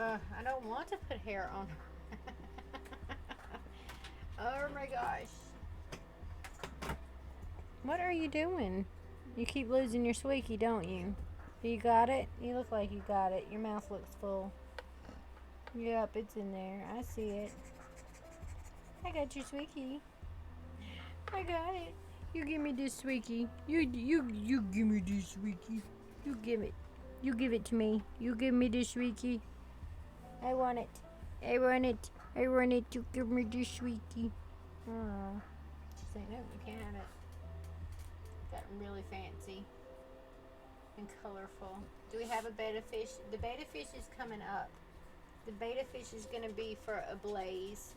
I don't want to put hair on her. Oh my gosh. What are you doing? You keep losing your squeaky, don't you? You got it? You look like you got it. Your mouth looks full. Yep, it's in there. I see it. I got your squeaky. I got it. You give me this squeaky. You give me this squeaky. You give it. You give it to me. You give me this squeaky. I want it. I want it. I want it. You give me this squeaky. Oh. She's saying, no, you can't have it. Got really fancy and colorful. Do we have a betta fish? The betta fish is coming up. The betta fish is going to be for a blaze.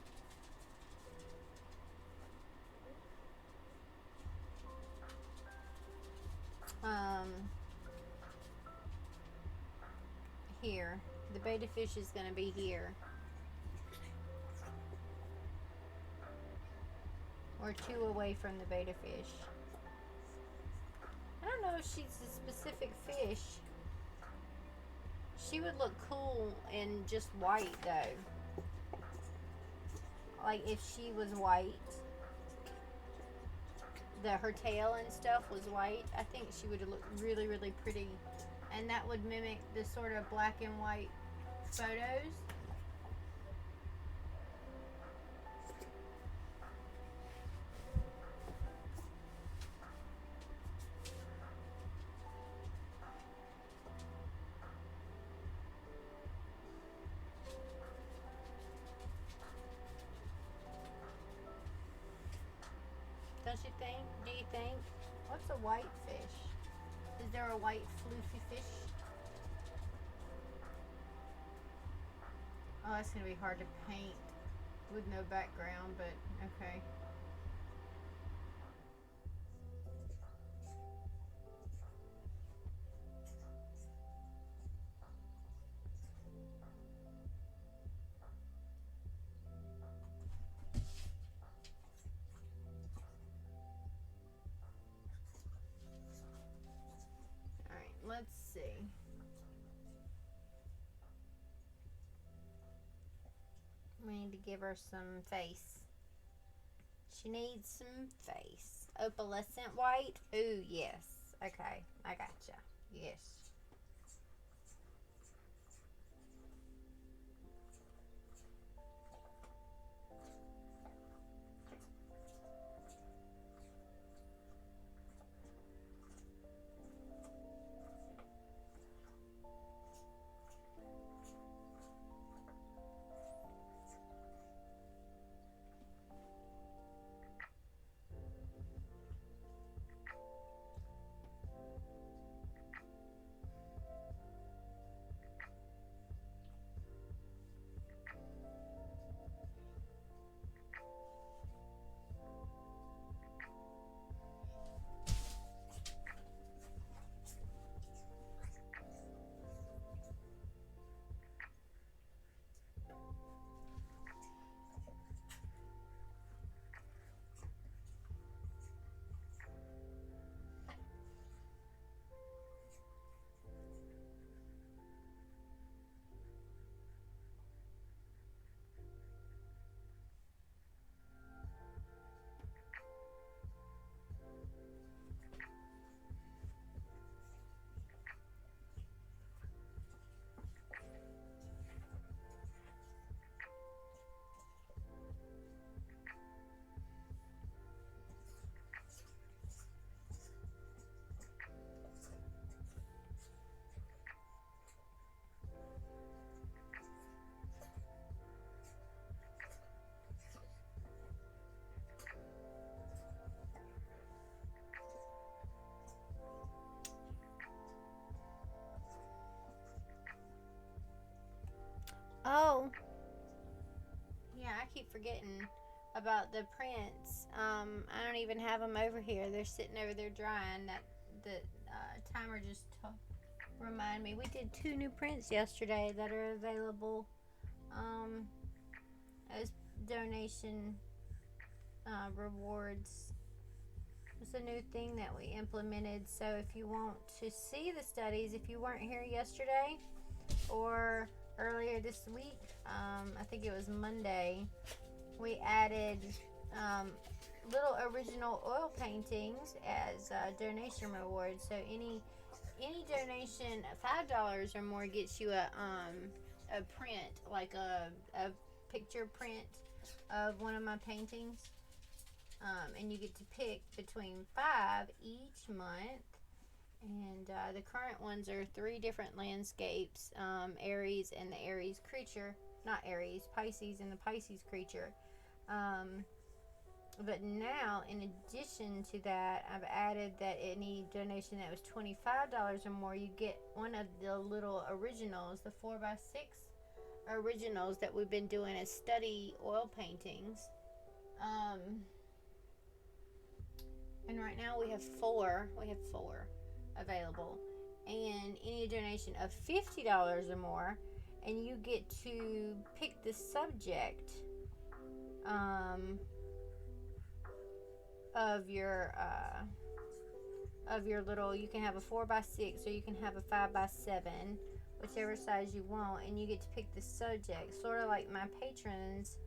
Here. The betta fish is going to be here. Or 2 away from the betta fish. I don't know if she's a specific fish. She would look cool in just white though. Like if she was white. Her tail and stuff was white. I think she would look really, really pretty. And that would mimic the sort of black and white photos. Don't you think? Do you think? What's a white fish? Is there a white floofy fish? Oh, that's going to be hard to paint with no background, but okay. Alright, let's see. We need to give her some face. She needs some face. Opalescent white? Ooh, yes. Okay, I gotcha. Yes. keep forgetting about the prints. I don't even have them over here. They're sitting over there drying. The timer just remind me. We did 2 new prints yesterday that are available as donation rewards. It's a new thing that we implemented. So if you want to see the studies, if you weren't here yesterday or earlier this week, I think it was Monday, we added little original oil paintings as donation rewards. So any donation $5 or more gets you a print, like a picture print of one of my paintings. And you get to pick between 5 each month. And the current ones are 3 different landscapes, Aries and the Aries creature. Not Aries, Pisces and the Pisces creature. But now, in addition to that, I've added that any donation that was $25 or more, you get one of the little originals, the 4x6 originals that we've been doing as study oil paintings. And right now we have 4. We have 4 available. And any donation of $50 or more, and you get to pick the subject of your little. You can have a 4x6 or you can have a 5x7, whichever size you want, and you get to pick the subject. Sort of like my patrons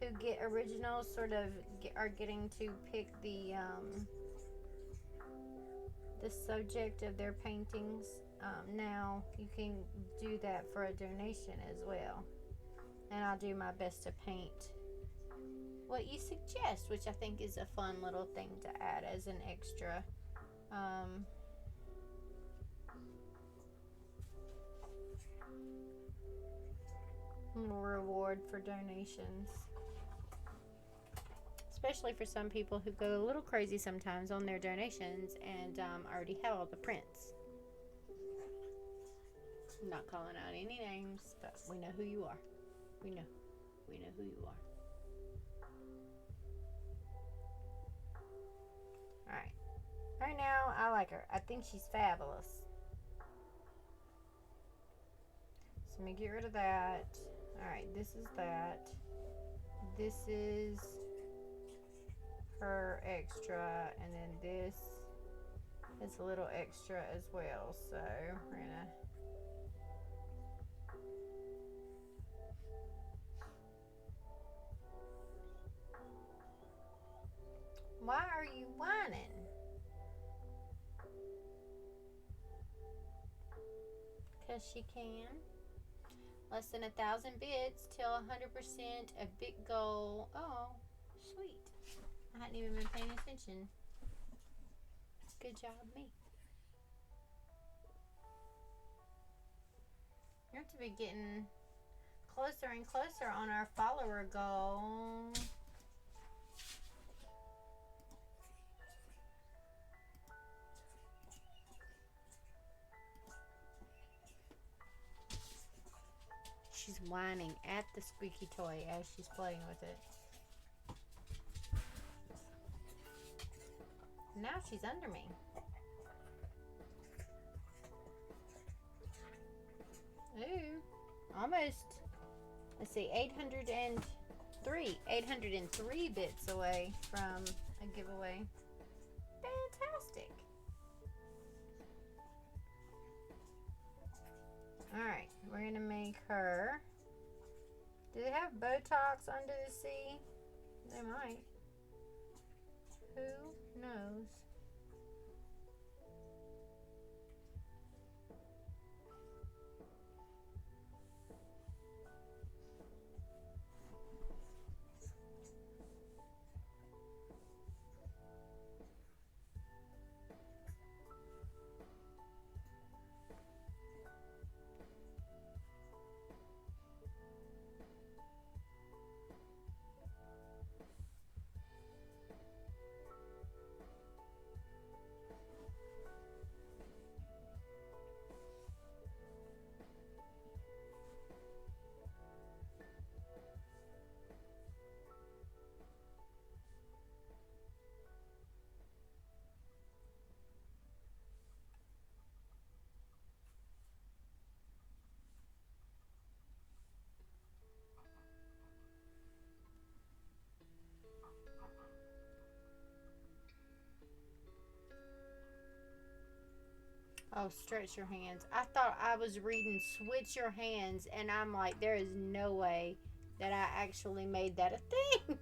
who get originals are getting to pick the subject of their paintings. Now you can do that for a donation as well, and I'll do my best to paint what you suggest, which I think is a fun little thing to add as an extra reward for donations, especially for some people who go a little crazy sometimes on their donations and already have all the prints. I'm not calling out any names, but we know who you are. We know who you are. Alright. Right now, I like her. I think she's fabulous. So let me get rid of that. Alright, this is that. This is her extra, and then this is a little extra as well. So we're gonna Why are you whining? Because she can. Less than 1,000 bits till 100%. A big goal. Oh, sweet. I hadn't even been paying attention. Good job, me. You have to be getting closer and closer on our follower goal. She's whining at the squeaky toy as she's playing with it. Now she's under me. Ooh, almost. Let's see, 803 bits away from a giveaway. Fantastic. Alright, we're going to make her. Do they have Botox under the sea? They might. Who knows? Oh, stretch your hands. I thought I was reading switch your hands, and I'm like, there is no way that I actually made that a thing.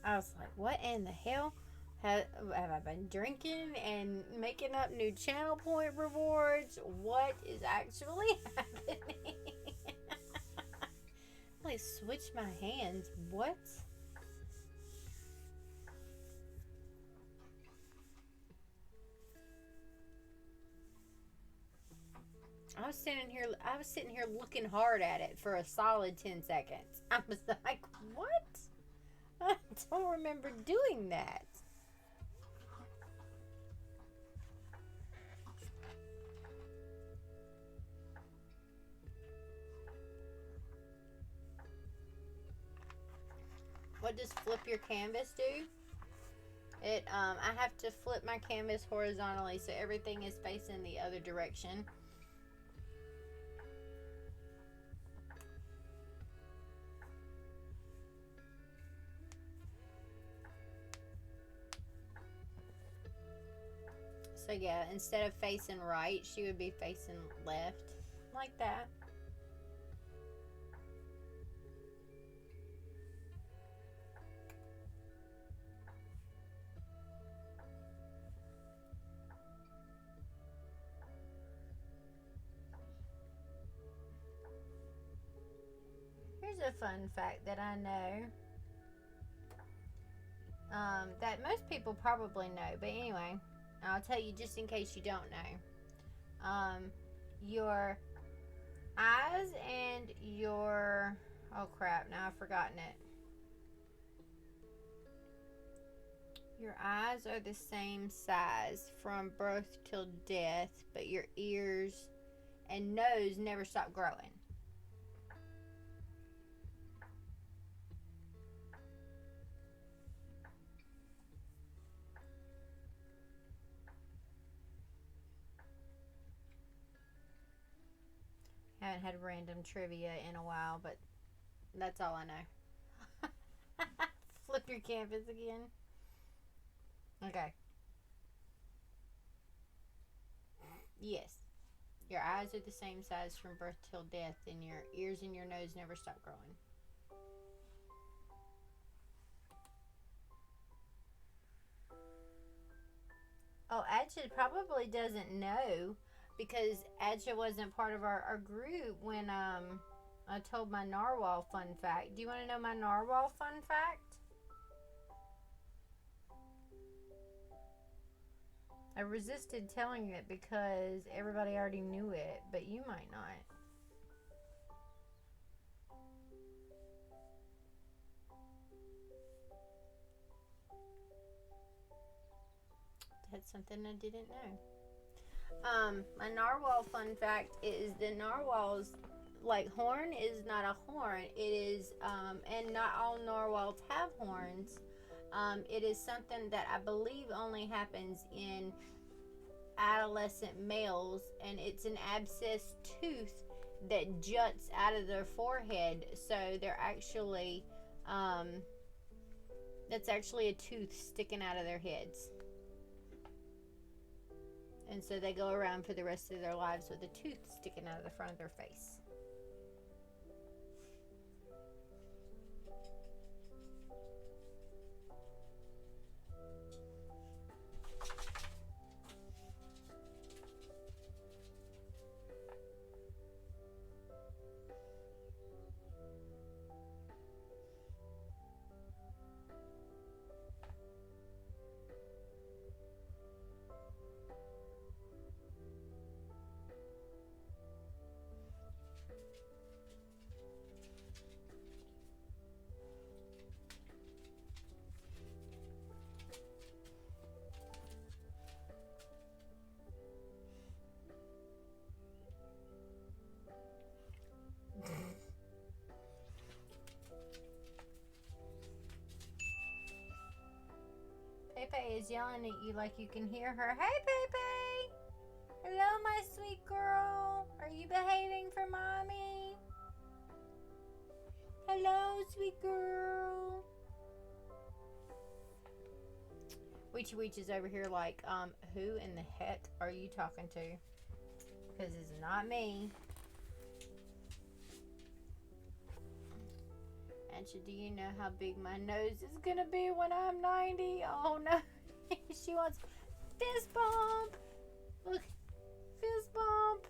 I was like, what in the hell? Have I been drinking and making up new channel point rewards? What is actually happening? Like, switch my hands. What? I was sitting here looking hard at it for a solid 10 seconds. I was like, what? I don't remember doing that. What does flip your canvas do? I have to flip my canvas horizontally so everything is facing the other direction. So yeah, instead of facing right, she would be facing left, like that. Here's a fun fact that I know. That most people probably know, but anyway, I'll tell you just in case you don't know. Your eyes and your... Oh crap, now I've forgotten it. Your eyes are the same size from birth till death, but your ears and nose never stop growing. I haven't had random trivia in a while, but that's all I know. Flip your canvas again. Okay. Yes. Your eyes are the same size from birth till death, and your ears and your nose never stop growing. Oh, Adja probably doesn't know because Adja wasn't part of our group when I told my narwhal fun fact. Do you want to know my narwhal fun fact? I resisted telling it because everybody already knew it, but you might not. That's something I didn't know. My narwhal fun fact is the narwhal's horn is not a horn. It is, and not all narwhals have horns. It is something that I believe only happens in adolescent males, and it's an abscessed tooth that juts out of their forehead. So they're actually, that's actually a tooth sticking out of their heads. And so they go around for the rest of their lives with a tooth sticking out of the front of their face. Pepe is yelling at you like you can hear her. Hey, Pepe! Hello, my sweet girl. Are you behaving for mommy? Hello, sweet girl. Weechy Weech is over here like, who in the heck are you talking to? Because it's not me. And do you know how big my nose is gonna be when I'm 90? Oh no. She wants fist bump. Look, fist bump.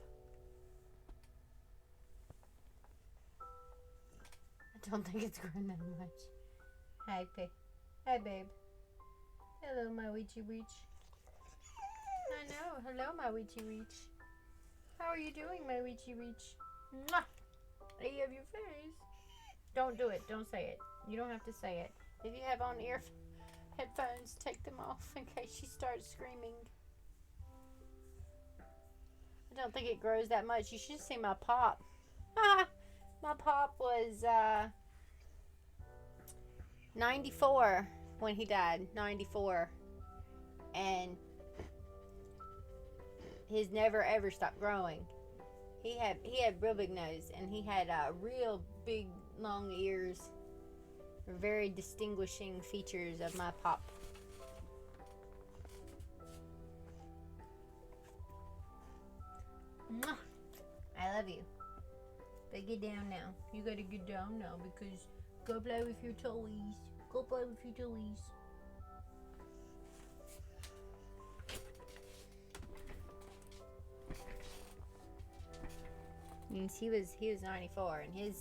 I don't think it's growing that much. Hi, babe. Hi, babe. Hello, my Weechy Weech. I know. Hello, my Weechy Weech. How are you doing, my Weechy Weech? Mwah! I have your face. Don't do it. Don't say it. You don't have to say it. If you have on headphones, take them off in case she starts screaming. I don't think it grows that much. You should see my pop. My pop was 94 when he died. 94. And his never ever stopped growing. He had real big nose, and he had real big long ears. Very distinguishing features of my pop. Mwah! I love you. But get down now. You gotta get down now because go play with your toys. Go play with your toys. He was 94, and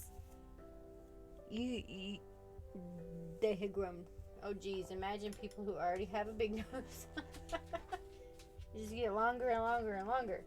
they had grown. Oh geez, imagine people who already have a big nose. You just get longer and longer and longer.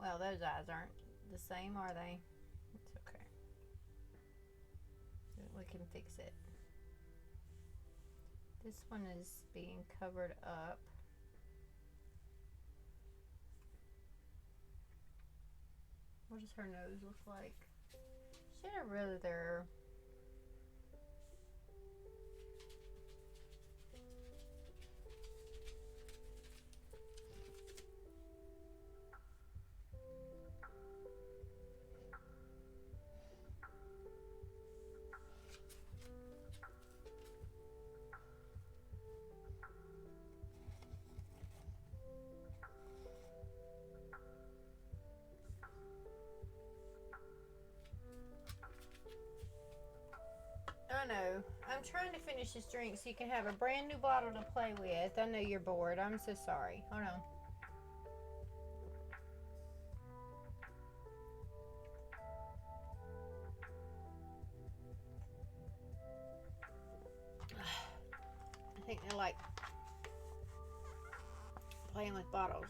Well, those eyes aren't the same, are they? It's okay. We can fix it. This one is being covered up. What does her nose look like? She had a rather... I know. I'm trying to finish this drink so you can have a brand new bottle to play with. I know you're bored. I'm so sorry. Hold on. I think they like playing with bottles.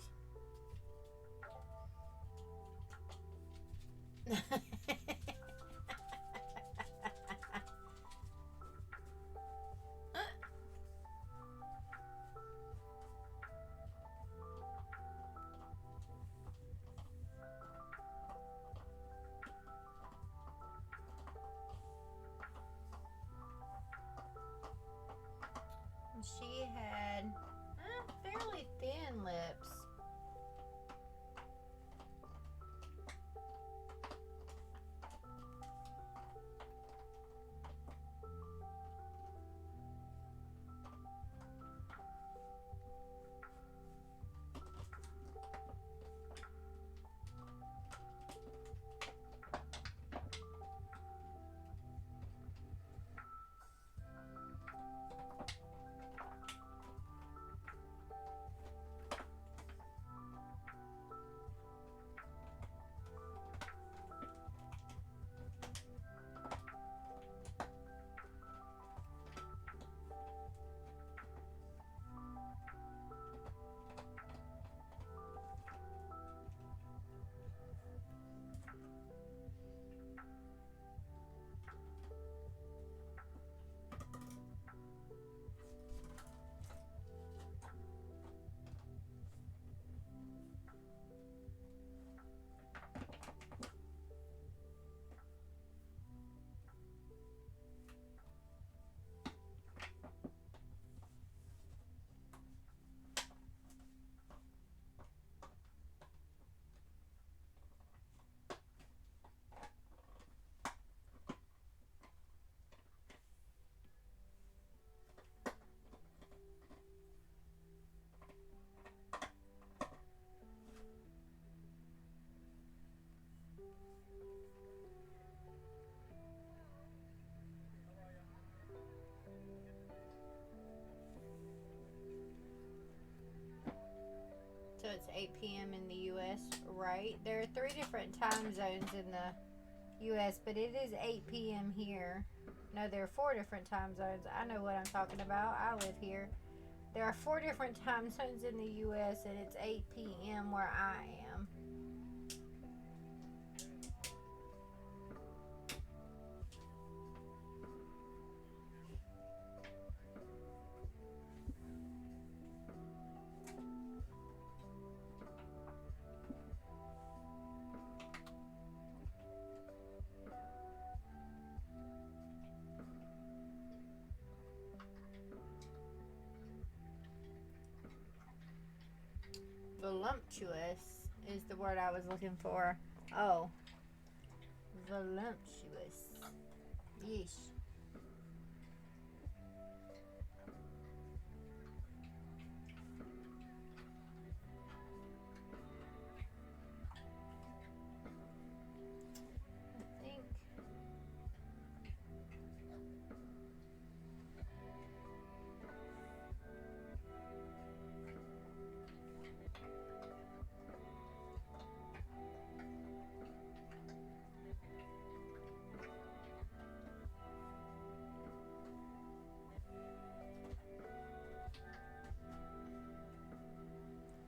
She had fairly thin lips. it's 8 p.m. in the U.S., right? There are 3 different time zones in the U.S., but it is 8 p.m. here. No, there are 4 different time zones. I know what I'm talking about. I live here. There are 4 different time zones in the U.S., and it's 8 p.m. where I am. Voluptuous is the word I was looking for. Oh, voluptuous. Yeesh. I think.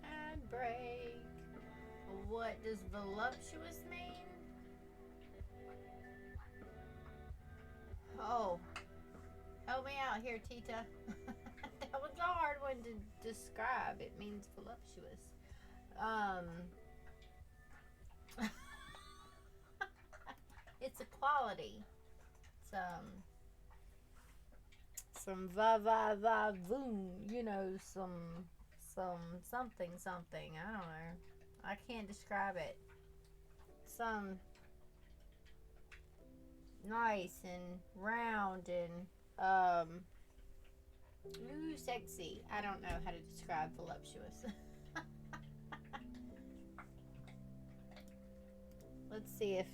Ad break. What does voluptuous mean? Oh, help me out here, Tita. That was a hard one to describe. It means voluptuous. It's a quality. Some va voom, you know, some something. I don't know. I can't describe it. Some nice and round and ooh, sexy. I don't know how to describe voluptuous. Let's see if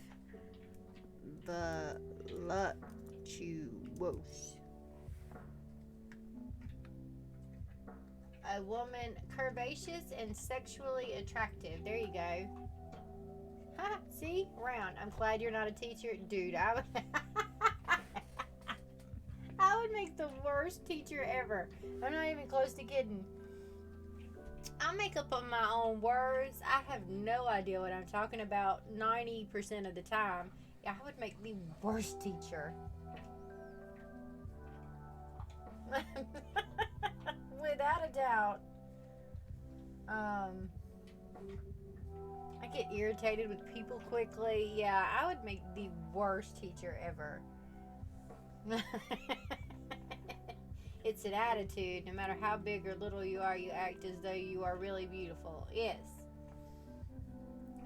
voluptuous. A woman curvaceous and sexually attractive. There you go. Ha, see? Round. I'm glad you're not a teacher. Dude, I would I would make the worst teacher ever. I'm not even close to kidding. I make up on my own words. I have no idea what I'm talking about 90% of the time. Yeah, I would make the worst teacher. Without a doubt. I get irritated with people quickly. Yeah, I would make the worst teacher ever. It's an attitude. No matter how big or little you are, you act as though you are really beautiful. Yes.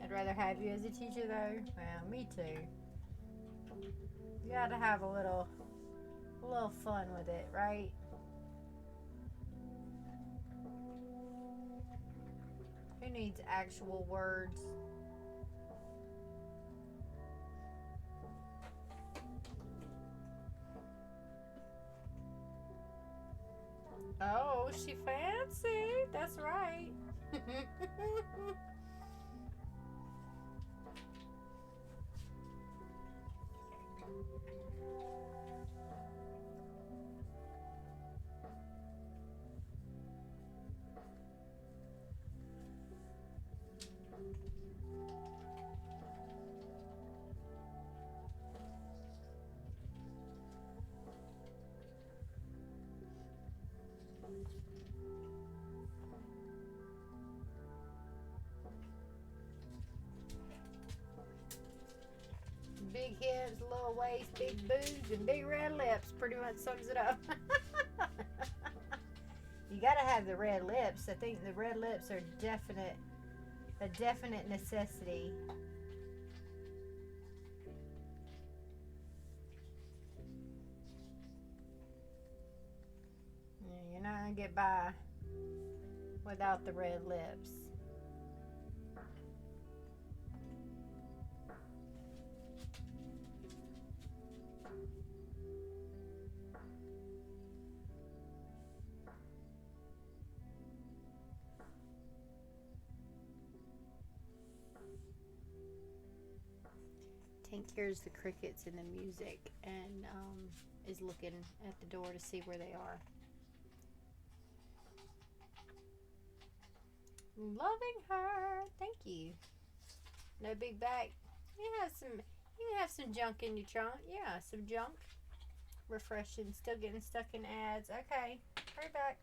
I'd rather have you as a teacher, though. Well, me too. You gotta have a little fun with it, right? Who needs actual words? Oh, she fancy. That's right. Big hips, little waist, big boobs, and big red lips pretty much sums it up. You gotta have the red lips. I think the red lips are a definite necessity. You're not gonna get by without the red lips. think hears the crickets and the music and is looking at the door to see where they are. Loving her. Thank you. No big bag. You can have some junk in your trunk. Yeah, some junk. Refreshing. Still getting stuck in ads. Okay. Hurry back.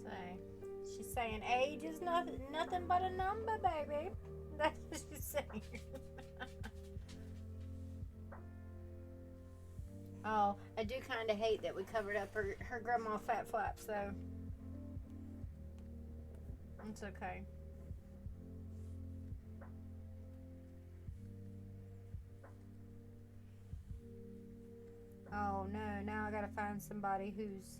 So, she's saying age is nothing but a number, baby. That's what she's saying. Oh, I do kind of hate that we covered up her grandma fat flaps, though. It's okay. Oh no, now I gotta find somebody who's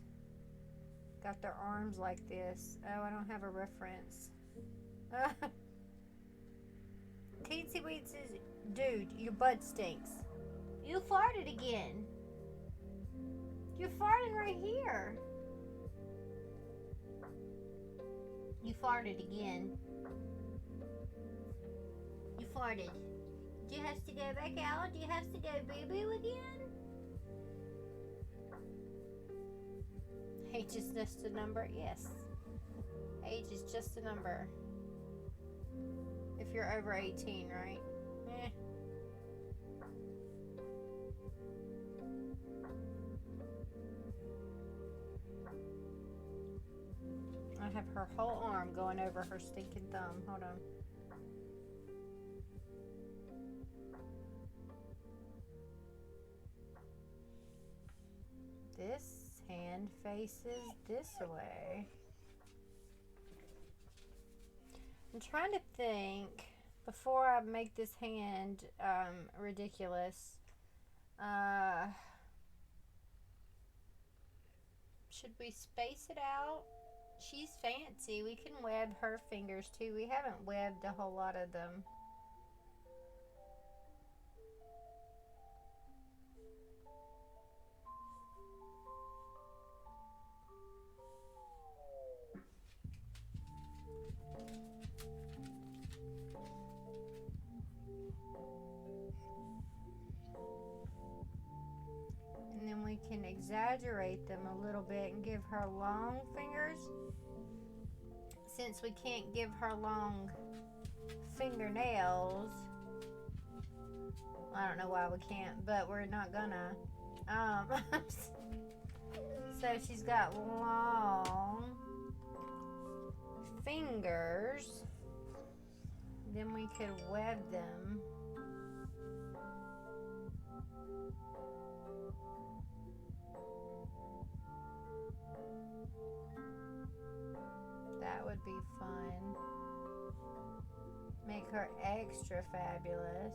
got their arms like this. Oh, I don't have a reference. Teensy Weed says, dude, your butt stinks. You farted again. You're farting right here. You farted again. You farted. Do you have to go back out? Do you have to go boo-boo again? Age is just a number? Yes. Age is just a number. If you're over 18, right? Eh. I have her whole arm going over her stinking thumb. Hold on. This hand faces this way. I'm trying to think before I make this hand ridiculous. Should we space it out? She's fancy. We can web her fingers too. We haven't webbed a whole lot of them. And then we can exaggerate them a little bit and give her long fingers. Since we can't give her long fingernails, I don't know why we can't, but we're not gonna. So she's got long fingers. Then we could web them. That would be fun. Make her extra fabulous.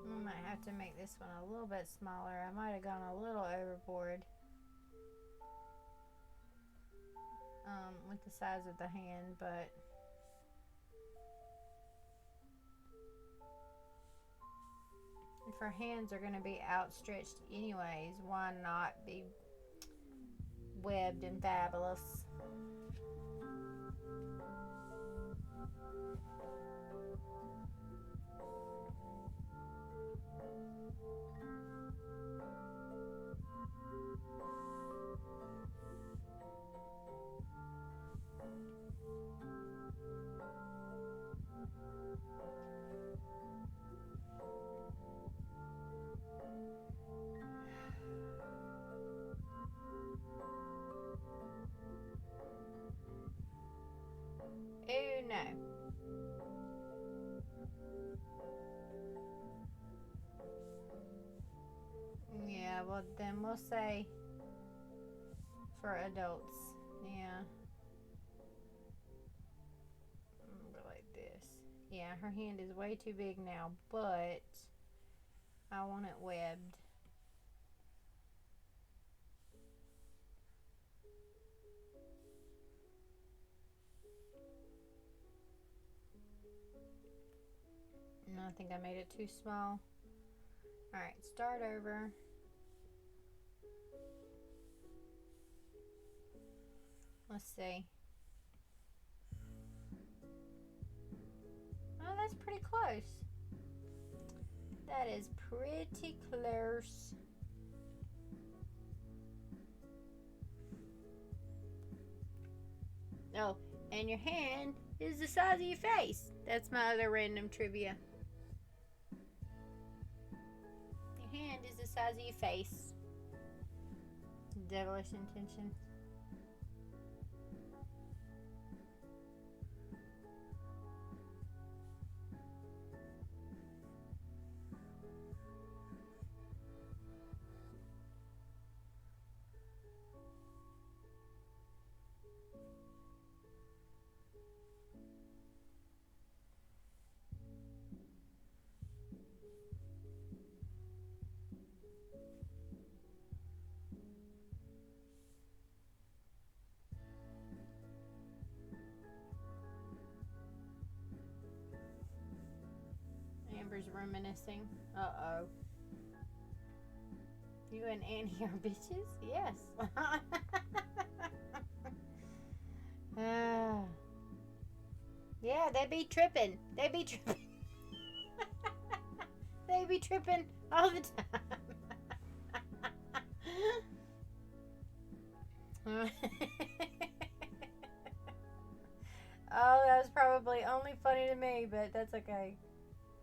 We might have to make this one a little bit smaller. I might have gone a little overboard with the size of the hand, but if her hands are going to be outstretched anyways, why not be webbed and fabulous? well then we'll say for adults. Yeah. Go like this. Yeah, her hand is way too big now, but I want it webbed. No, I think I made it too small. Alright, start over. Let's see. Oh, that's pretty close. That is pretty close. Oh, and your hand is the size of your face. That's my other random trivia. Your hand is the size of your face. Devilish intention. Amber's reminiscing. Uh-oh. You and Annie are bitches? Yes. Yeah, they be tripping. They be tripping. They be tripping all the time. Oh, that was probably only funny to me, but that's okay.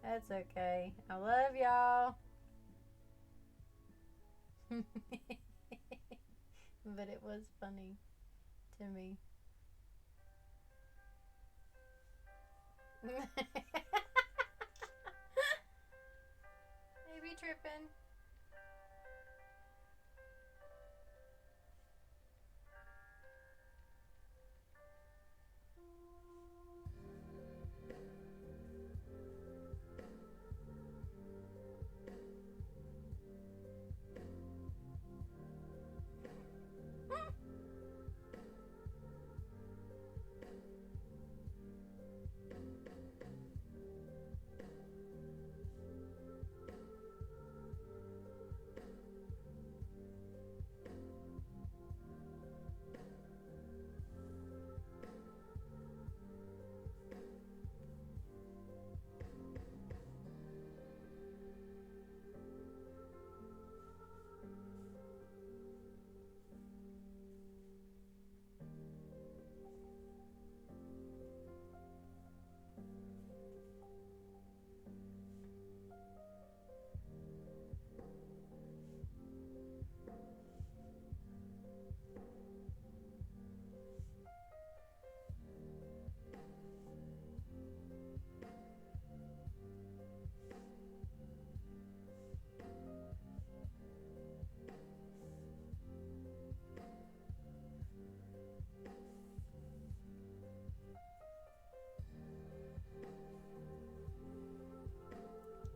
That's okay. I love y'all. But it was funny to me. They be tripping.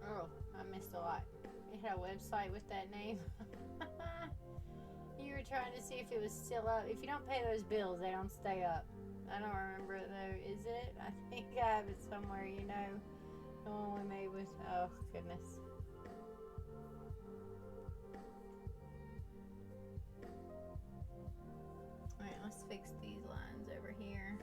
Oh, I missed a lot. It had a website with that name. You were trying to see if it was still up. If you don't pay those bills, they don't stay up. I don't remember it though. Is it? I think I have it somewhere, you know. The one we made with, oh goodness. Alright, let's fix these lines over here.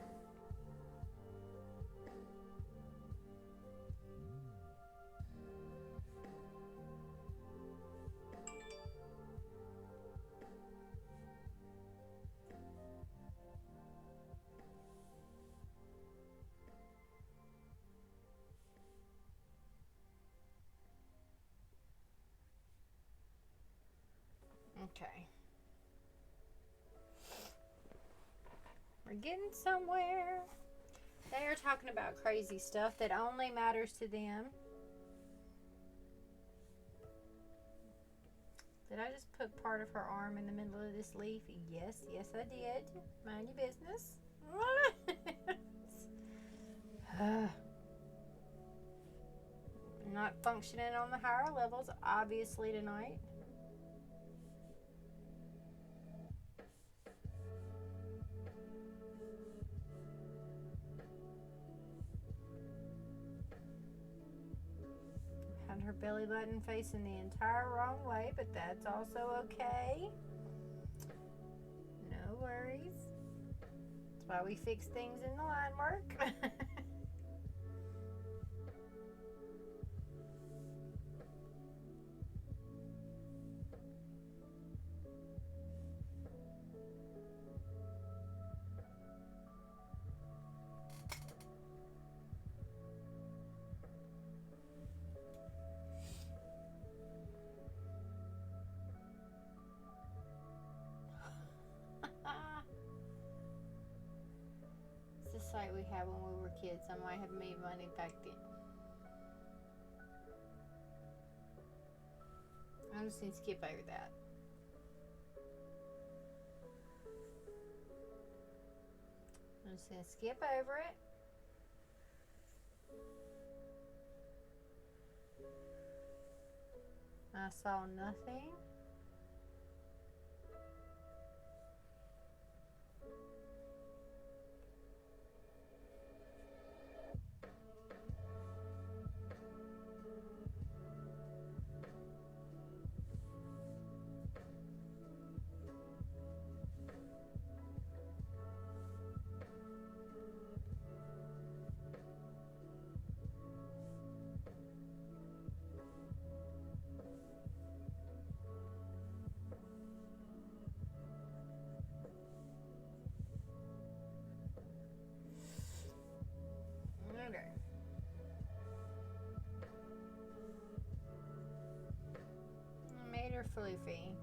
Okay. We're getting somewhere. They are talking about crazy stuff that only matters to them. Did I just put part of her arm in the middle of this leaf? Yes, I did. Mind your business. Not functioning on the higher levels, obviously, tonight. Had her belly button facing the entire wrong way, but that's also okay. No worries. That's why we fix things in the line work. It's the site we had when we were kids. I might have made money back then. I'm just going to skip over that. I'm just going to skip over it. I saw nothing. Okay. I made her floofy.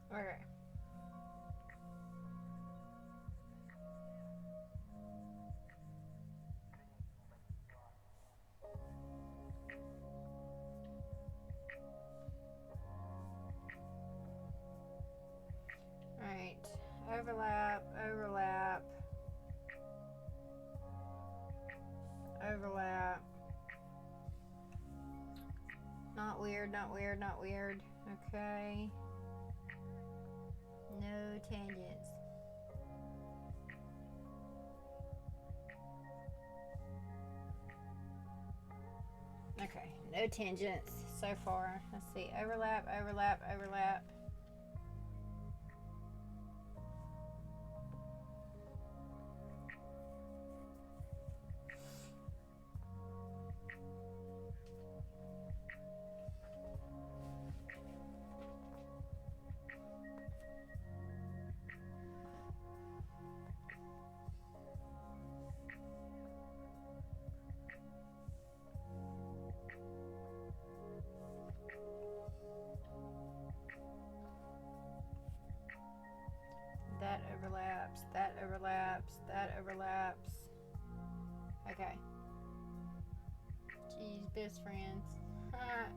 Okay. Alright. Overlap, overlap. Overlap. Not weird, not weird, not weird. Okay. No tangents. Okay, no tangents so far. Let's see. Overlap, overlap, overlap. That overlaps, that overlaps, that overlaps. Okay. Jeez, best friends. Okay.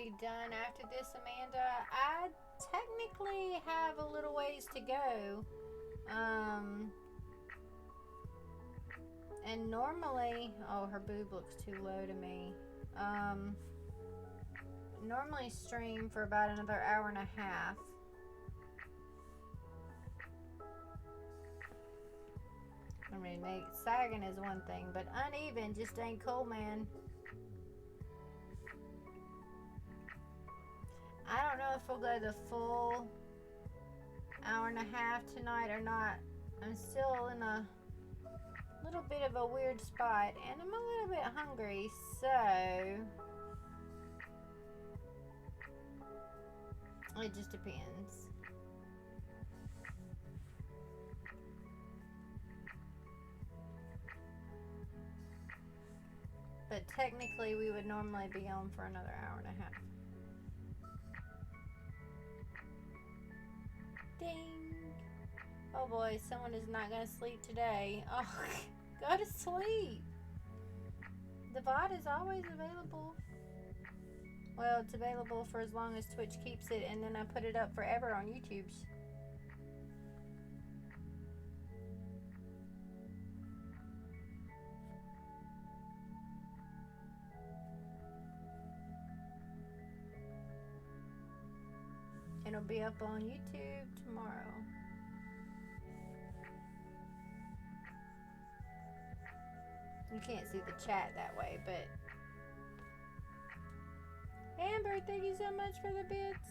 be done after this, Amanda. I technically have a little ways to go. And normally, oh, her boob looks too low to me. Normally stream for about another hour and a half. I mean, sagging is one thing, but uneven just ain't cool, man. I don't know if we'll go the full hour and a half tonight or not. I'm still in a little bit of a weird spot, and I'm a little bit hungry, so it just depends. But technically, we would normally be on for another hour and a half. Ding! Oh boy, someone is not going to sleep today. Oh, go to sleep. The VOD is always available. Well, it's available for as long as Twitch keeps it, and then I put it up forever on YouTube's. It'll be up on YouTube tomorrow. You can't see the chat that way, but Amber, thank you so much for the bits.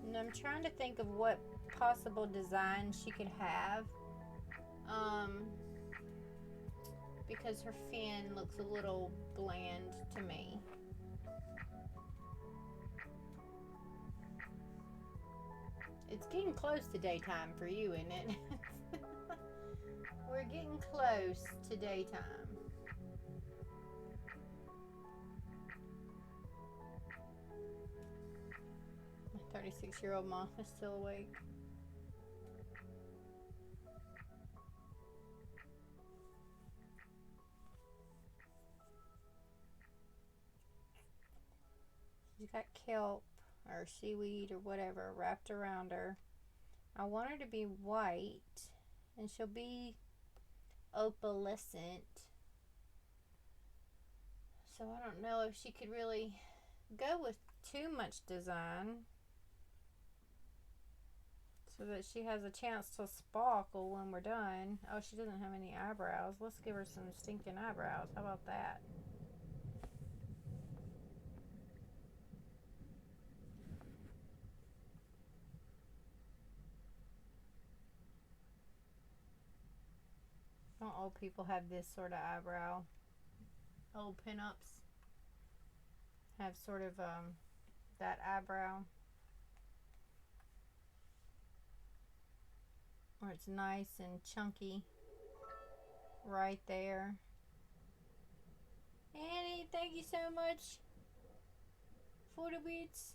And I'm trying to think of what possible design she could have. Because her fin looks a little bland to me. It's getting close to daytime for you, isn't it? We're getting close to daytime. My 36-year-old mom is still awake. She's got kelp or seaweed or whatever wrapped around her. I want her to be white, and she'll be opalescent. So I don't know if she could really go with too much design so that she has a chance to sparkle when we're done. Oh, she doesn't have any eyebrows. Let's give her some stinking eyebrows. How about that? Don't old people have this sort of eyebrow? Old pinups have sort of that eyebrow where it's nice and chunky right there. Annie, thank you so much for the beats.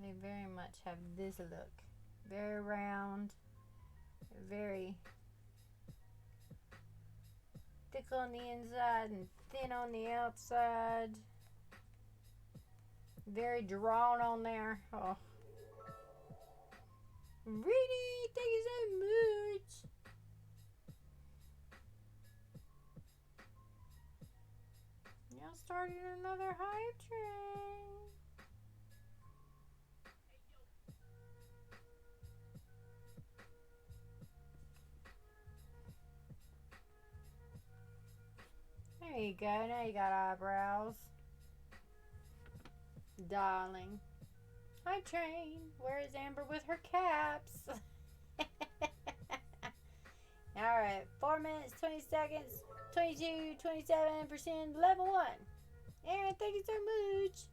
They very much have this look. Very round, very thick on the inside and thin on the outside. Very drawn on there. Oh. Reedy, thank you so much. Y'all started another hype train. There you go. Now you got eyebrows. Darling. Hi, train. Where is Amber with her caps? Alright. 4 minutes, 20 seconds, 22, 27%, level 1. Aaron, thank you so much.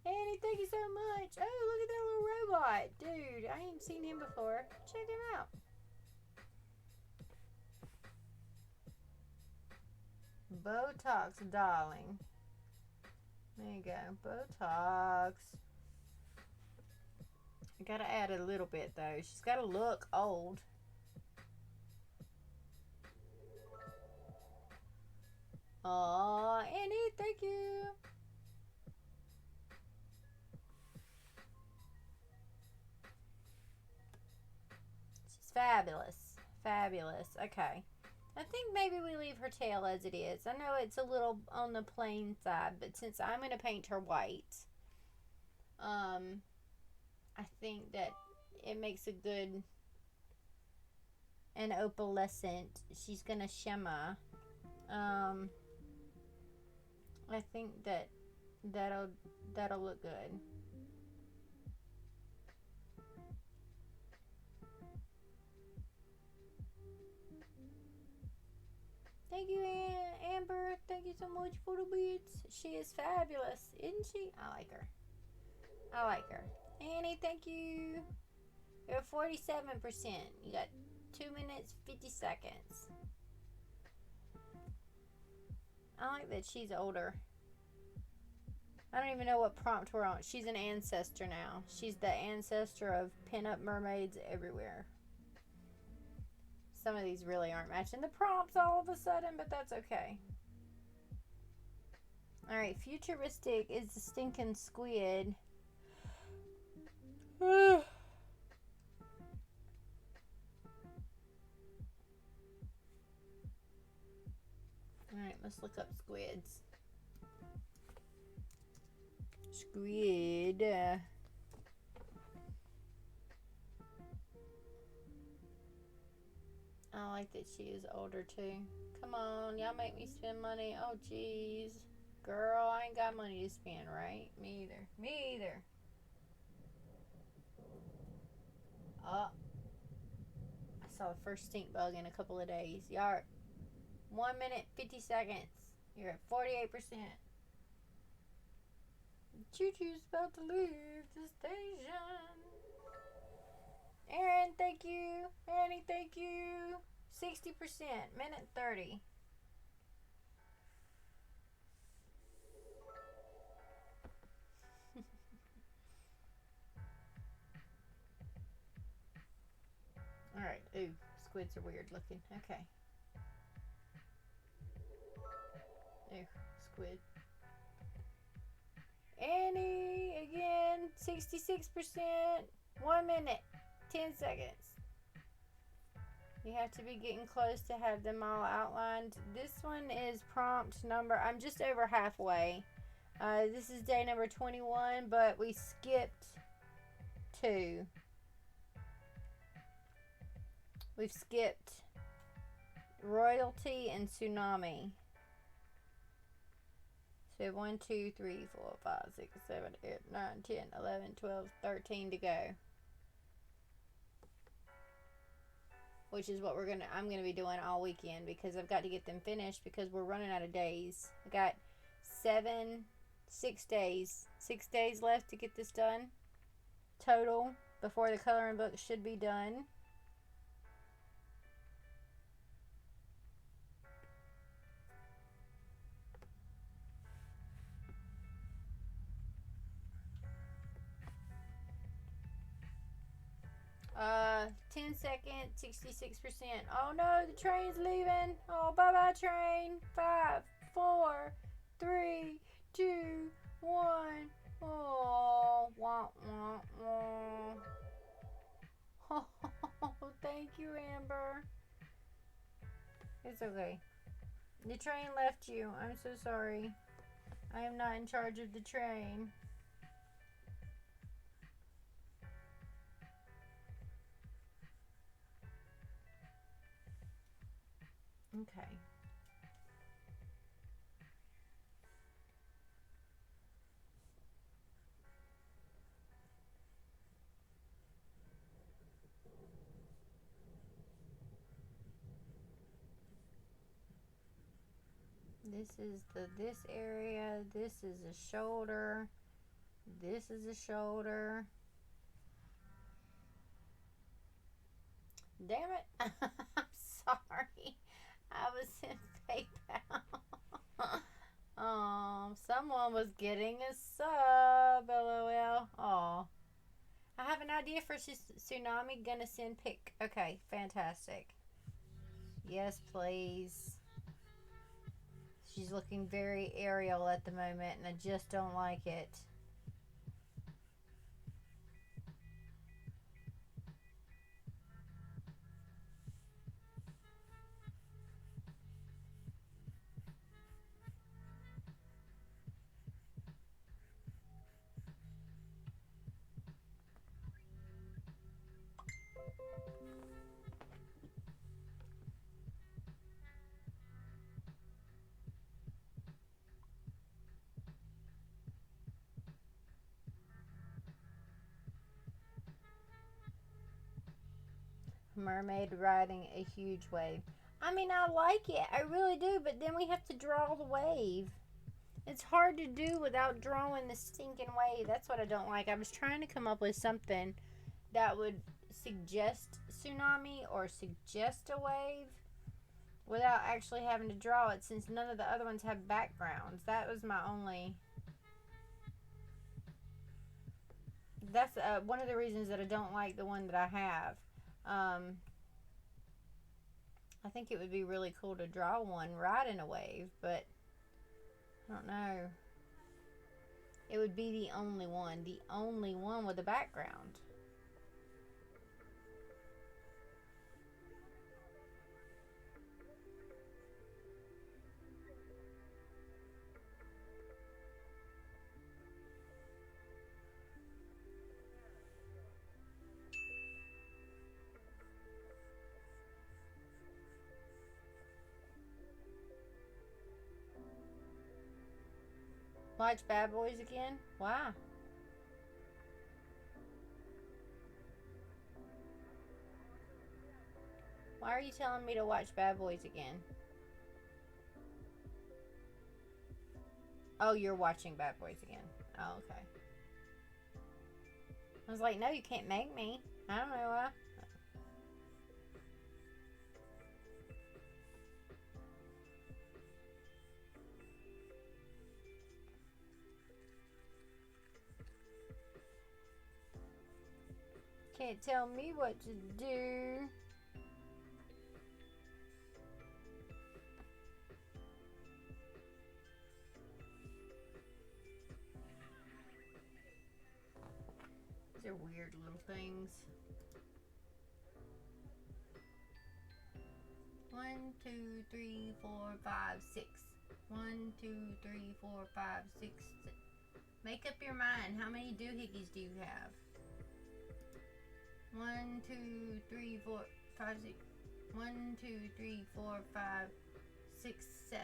Annie, thank you so much. Oh, look at that little robot. Dude, I ain't seen him before. Check him out. Botox, darling. There you go. Botox. I gotta add a little bit though. She's gotta look old. Aw, Annie, thank you. She's fabulous. Fabulous. Okay. I think maybe we leave her tail as it is. I know it's a little on the plain side, but since I'm going to paint her white, I think that it makes a good and opalescent. She's going to shimmer. I think that'll look good. Thank you, Amber. Thank you so much for the beads. She is fabulous, isn't she? I like her. I like her. Annie, thank you. You're at 47%. You got 2 minutes, 50 seconds. I like that she's older. I don't even know what prompt we're on. She's an ancestor now. She's the ancestor of pinup mermaids everywhere. Some of these really aren't matching the prompts all of a sudden, but that's okay. Alright, futuristic is the stinking squid. Alright, let's look up squids. Squid. I like that she is older too. Come on, y'all make me spend money. Oh, jeez. Girl, I ain't got money to spend, right? Me either. Me either. Oh. I saw the first stink bug in a couple of days. Y'all are 1 minute, 50 seconds. You're at 48%. Choo-choo's about to leave the station. Aaron, thank you. Annie, thank you. 60%. Minute 30. Alright. Ooh, squids are weird looking. Okay. Ooh, squid. Annie, again, 66%. 1 minute, 10 seconds. You have to be getting close to have them all outlined. This one is prompt number, I'm just over halfway. This is day number 21, but we skipped 2. We've skipped royalty and tsunami. So 1, 2, 3, 4, 5, 6, 7, 8, 9, 10, 11, 12, 13 to go. Which is what I'm gonna be doing all weekend because I've got to get them finished because we're running out of days. I got 6 days. 6 days left to get this done. Total before the coloring book should be done. Uh, 10 seconds, 66%. Oh no, the train's leaving. Oh, bye bye, train. 5, 4, 3, 2, 1. Oh, wah, wah, wah. Oh, thank you, Amber. It's okay. The train left you. I'm so sorry. I am not in charge of the train. Okay. This is this area. This is a shoulder. This is a shoulder. Damn it. I'm sorry. I was in PayPal. Oh, someone was getting a sub. LOL. Oh, I have an idea for Tsunami. Gonna send pic. Okay, fantastic. Yes, please. She's looking very aerial at the moment, and I just don't like it. Mermaid riding a huge wave. I mean, I like it. I really do, but then we have to draw the wave. It's hard to do without drawing the stinking wave. That's what I don't like. I was trying to come up with something that would suggest tsunami or suggest a wave without actually having to draw it, since none of the other ones have backgrounds. That was my only... That's one of the reasons that I don't like the one that I have. I think it would be really cool to draw one riding a wave, but I don't know. It would be the only one with a background. Watch Bad Boys again? Why? Why are you telling me to watch Bad Boys again? Oh, you're watching Bad Boys again. Oh, okay. I was like, no, you can't make me. I don't know why. Can't tell me what to do. These are weird little things. 1, 2, 3, 4, 5, 6. 1, 2, 3, 4, 5, 6. Make up your mind. How many doohickeys do you have? 1, 2, 3, 4, 5, 6. 1, 2, 3, 4, 5, 6, 7.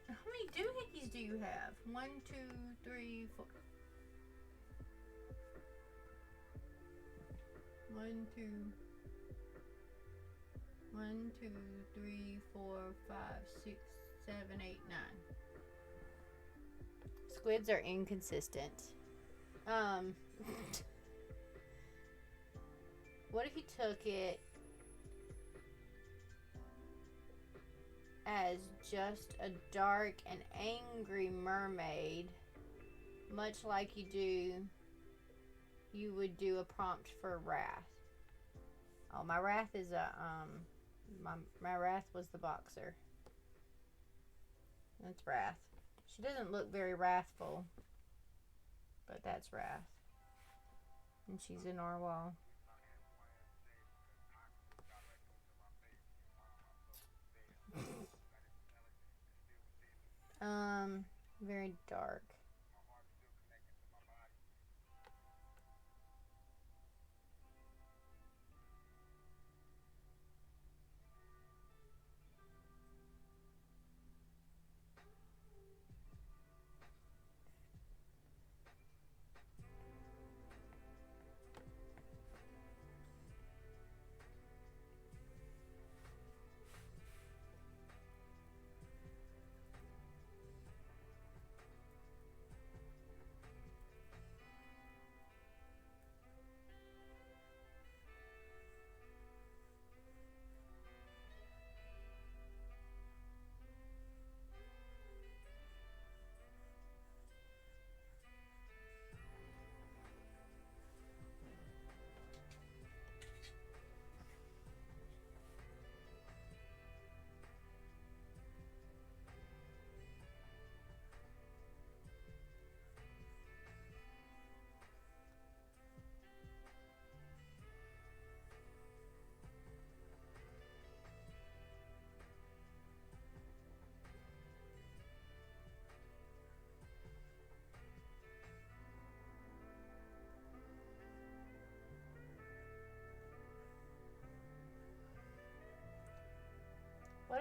How many doohickeys do you have? 1, 2, 3, 4. 1, 2. 1, 2, 3, 4, 5, 6, 7, 8, 9. Squids are inconsistent. What if you took it as just a dark and angry mermaid, much like you would do a prompt for Wrath? Oh, my Wrath is a, my Wrath was the boxer. That's Wrath. She doesn't look very wrathful, but that's Wrath. And she's a narwhal. Very dark.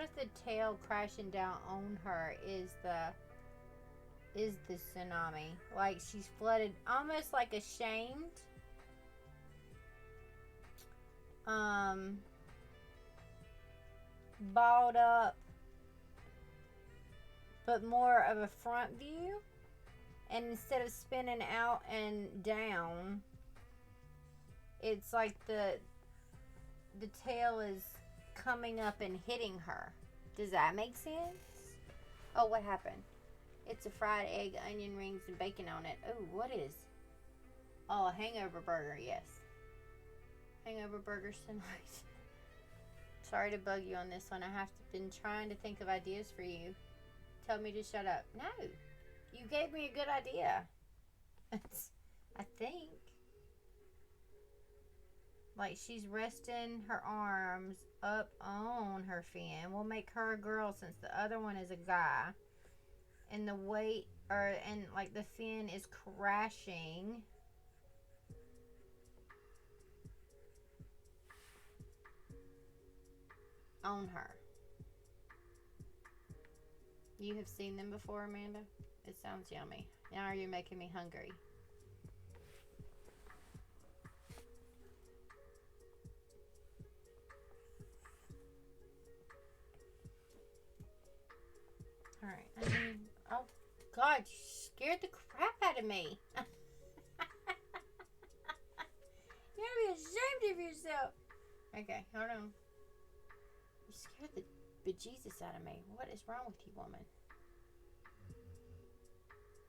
What if the tail crashing down on her is the tsunami? Like she's flooded, almost like ashamed. Balled up, but more of a front view. And instead of spinning out and down, it's like the tail is coming up and hitting her. Does that make sense? Oh, what happened? It's a fried egg, onion rings, and bacon on it. Oh, what is? Oh, a hangover burger, yes. Hangover burgers tonight. Sorry to bug you on this one. I have been trying to think of ideas for you. Tell me to shut up. No. You gave me a good idea. I think. Like she's resting her arms up on her fin. We'll make her a girl since the other one is a guy. And the weight, and like the fin is crashing on her. You have seen them before, Amanda? It sounds yummy. Now you're making me hungry. Alright. Oh, God, you scared the crap out of me. You gotta be ashamed of yourself. Okay, hold on. You scared the bejesus out of me. What is wrong with you, woman?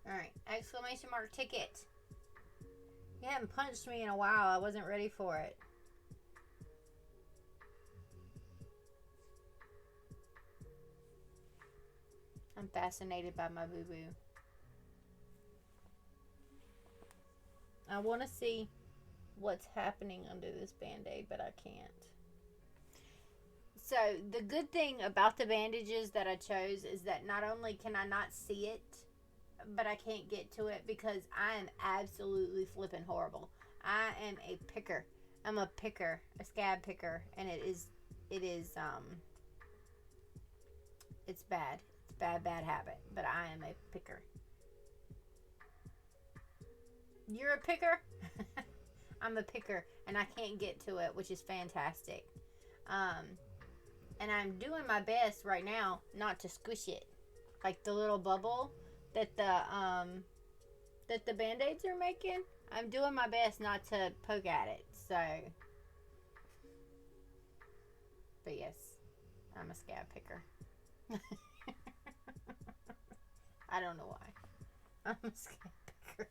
Alright, exclamation mark ticket. You haven't punched me in a while. I wasn't ready for it. I'm fascinated by my boo-boo. I want to see what's happening under this band-aid, but I can't. So, the good thing about the bandages that I chose is that not only can I not see it, but I can't get to it because I am absolutely flipping horrible. I am a picker. I'm a picker, a scab picker, and it's bad. It's bad habit, but I am a picker. You're a picker? I'm a picker, and I can't get to it, which is fantastic. And I'm doing my best right now not to squish it. Like the little bubble that the band-aids are making. I'm doing my best not to poke at it. So, but yes, I'm a scab picker. I don't know why. I'm a scab picker.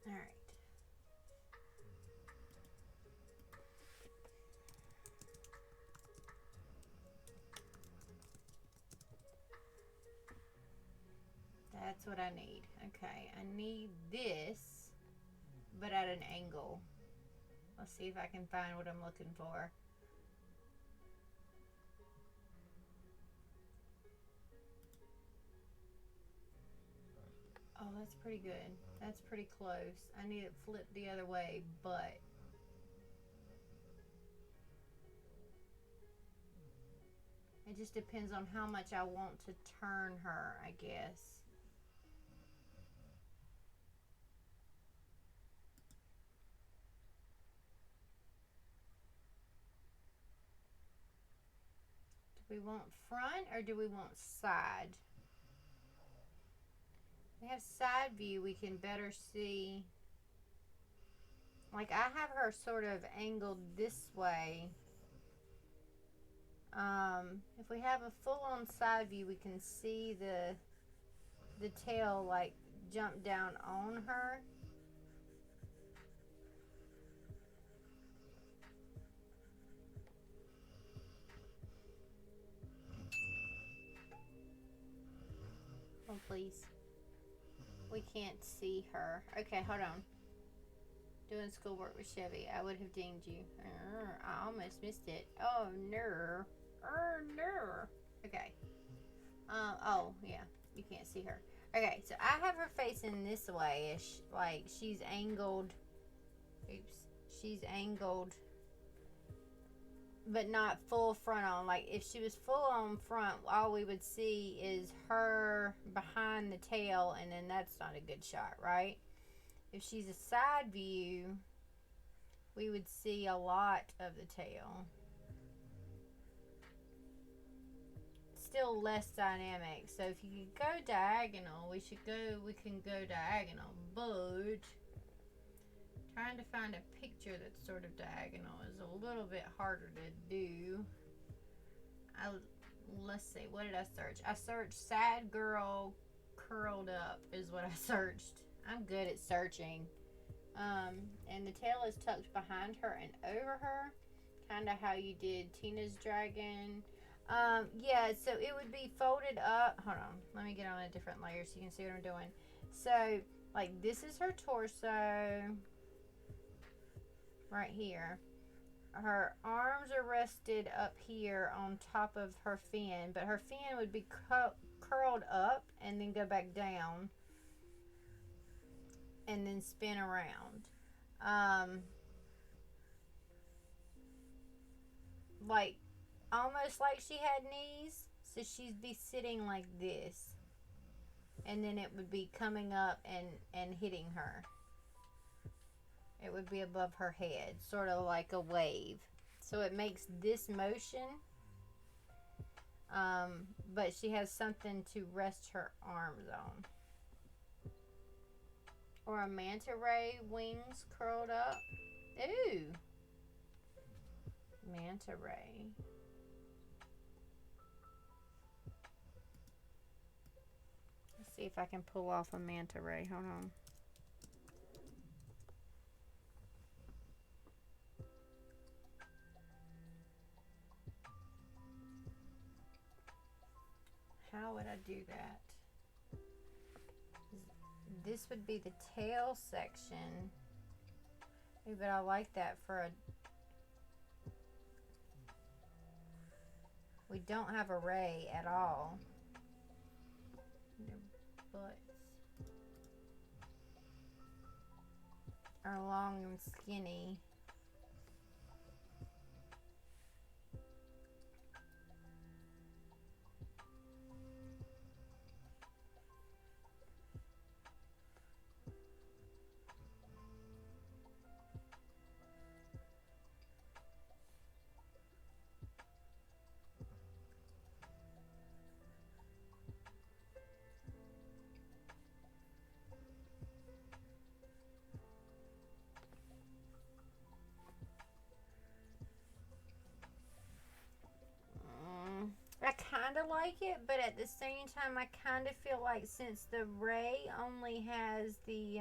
All right. That's what I need. Okay, I need this, but at an angle. Let's see if I can find what I'm looking for. Oh, that's pretty good. That's pretty close. I need it flipped the other way, but it just depends on how much I want to turn her, I guess. Do we want front or do we want side? We have side view, we can better see. Like I have her sort of angled this way. If we have a full-on side view, we can see the tail like jump down on her. Oh, please. We can't see her. Okay, hold on. Doing schoolwork with Chevy. I would have dinged you. I almost missed it. Oh, no. Oh, no. Okay. Oh, yeah. You can't see her. Okay, so I have her facing this way-ish. Like, she's angled. Oops. She's angled, but not full front on. Like, if she was full on front, all we would see is her behind the tail, and then that's not a good shot, right? If she's a side view, we would see a lot of the tail. Still less dynamic. So if you could go diagonal, we can go diagonal, but trying to find a picture that's sort of diagonal is a little bit harder to do. Let's see, what did I search? I searched sad girl curled up is what I searched. I'm good at searching. And the tail is tucked behind her and over her, kind of how you did Tina's dragon. Yeah, so it would be folded up. Hold on, let me get on a different layer so you can see what I'm doing. So, like, this is her torso right here. Her arms are rested up here on top of her fin, but her fin would be curled up and then go back down and then spin around. Like, almost like she had knees, so she'd be sitting like this, and then it would be coming up and hitting her. It would be above her head, sort of like a wave. So it makes this motion, but she has something to rest her arms on. Or a manta ray wings curled up. Ooh. Manta ray. Let's see if I can pull off a manta ray. Hold on. How would I do that? This would be the tail section. Ooh, but I like that for a... We don't have a ray at all. Their butts are long and skinny. I kind of like it, but at the same time, I kind of feel like since the ray only has the,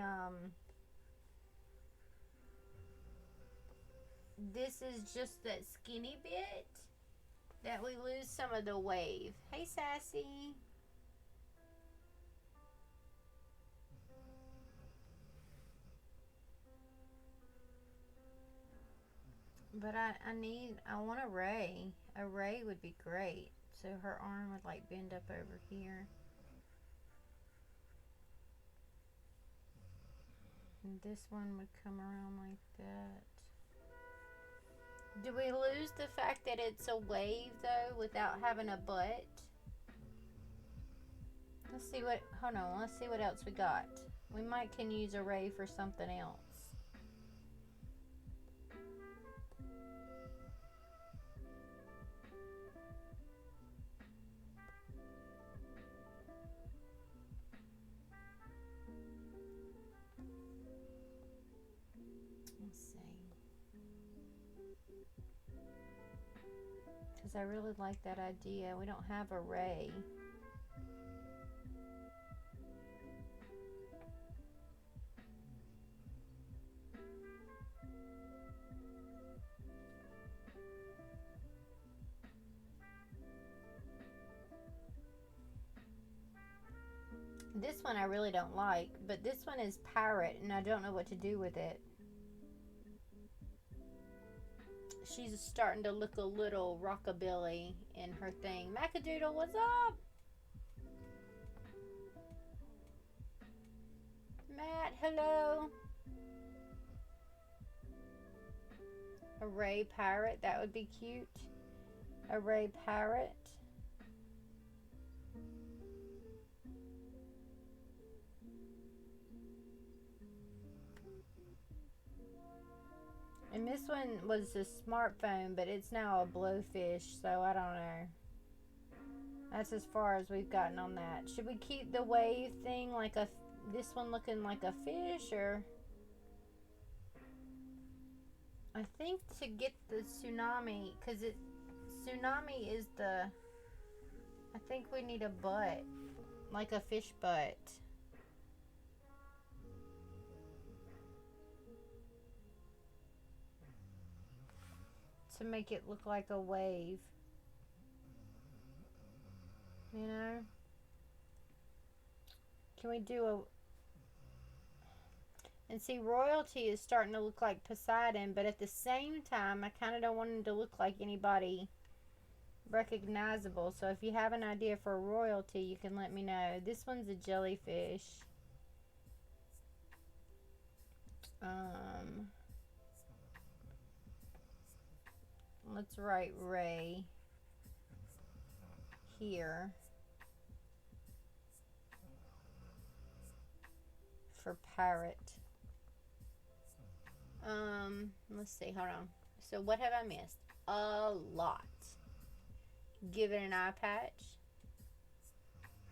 this is just that skinny bit, that we lose some of the wave. Hey, Sassy. But I want a ray. A ray would be great. So her arm would like bend up over here. And this one would come around like that. Do we lose the fact that it's a wave though without having a butt? Let's see what, hold on, let's see what else we got. We might can use a ray for something else. Let's see. Because I really like that idea. We don't have a ray. This one I really don't like, but this one is parrot, and I don't know what to do with it. she's starting to look a little rockabilly in her thing. Macadoodle, what's up? Matt, hello. A ray parrot, that would be cute. A ray parrot. And this one was a smartphone, but it's now a blowfish, so I don't know. That's as far as we've gotten on that. Should we keep the wave thing like this one looking like a fish, or? I think to get the tsunami, because tsunami is the, I think we need a butt, like a fish butt. To make it look like a wave. You know? Can we do a... And see, Royalty is starting to look like Poseidon, but at the same time, I kind of don't want him to look like anybody recognizable. So if you have an idea for Royalty, you can let me know. This one's a jellyfish. Let's write Ray here for parrot. Let's see, hold on. So what have I missed? A lot. Give it an eye patch.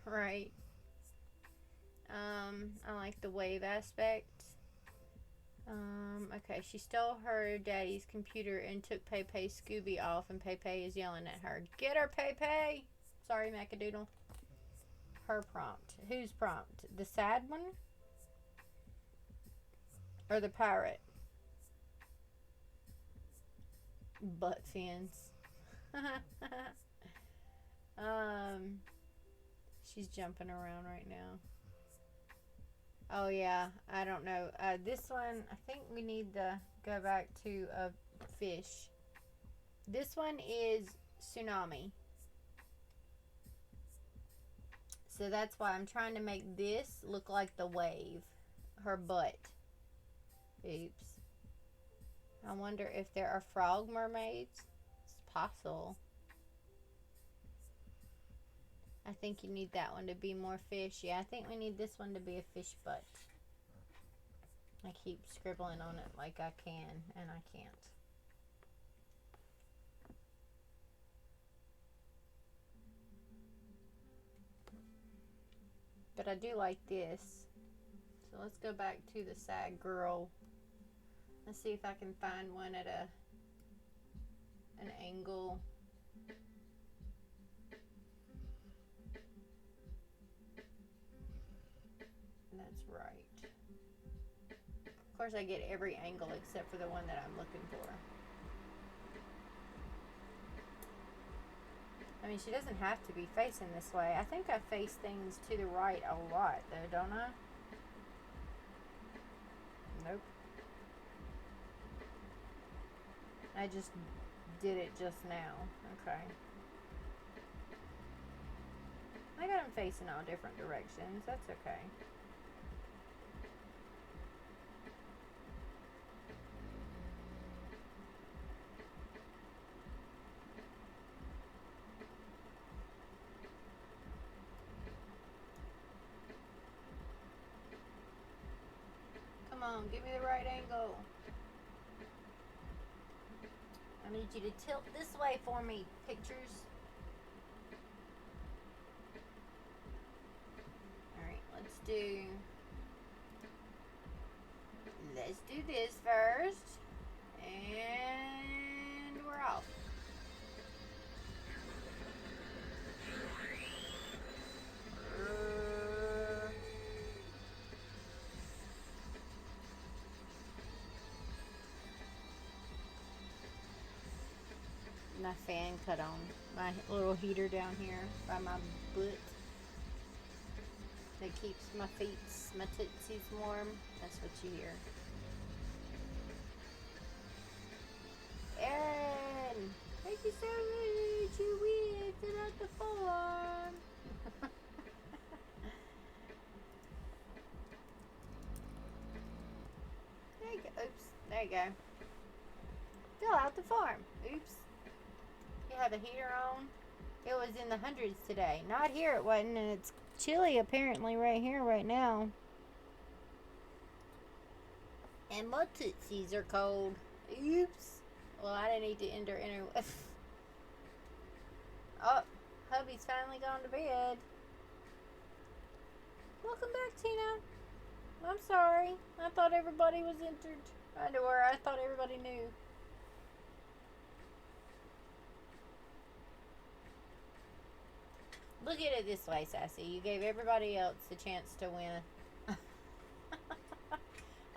Right. I like the wave aspect. Okay, she stole her daddy's computer and took Pepe's Scooby off, and Pepe is yelling at her. Get her, Pepe! Sorry, Macadoodle. Her prompt. Whose prompt? The sad one? Or the pirate? Butt fins. She's jumping around right now. Oh yeah, I don't know. This one, I think we need to go back to a fish. This one is tsunami. So that's why I'm trying to make this look like the wave. Her butt. Oops. I wonder if there are frog mermaids. It's possible. I think you need that one to be more fish. Yeah, I think we need this one to be a fish butt. I keep scribbling on it like I can, and I can't. But I do like this. So let's go back to the sad girl. Let's see if I can find one at an angle. That's right. Of course, I get every angle except for the one that I'm looking for. I mean, she doesn't have to be facing this way. I think I face things to the right a lot, though, don't I? Nope. I just did it just now. Okay. I got them facing all different directions. That's okay. Come on, give me the right angle. I need you to tilt this way for me, pictures. Alright, let's do this first. And we're off. My fan cut on. My little heater down here by my butt that keeps my feet, my tootsies warm. That's what you hear. Eric! There you go. Fill out the form. Oops. You have a heater on. It was in the hundreds today. Not here it wasn't, and it's chilly apparently right here right now. And my tootsies are cold. Oops. Well, I didn't need to enter anyway. Oh, hubby's finally gone to bed. Welcome back, Tina. I'm sorry. I thought everybody was entered. Underwear. I thought everybody knew. Look at it this way, Sassy. You gave everybody else a chance to win.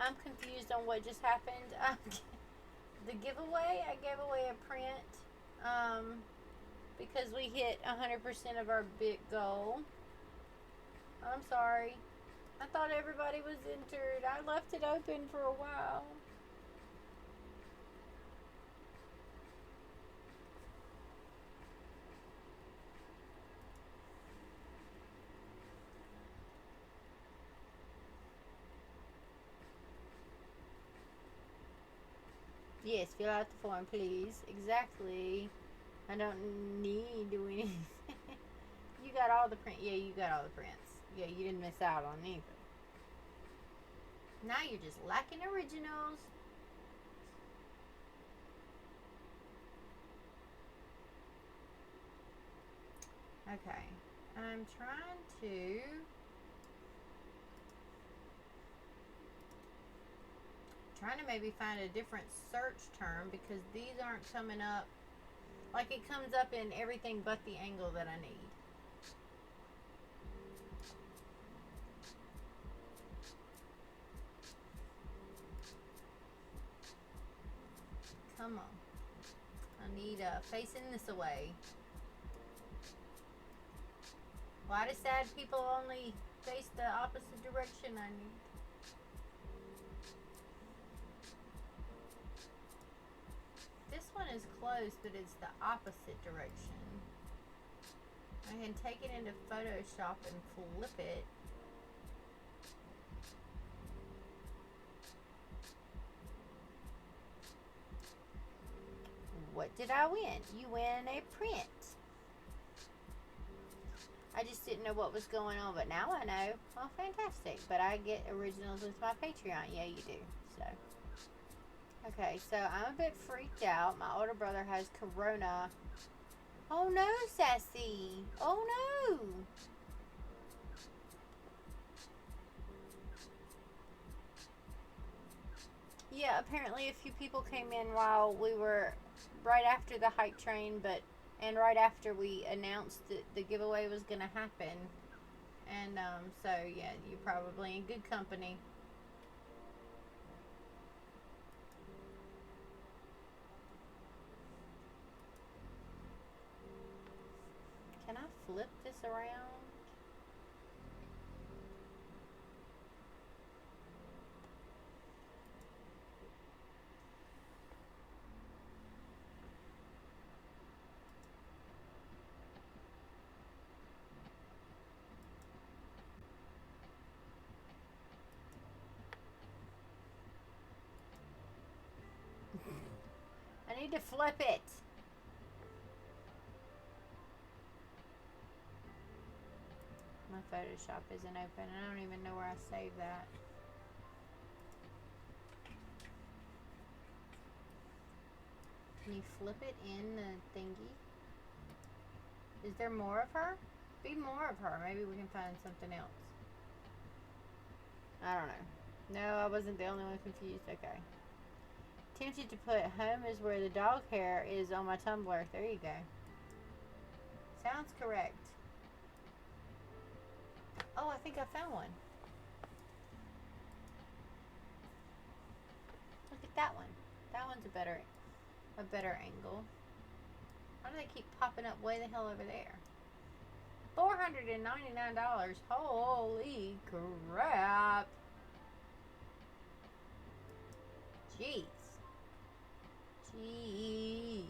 I'm confused on what just happened. The giveaway, I gave away a print because we hit 100% of our big goal. I'm sorry. I thought everybody was entered. I left it open for a while. Yes, fill out the form, please. Exactly. I don't need to do anything. You got all the print. Yeah, you got all the prints. Yeah, you didn't miss out on anything. Now you're just lacking originals. Okay. I'm trying to maybe find a different search term because these aren't coming up. Like it comes up in everything but the angle that I need. Come on. I need facing this away. Why do sad people only face the opposite direction I need? This one is closed, but it's the opposite direction. I can take it into Photoshop and flip it. What did I win? You win a print. I just didn't know what was going on, but now I know. Oh, fantastic. But I get originals with my Patreon. Yeah, you do. So, okay, so I'm a bit freaked out. My older brother has corona. Oh, no, Sassy. Oh, no. Yeah, apparently a few people came in while we were right after the hype train, and right after we announced that the giveaway was going to happen. And so, yeah, you're probably in good company. Can I flip this around? I need to flip it. My Photoshop isn't open. I don't even know where I saved that. Can you flip it in the thingy? Is there more of her? Be more of her. Maybe we can find something else. I don't know. No, I wasn't the only one confused. Okay. Tempted to put home is where the dog hair is on my Tumblr. There you go. Sounds correct. Oh, I think I found one. Look at that one. That one's a better angle. Why do they keep popping up way the hell over there? $499. Holy crap. Jeez. Jeez.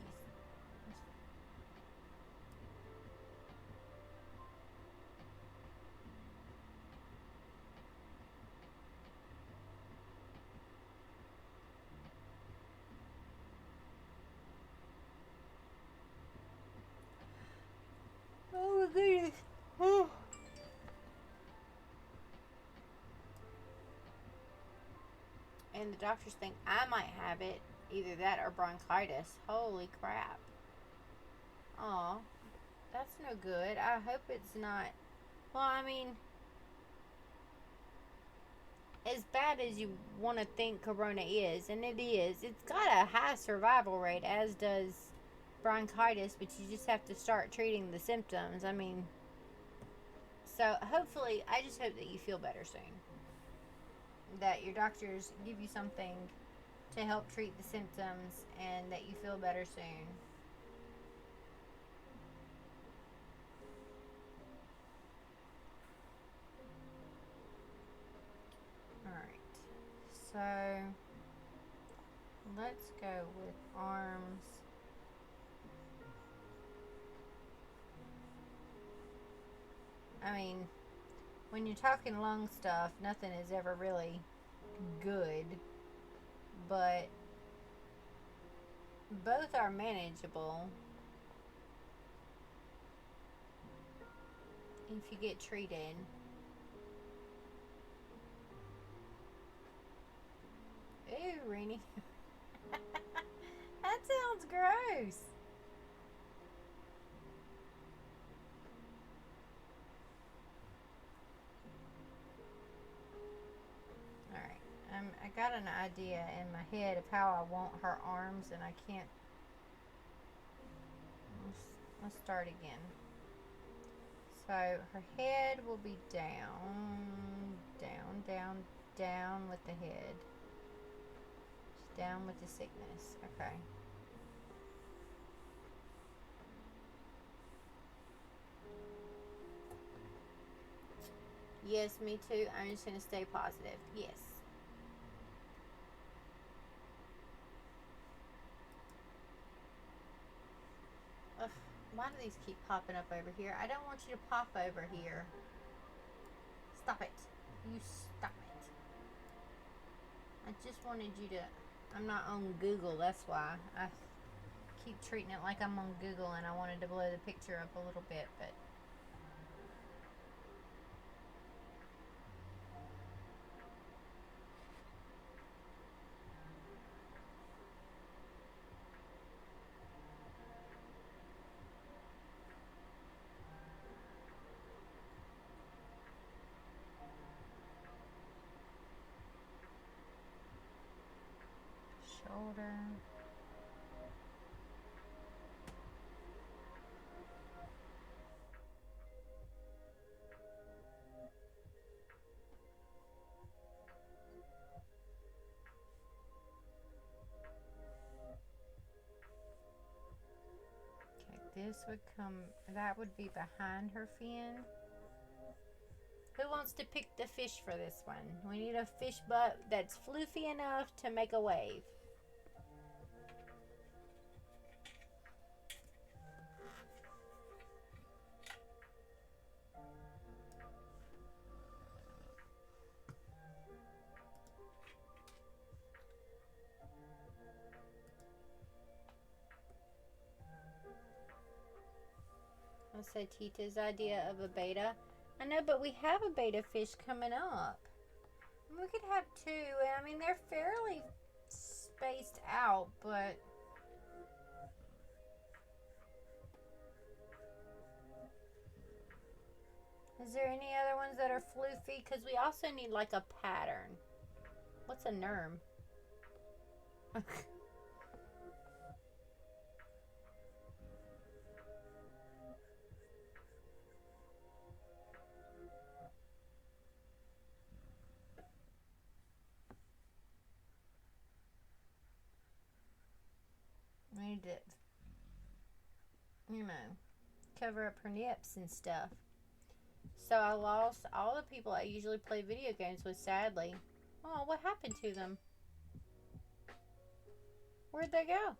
And the doctors think I might have it. Either that or bronchitis. Holy crap. Aw, that's no good. I hope it's not. Well, I mean, as bad as you want to think corona is, and it is, it's got a high survival rate, as does bronchitis, but you just have to start treating the symptoms. I mean, so hopefully, I just hope that you feel better soon. That your doctors give you something to help treat the symptoms and that you feel better soon. Alright, so let's go with arms. I mean, when you're talking lung stuff, nothing is ever really good, but both are manageable if you get treated. Ew, Rennie. That sounds gross. Alright, I got an idea in my head of how I want her arms, and I can't. Let's start again. So her head will be down, down, down, down with the head. She's down with the sickness. Okay. Yes, me too. I'm just going to stay positive. Yes. Ugh, why do these keep popping up over here? I don't want you to pop over here. Stop it. You stop it. I just wanted you to... I'm not on Google, that's why. I keep treating it like I'm on Google, and I wanted to blow the picture up a little bit, but... shoulder. Okay, this would come, that would be behind her fin. Who wants to pick the fish for this one? We need a fish butt that's floofy enough to make a wave. Let's say Tita's idea of a beta. I know, but we have a beta fish coming up. We could have two. I mean, they're fairly spaced out, but... Is there any other ones that are floofy? Because we also need like a pattern. What's a nerm? We need to, cover up her nips and stuff. So I lost all the people I usually play video games with, sadly. Oh, what happened to them? Where'd they go?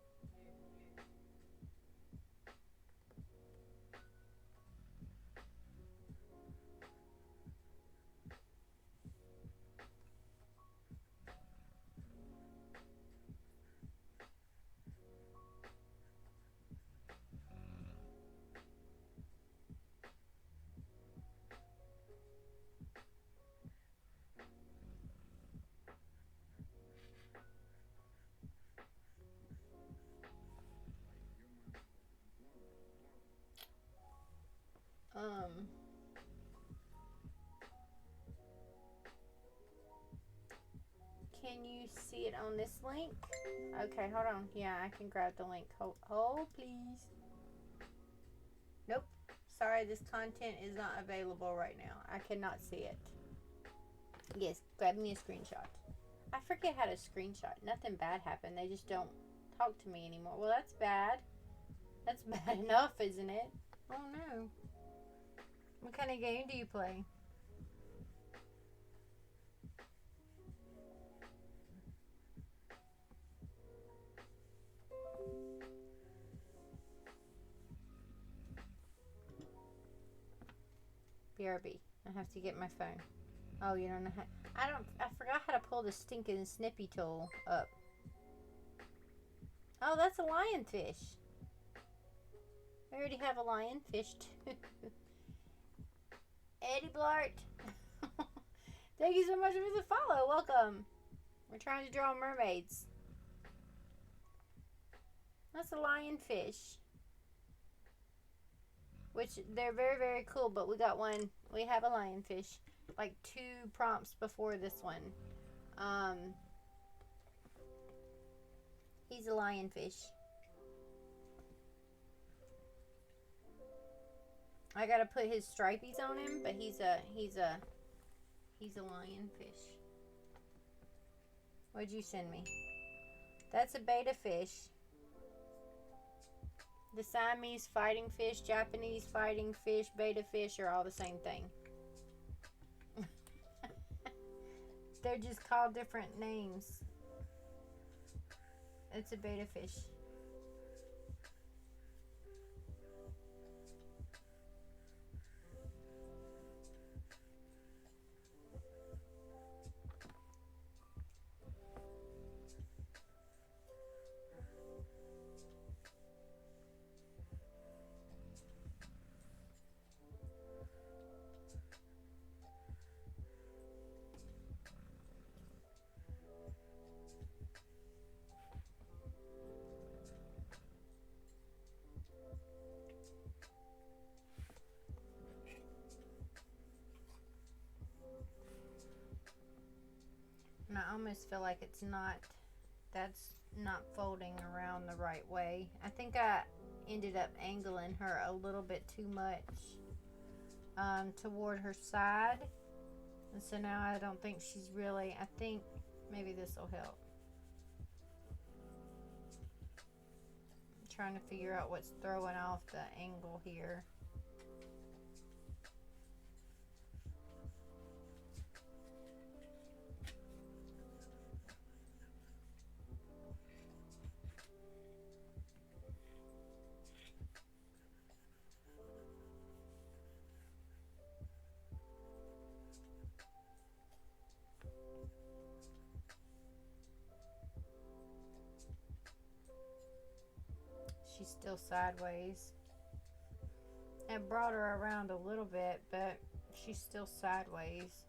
can you see it on this link? Okay, hold on. Yeah, I can grab the link. Hold please. Nope. Sorry, this content is not available right now. I cannot see it. Yes, grab me a screenshot. I forget how to screenshot. Nothing bad happened. They just don't talk to me anymore. Well, that's bad. That's bad enough, isn't it? Oh no. What kind of game do you play? BRB. I have to get my phone. Oh, you don't know how. I forgot how to pull the stinking snippy tool up. Oh, that's a lionfish. We already have a lionfish too. Eddie Blart. Thank you so much for the follow. Welcome. We're trying to draw mermaids. That's a lionfish. Which, they're very, very cool, but we got one. We have a lionfish. Like 2 prompts before this one. He's a lionfish. I gotta put his stripies on him, but he's a lionfish. What'd you send me? That's a betta fish. The Siamese fighting fish, Japanese fighting fish, betta fish are all the same thing. They're just called different names. It's a betta fish. And I almost feel like that's not folding around the right way. I think I ended up angling her a little bit too much toward her side. And so now I don't think she's really, I think maybe this will help. I'm trying to figure out what's throwing off the angle here. She's still sideways. I brought her around a little bit, but she's still sideways.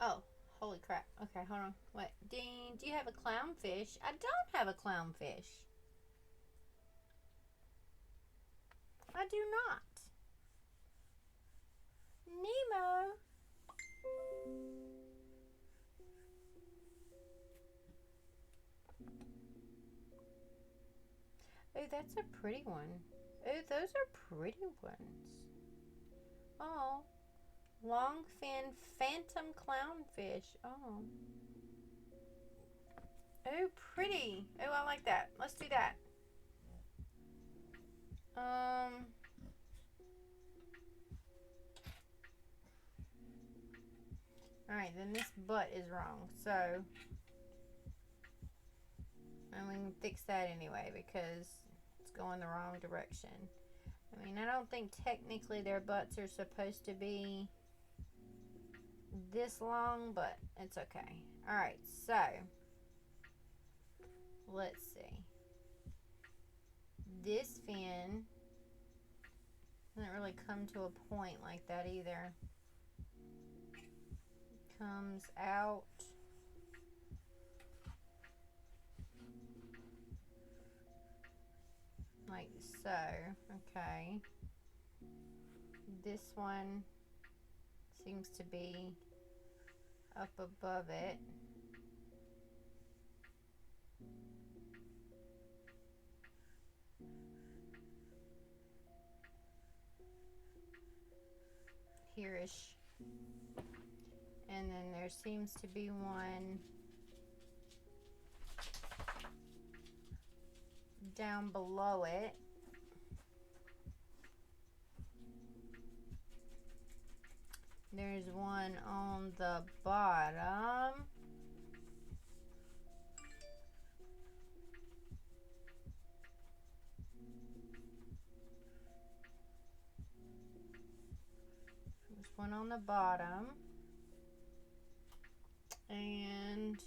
Oh, holy crap. Okay, hold on. Wait. Dean, do you have a clownfish? I don't have a clownfish. I do not. Nemo. Oh, that's a pretty one. Oh, those are pretty ones. Oh. Long fin phantom clownfish. Oh. Oh, pretty. Oh, I like that. Let's do that. Alright, then this butt is wrong. So, and we can fix that anyway because it's going the wrong direction. I mean, I don't think technically their butts are supposed to be this long, but it's okay. Alright, so let's see. This fin doesn't really come to a point like that either. Comes out like so. Okay. This one seems to be up above it. Here-ish. And then there seems to be one down below it. There's one on the bottom. There's one on the bottom. And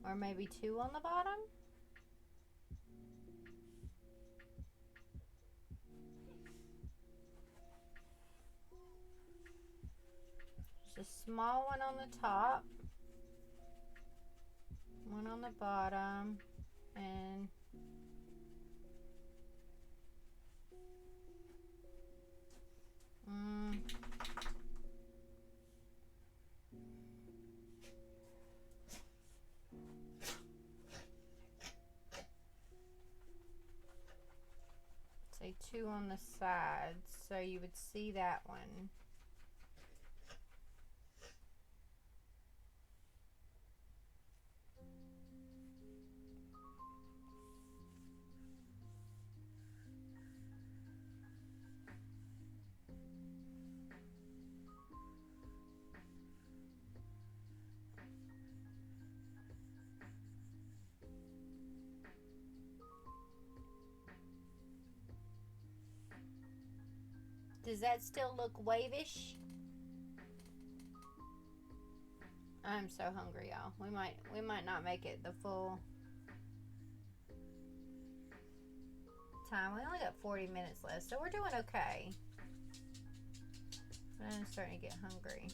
or maybe two on the bottom. There's a small one on the top, one on the bottom, and say two on the sides, so you would see that one. Does that still look wavish? I'm so hungry, y'all. We might not make it the full time. We only got 40 minutes left, so we're doing okay. But I'm starting to get hungry.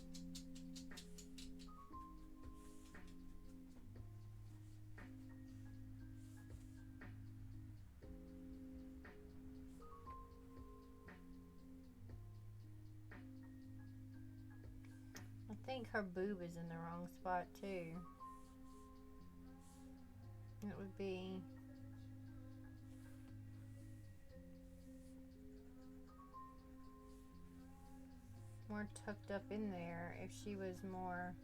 I think her boob is in the wrong spot too. It would be more tucked up in there if she was more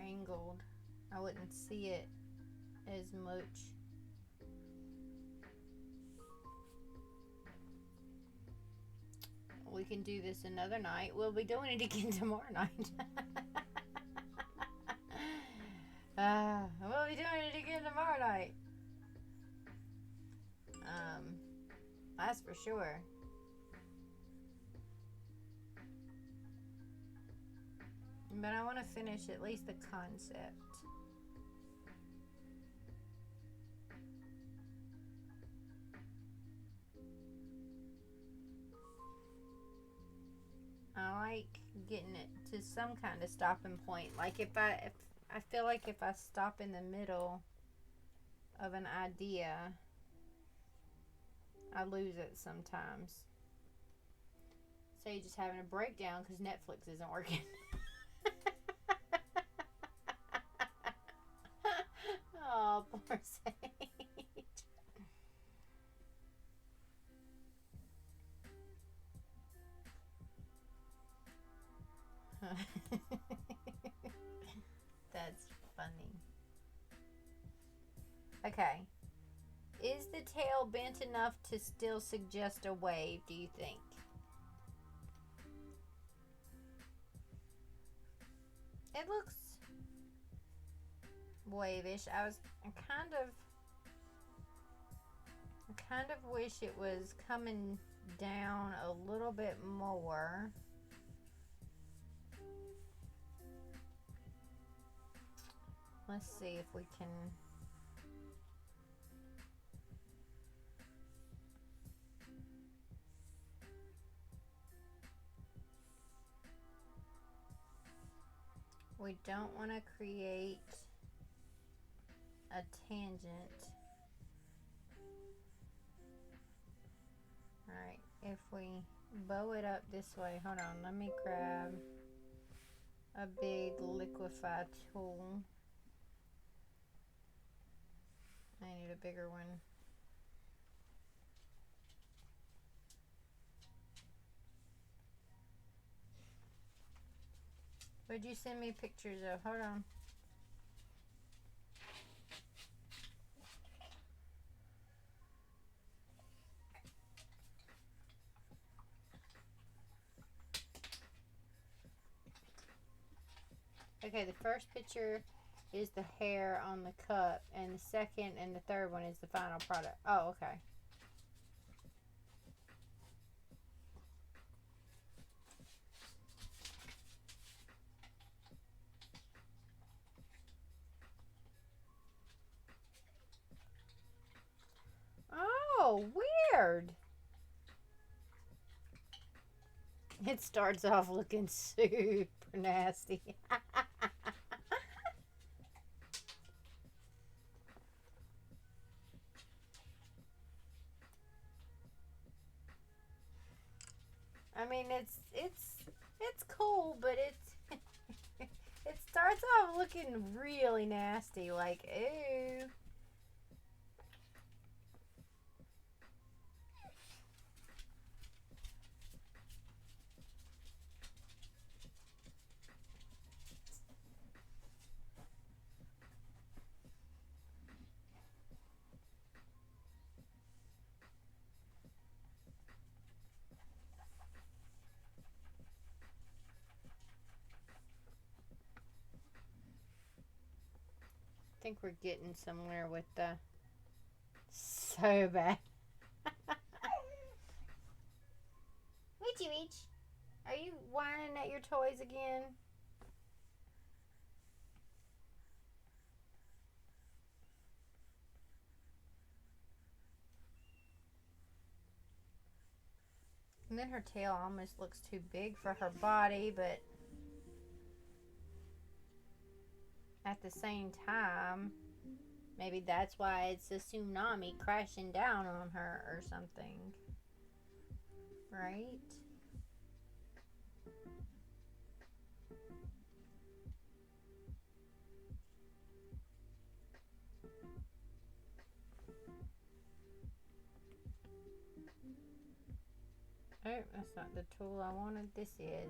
angled. I wouldn't see it as much. We can do this another night. We'll be doing it again tomorrow night. We'll be doing it again tomorrow night. That's for sure. But I want to finish at least the concept. I like getting it to some kind of stopping point. Like if I feel like if I stop in the middle of an idea, I lose it sometimes. Say you're just having a breakdown because Netflix isn't working. Oh, poor Sage. That's funny. Okay. Is the tail bent enough to still suggest a wave, do you think? It looks wave-ish. I kind of wish it was coming down a little bit more. Let's see if we can. We don't want to create a tangent. Alright, if we bow it up this way, hold on, let me grab a big liquify tool. I need a bigger one. What'd you send me pictures of? Hold on. Okay, the first picture is the hair on the cup, and the second and the third one is the final product. Oh, okay. Oh, weird. It starts off looking super nasty. I mean, it's cool, but it starts off looking really nasty. Like, ew. I think we're getting somewhere with the so bad. Witchy Witch, are you whining at your toys again? And then her tail almost looks too big for her body, but at the same time, maybe that's why it's a tsunami crashing down on her or something. Right? Oh, that's not the tool I wanted. This is.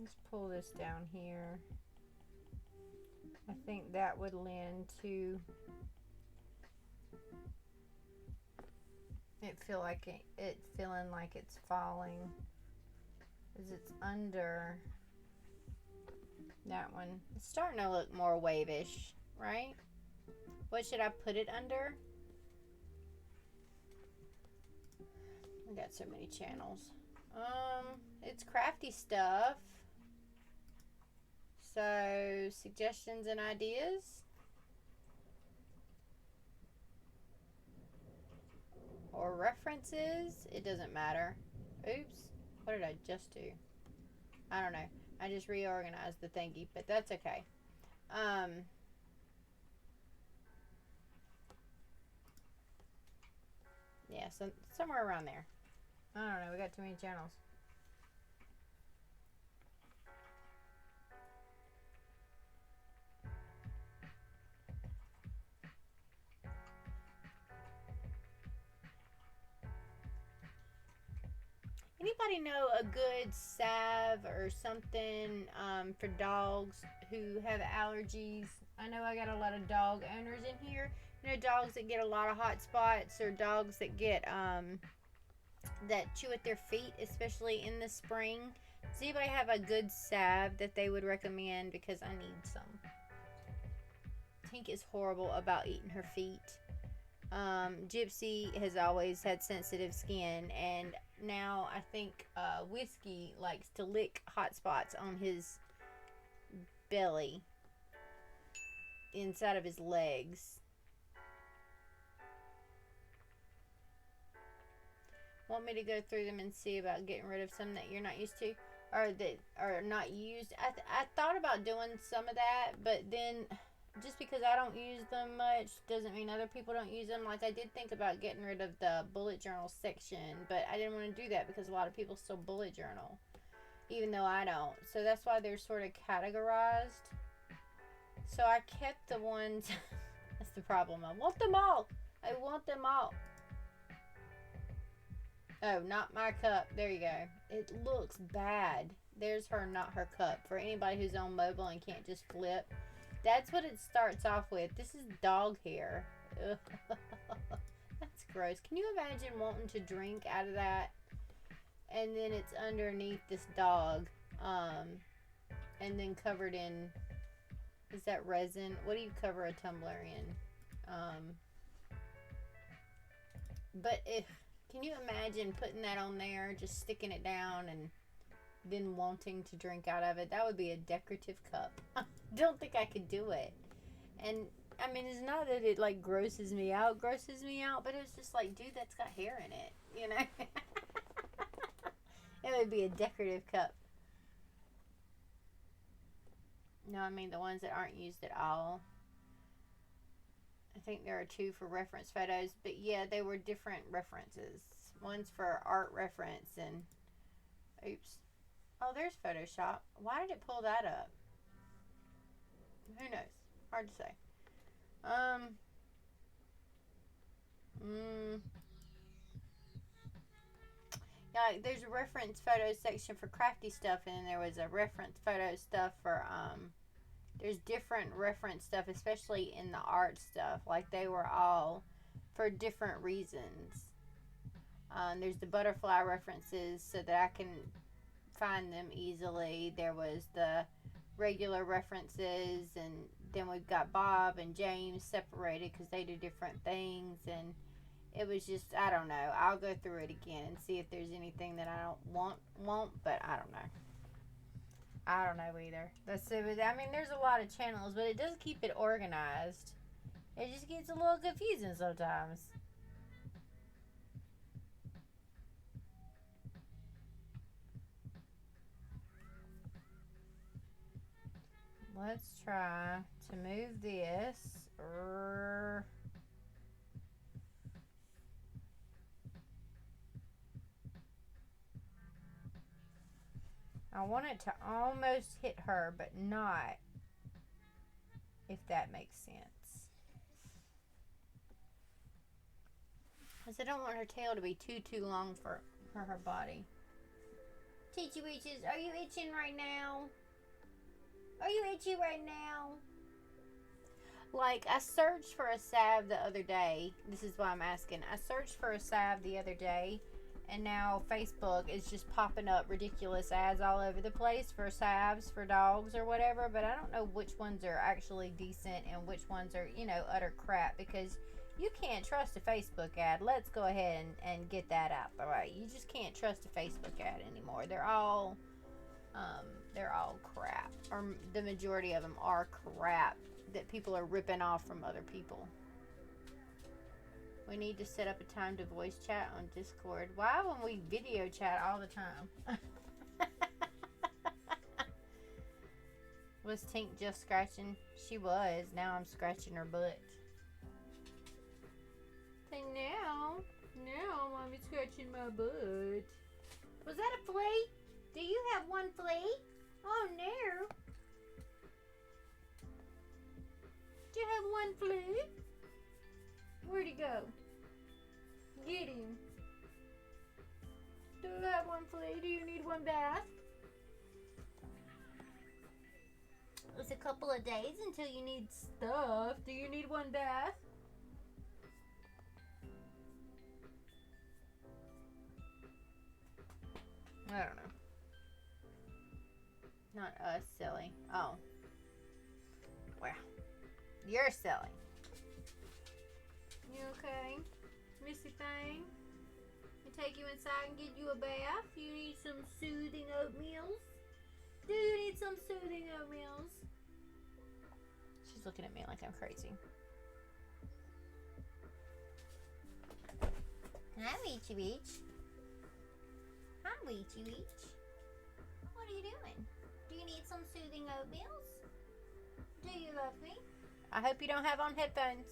Let's pull this down here. I think that would lend to it feeling like it's falling, as it's under that one. It's starting to look more wavish, right? What should I put it under? I got so many channels. It's crafty stuff. So, suggestions and ideas? Or references? It doesn't matter. Oops. What did I just do? I don't know. I just reorganized the thingy, but that's okay. Yeah, so somewhere around there. I don't know. We got too many channels. Anybody know a good salve or something for dogs who have allergies? I know I got a lot of dog owners in here You know, dogs that get a lot of hot spots, or dogs that get that chew at their feet, especially in the spring. Does anybody have a good salve that they would recommend? Because I need some. Tink is horrible about eating her feet. Gypsy has always had sensitive skin, and now I think Whiskey likes to lick hot spots on his belly, inside of his legs. Want me to go through them and see about getting rid of some that you're not used to, or that are not used? I thought about doing some of that, but then just because I don't use them much doesn't mean other people don't use them. Like, I did think about getting rid of the bullet journal section, but I didn't want to do that because a lot of people still bullet journal, even though I don't. So that's why they're sort of categorized. So I kept the ones. That's the problem. I want them all. I want them all. Oh, not my cup. There you go. It looks bad. There's her, not her cup. For anybody who's on mobile and can't just flip, that's what it starts off with. This is dog hair. That's gross. Can you imagine wanting to drink out of that? And then it's underneath this dog. And then covered in, is that resin? What do you cover a tumbler in? But if, can you imagine putting that on there, just sticking it down and then wanting to drink out of it? That would be a decorative cup. Don't think I could do it. And I mean, it's not that it like grosses me out, but it's just like, dude, that's got hair in it, you know? It would be a decorative cup. No, I mean the ones that aren't used at all. I think there are 2 for reference photos, but yeah, they were different references. One's for art reference and, oops. Oh, there's Photoshop. Why did it pull that up? Who knows? Hard to say. Yeah, there's a reference photo section for crafty stuff, and then there was a reference photo stuff for, there's different reference stuff, especially in the art stuff. Like, they were all for different reasons. There's the butterfly references so that I can find them easily. There was the regular references, and then we've got Bob and James separated because they do different things, and it was just, I don't know. I'll go through it again and see if there's anything that I don't want, but I don't know. I don't know either. That's it. I mean, there's a lot of channels, but it does keep it organized. It just gets a little confusing sometimes. Let's try to move this. I want it to almost hit her, but not, if that makes sense. Because I don't want her tail to be too long for her body. Teachy Weeches, are you itching right now? Are you itchy right now? Like, I searched for a salve the other day. This is why I'm asking. I searched for a salve the other day, and now Facebook is just popping up ridiculous ads all over the place for salves for dogs or whatever, but I don't know which ones are actually decent and which ones are, you know, utter crap, because you can't trust a Facebook ad. Let's go ahead and get that out the way. You just can't trust a Facebook ad anymore. They're all crap, or the majority of them are crap that people are ripping off from other people. We need to set up a time to voice chat on Discord. Why when we video chat all the time? Was Tink just scratching? She was. Now I'm scratching her butt. And now Mommy's scratching my butt. Was that a flea? Do you have one flea? Oh no. Do you have one flea? Where'd he go? Get him. Do you have one flea? Do you need one bath? It's a couple of days until you need stuff. Do you need one bath? I don't know. Not us, silly. Oh. Well, you're silly. You okay? Missy thing? I take you inside and get you a bath? You need some soothing oatmeals? Do you need some soothing oatmeals? She's looking at me like I'm crazy. Hi, Weechy Weech. Hi, Weechy Weech. What are you doing? Do you need some soothing oatmeals? Do you love me? I hope you don't have on headphones.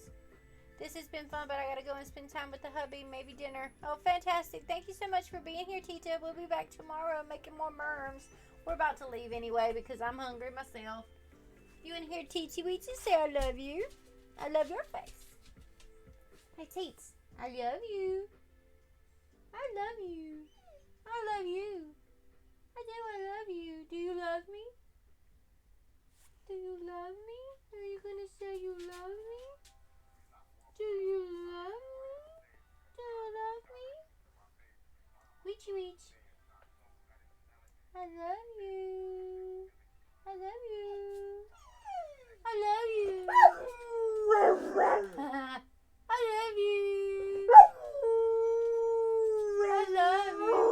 This has been fun, but I gotta go and spend time with the hubby, maybe dinner. Oh, fantastic. Thank you so much for being here, Tita. We'll be back tomorrow making more merms. We're about to leave anyway because I'm hungry myself. You in here, Teetsy Weetsy? Say I love you. I love your face. Hey, Teets. I love you. I love you. I love you. I do. I love you. Do you love me? Do you love me? Are you gonna say you love me? Do you love me? Do you love me? Weechy Weech. I love you. I love you. I love you. I love you. I love you.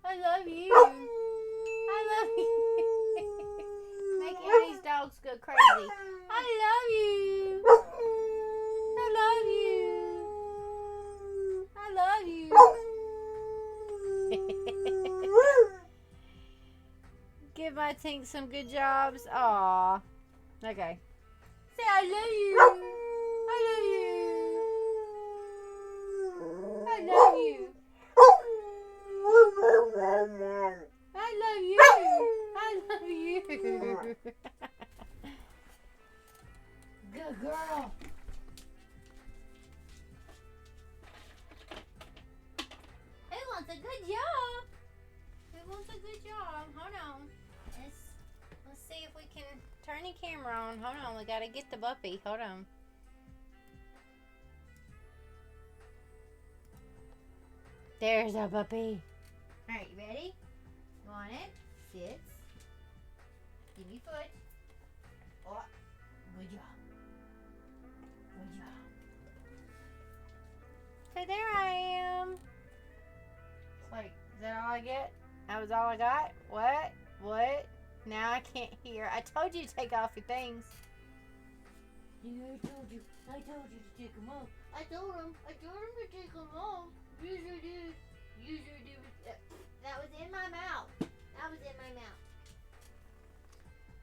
I love you. I love you. Make Annie's dogs go crazy. I love you. I love you. I love you. Give my Tink some good jobs. Aw. Okay. Say I love you. I love you. I love you. I love you. I love you. Good girl. Who wants a good job? Who wants a good job? Hold on. Let's see if we can turn the camera on. Hold on. We gotta get the puppy. Hold on. There's our puppy. Alright, you ready? Go on it. Sits. Give me foot. Oh, good job. Good job. So there I am. It's like, is that all I get? That was all I got? What? What? Now I can't hear. I told you to take off your things. Yeah, I told you. I told you to take them off. I told him to take them off. You sure did. You sure did. That was in my mouth. That was in my mouth.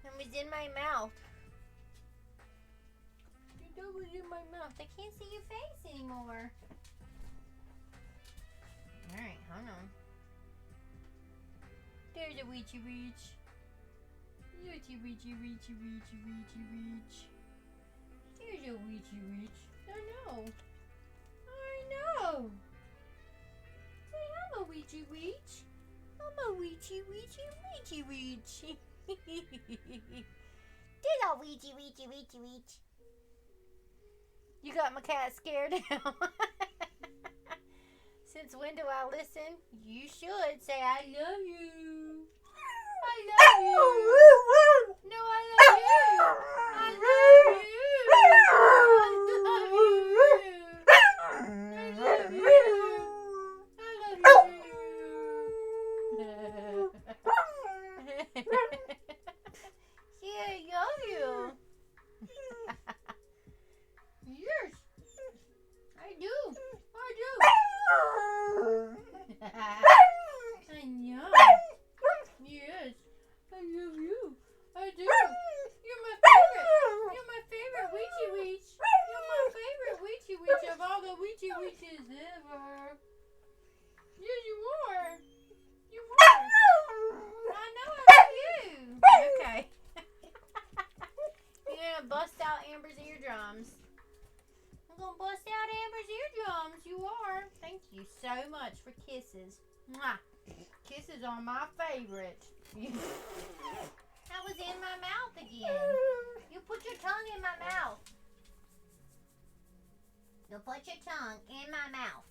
That was in my mouth. That was in my mouth. I can't see your face anymore. Alright, hold on. There's a Weechy Weech. There's a Weechy Weechy Weechy Weechy Weech. There's a Weechy Weech. I know. I know. Say I'm a Weechy Weech. I'm a Weechy Weechy Weechy Weech. There's a Weechy Weechy Weechy Weech. You got my cat scared now. Since when do I listen? You should say I love you. I love you. No, I love you. I love you. I love you. I love you. I love you. Yeah, I love you. Yes, I do. I do. I know. Yes, I love you. I do. You're my favorite. You're my favorite Weechy Weech. You're my favorite Weechy Weech of all the Weechy Weeches ever. Yes, you are. You are. I know I love you. Okay. You're gonna bust out Amber's eardrums. I'm gonna bust out Amber's eardrums. You are. Thank you so much for kisses. Mwah. Kisses are my favorite. That was in my mouth again. You put your tongue in my mouth. You put your tongue in my mouth.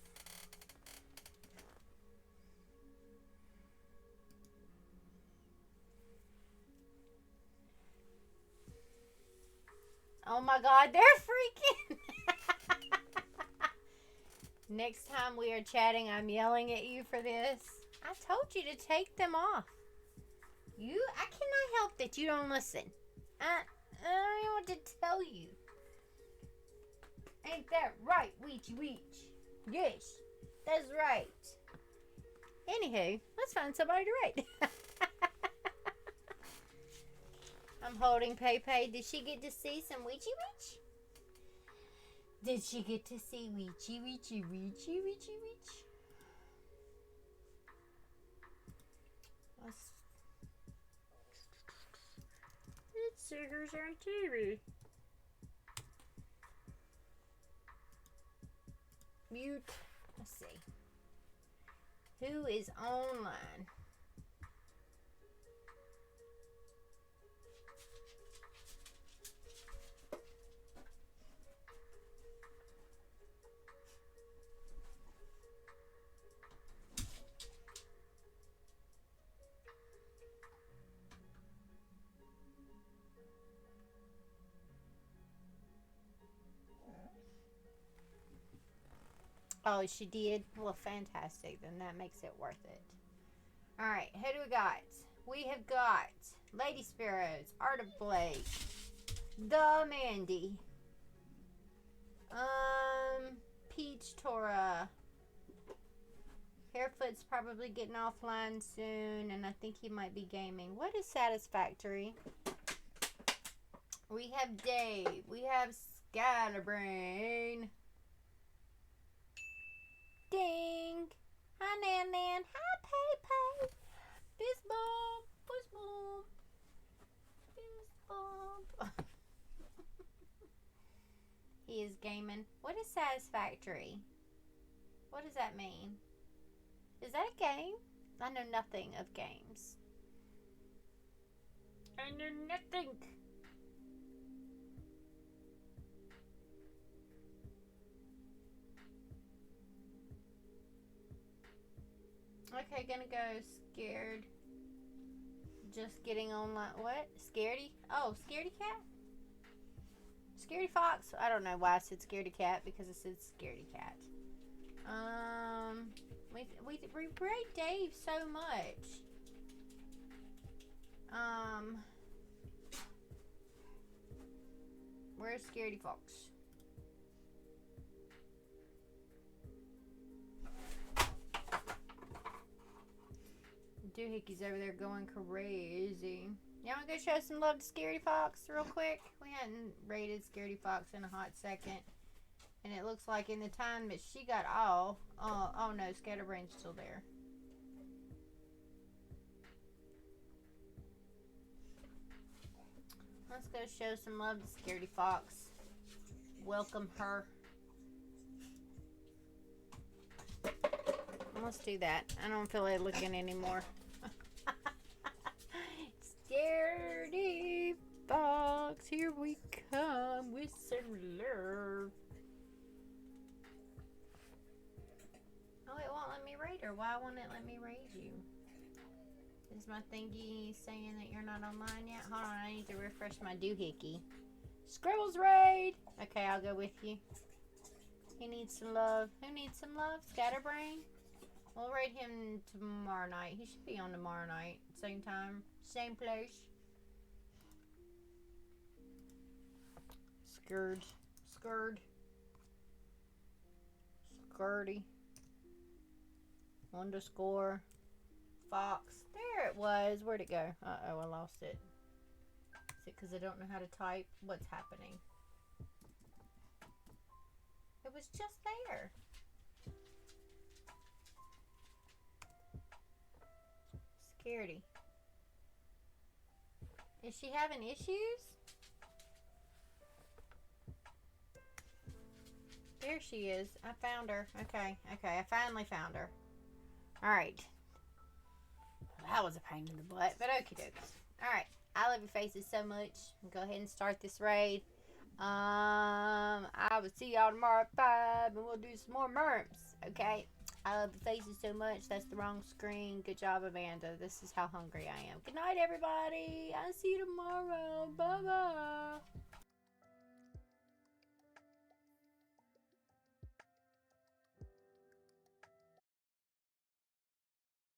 Oh my God, they're freaking. Next time we are chatting, I'm yelling at you for this. I told you to take them off. I cannot help that you don't listen. I don't know what to tell you. Ain't that right, Weechy Weech? Yes, that's right. Anywho, let's find somebody to rate. I'm holding Pepe. Did she get to see some Weechy Weech? Did she get to see Weechy Weechy Weechy Weechy Weech? Let's see who's on TV. Mute. Let's see. Who is online? Oh, she did? Well, fantastic. Then that makes it worth it. Alright, who do we got? We have got Lady Sparrows, Art of Blake, The Mandy, Peach Tora. Hairfoot's probably getting offline soon, and I think he might be gaming. What is Satisfactory? We have Dave. We have Scatterbrain. Ding. Hi, Nan Nan. Hi, Pay. Fist bump. Fist bump. Fist bump. He is gaming. What is Satisfactory? What does that mean? Is that a game? I know nothing of games. I know nothing. Okay, gonna go scared. Just getting online. What? Scaredy? Oh, Scaredy Cat? Scaredy Fox? I don't know why I said Scaredy Cat, because it said Scaredy Cat. We rate Dave so much. Where's Scaredy Fox? Doohickey's over there going crazy. Y'all want to go show some love to Scaredy Fox real quick? We hadn't rated Scaredy Fox in a hot second. And it looks like in the time that she got all... oh no, Scatterbrain's still there. Let's go show some love to Scaredy Fox. Welcome her. Let's do that. I don't feel like looking anymore. Scaredy Fox, here we come with some love. Oh, it won't let me raid her. Why won't it let me raid you? Is my thingy saying that you're not online yet? Hold on, I need to refresh my doohickey. Scribbles raid! Okay, I'll go with you. He needs some love. Who needs some love? Scatterbrain? We'll raid him tomorrow night. He should be on tomorrow night. Same time. Same place. Scared. Skirty. Underscore. Fox. There it was. Where'd it go? Uh-oh, I lost it. Is it because I don't know how to type? What's happening? It was just there. Scaredy. Is she having issues? There she is. I found her. Okay, I finally found her. Alright. That was a pain in the butt, but okie dokie. Alright. I love your faces so much. Go ahead and start this raid. I will see y'all tomorrow at 5, and we'll do some more merms. Okay? I love your faces so much. That's the wrong screen. Good job, Amanda. This is how hungry I am. Good night, everybody. I'll see you tomorrow. Bye-bye.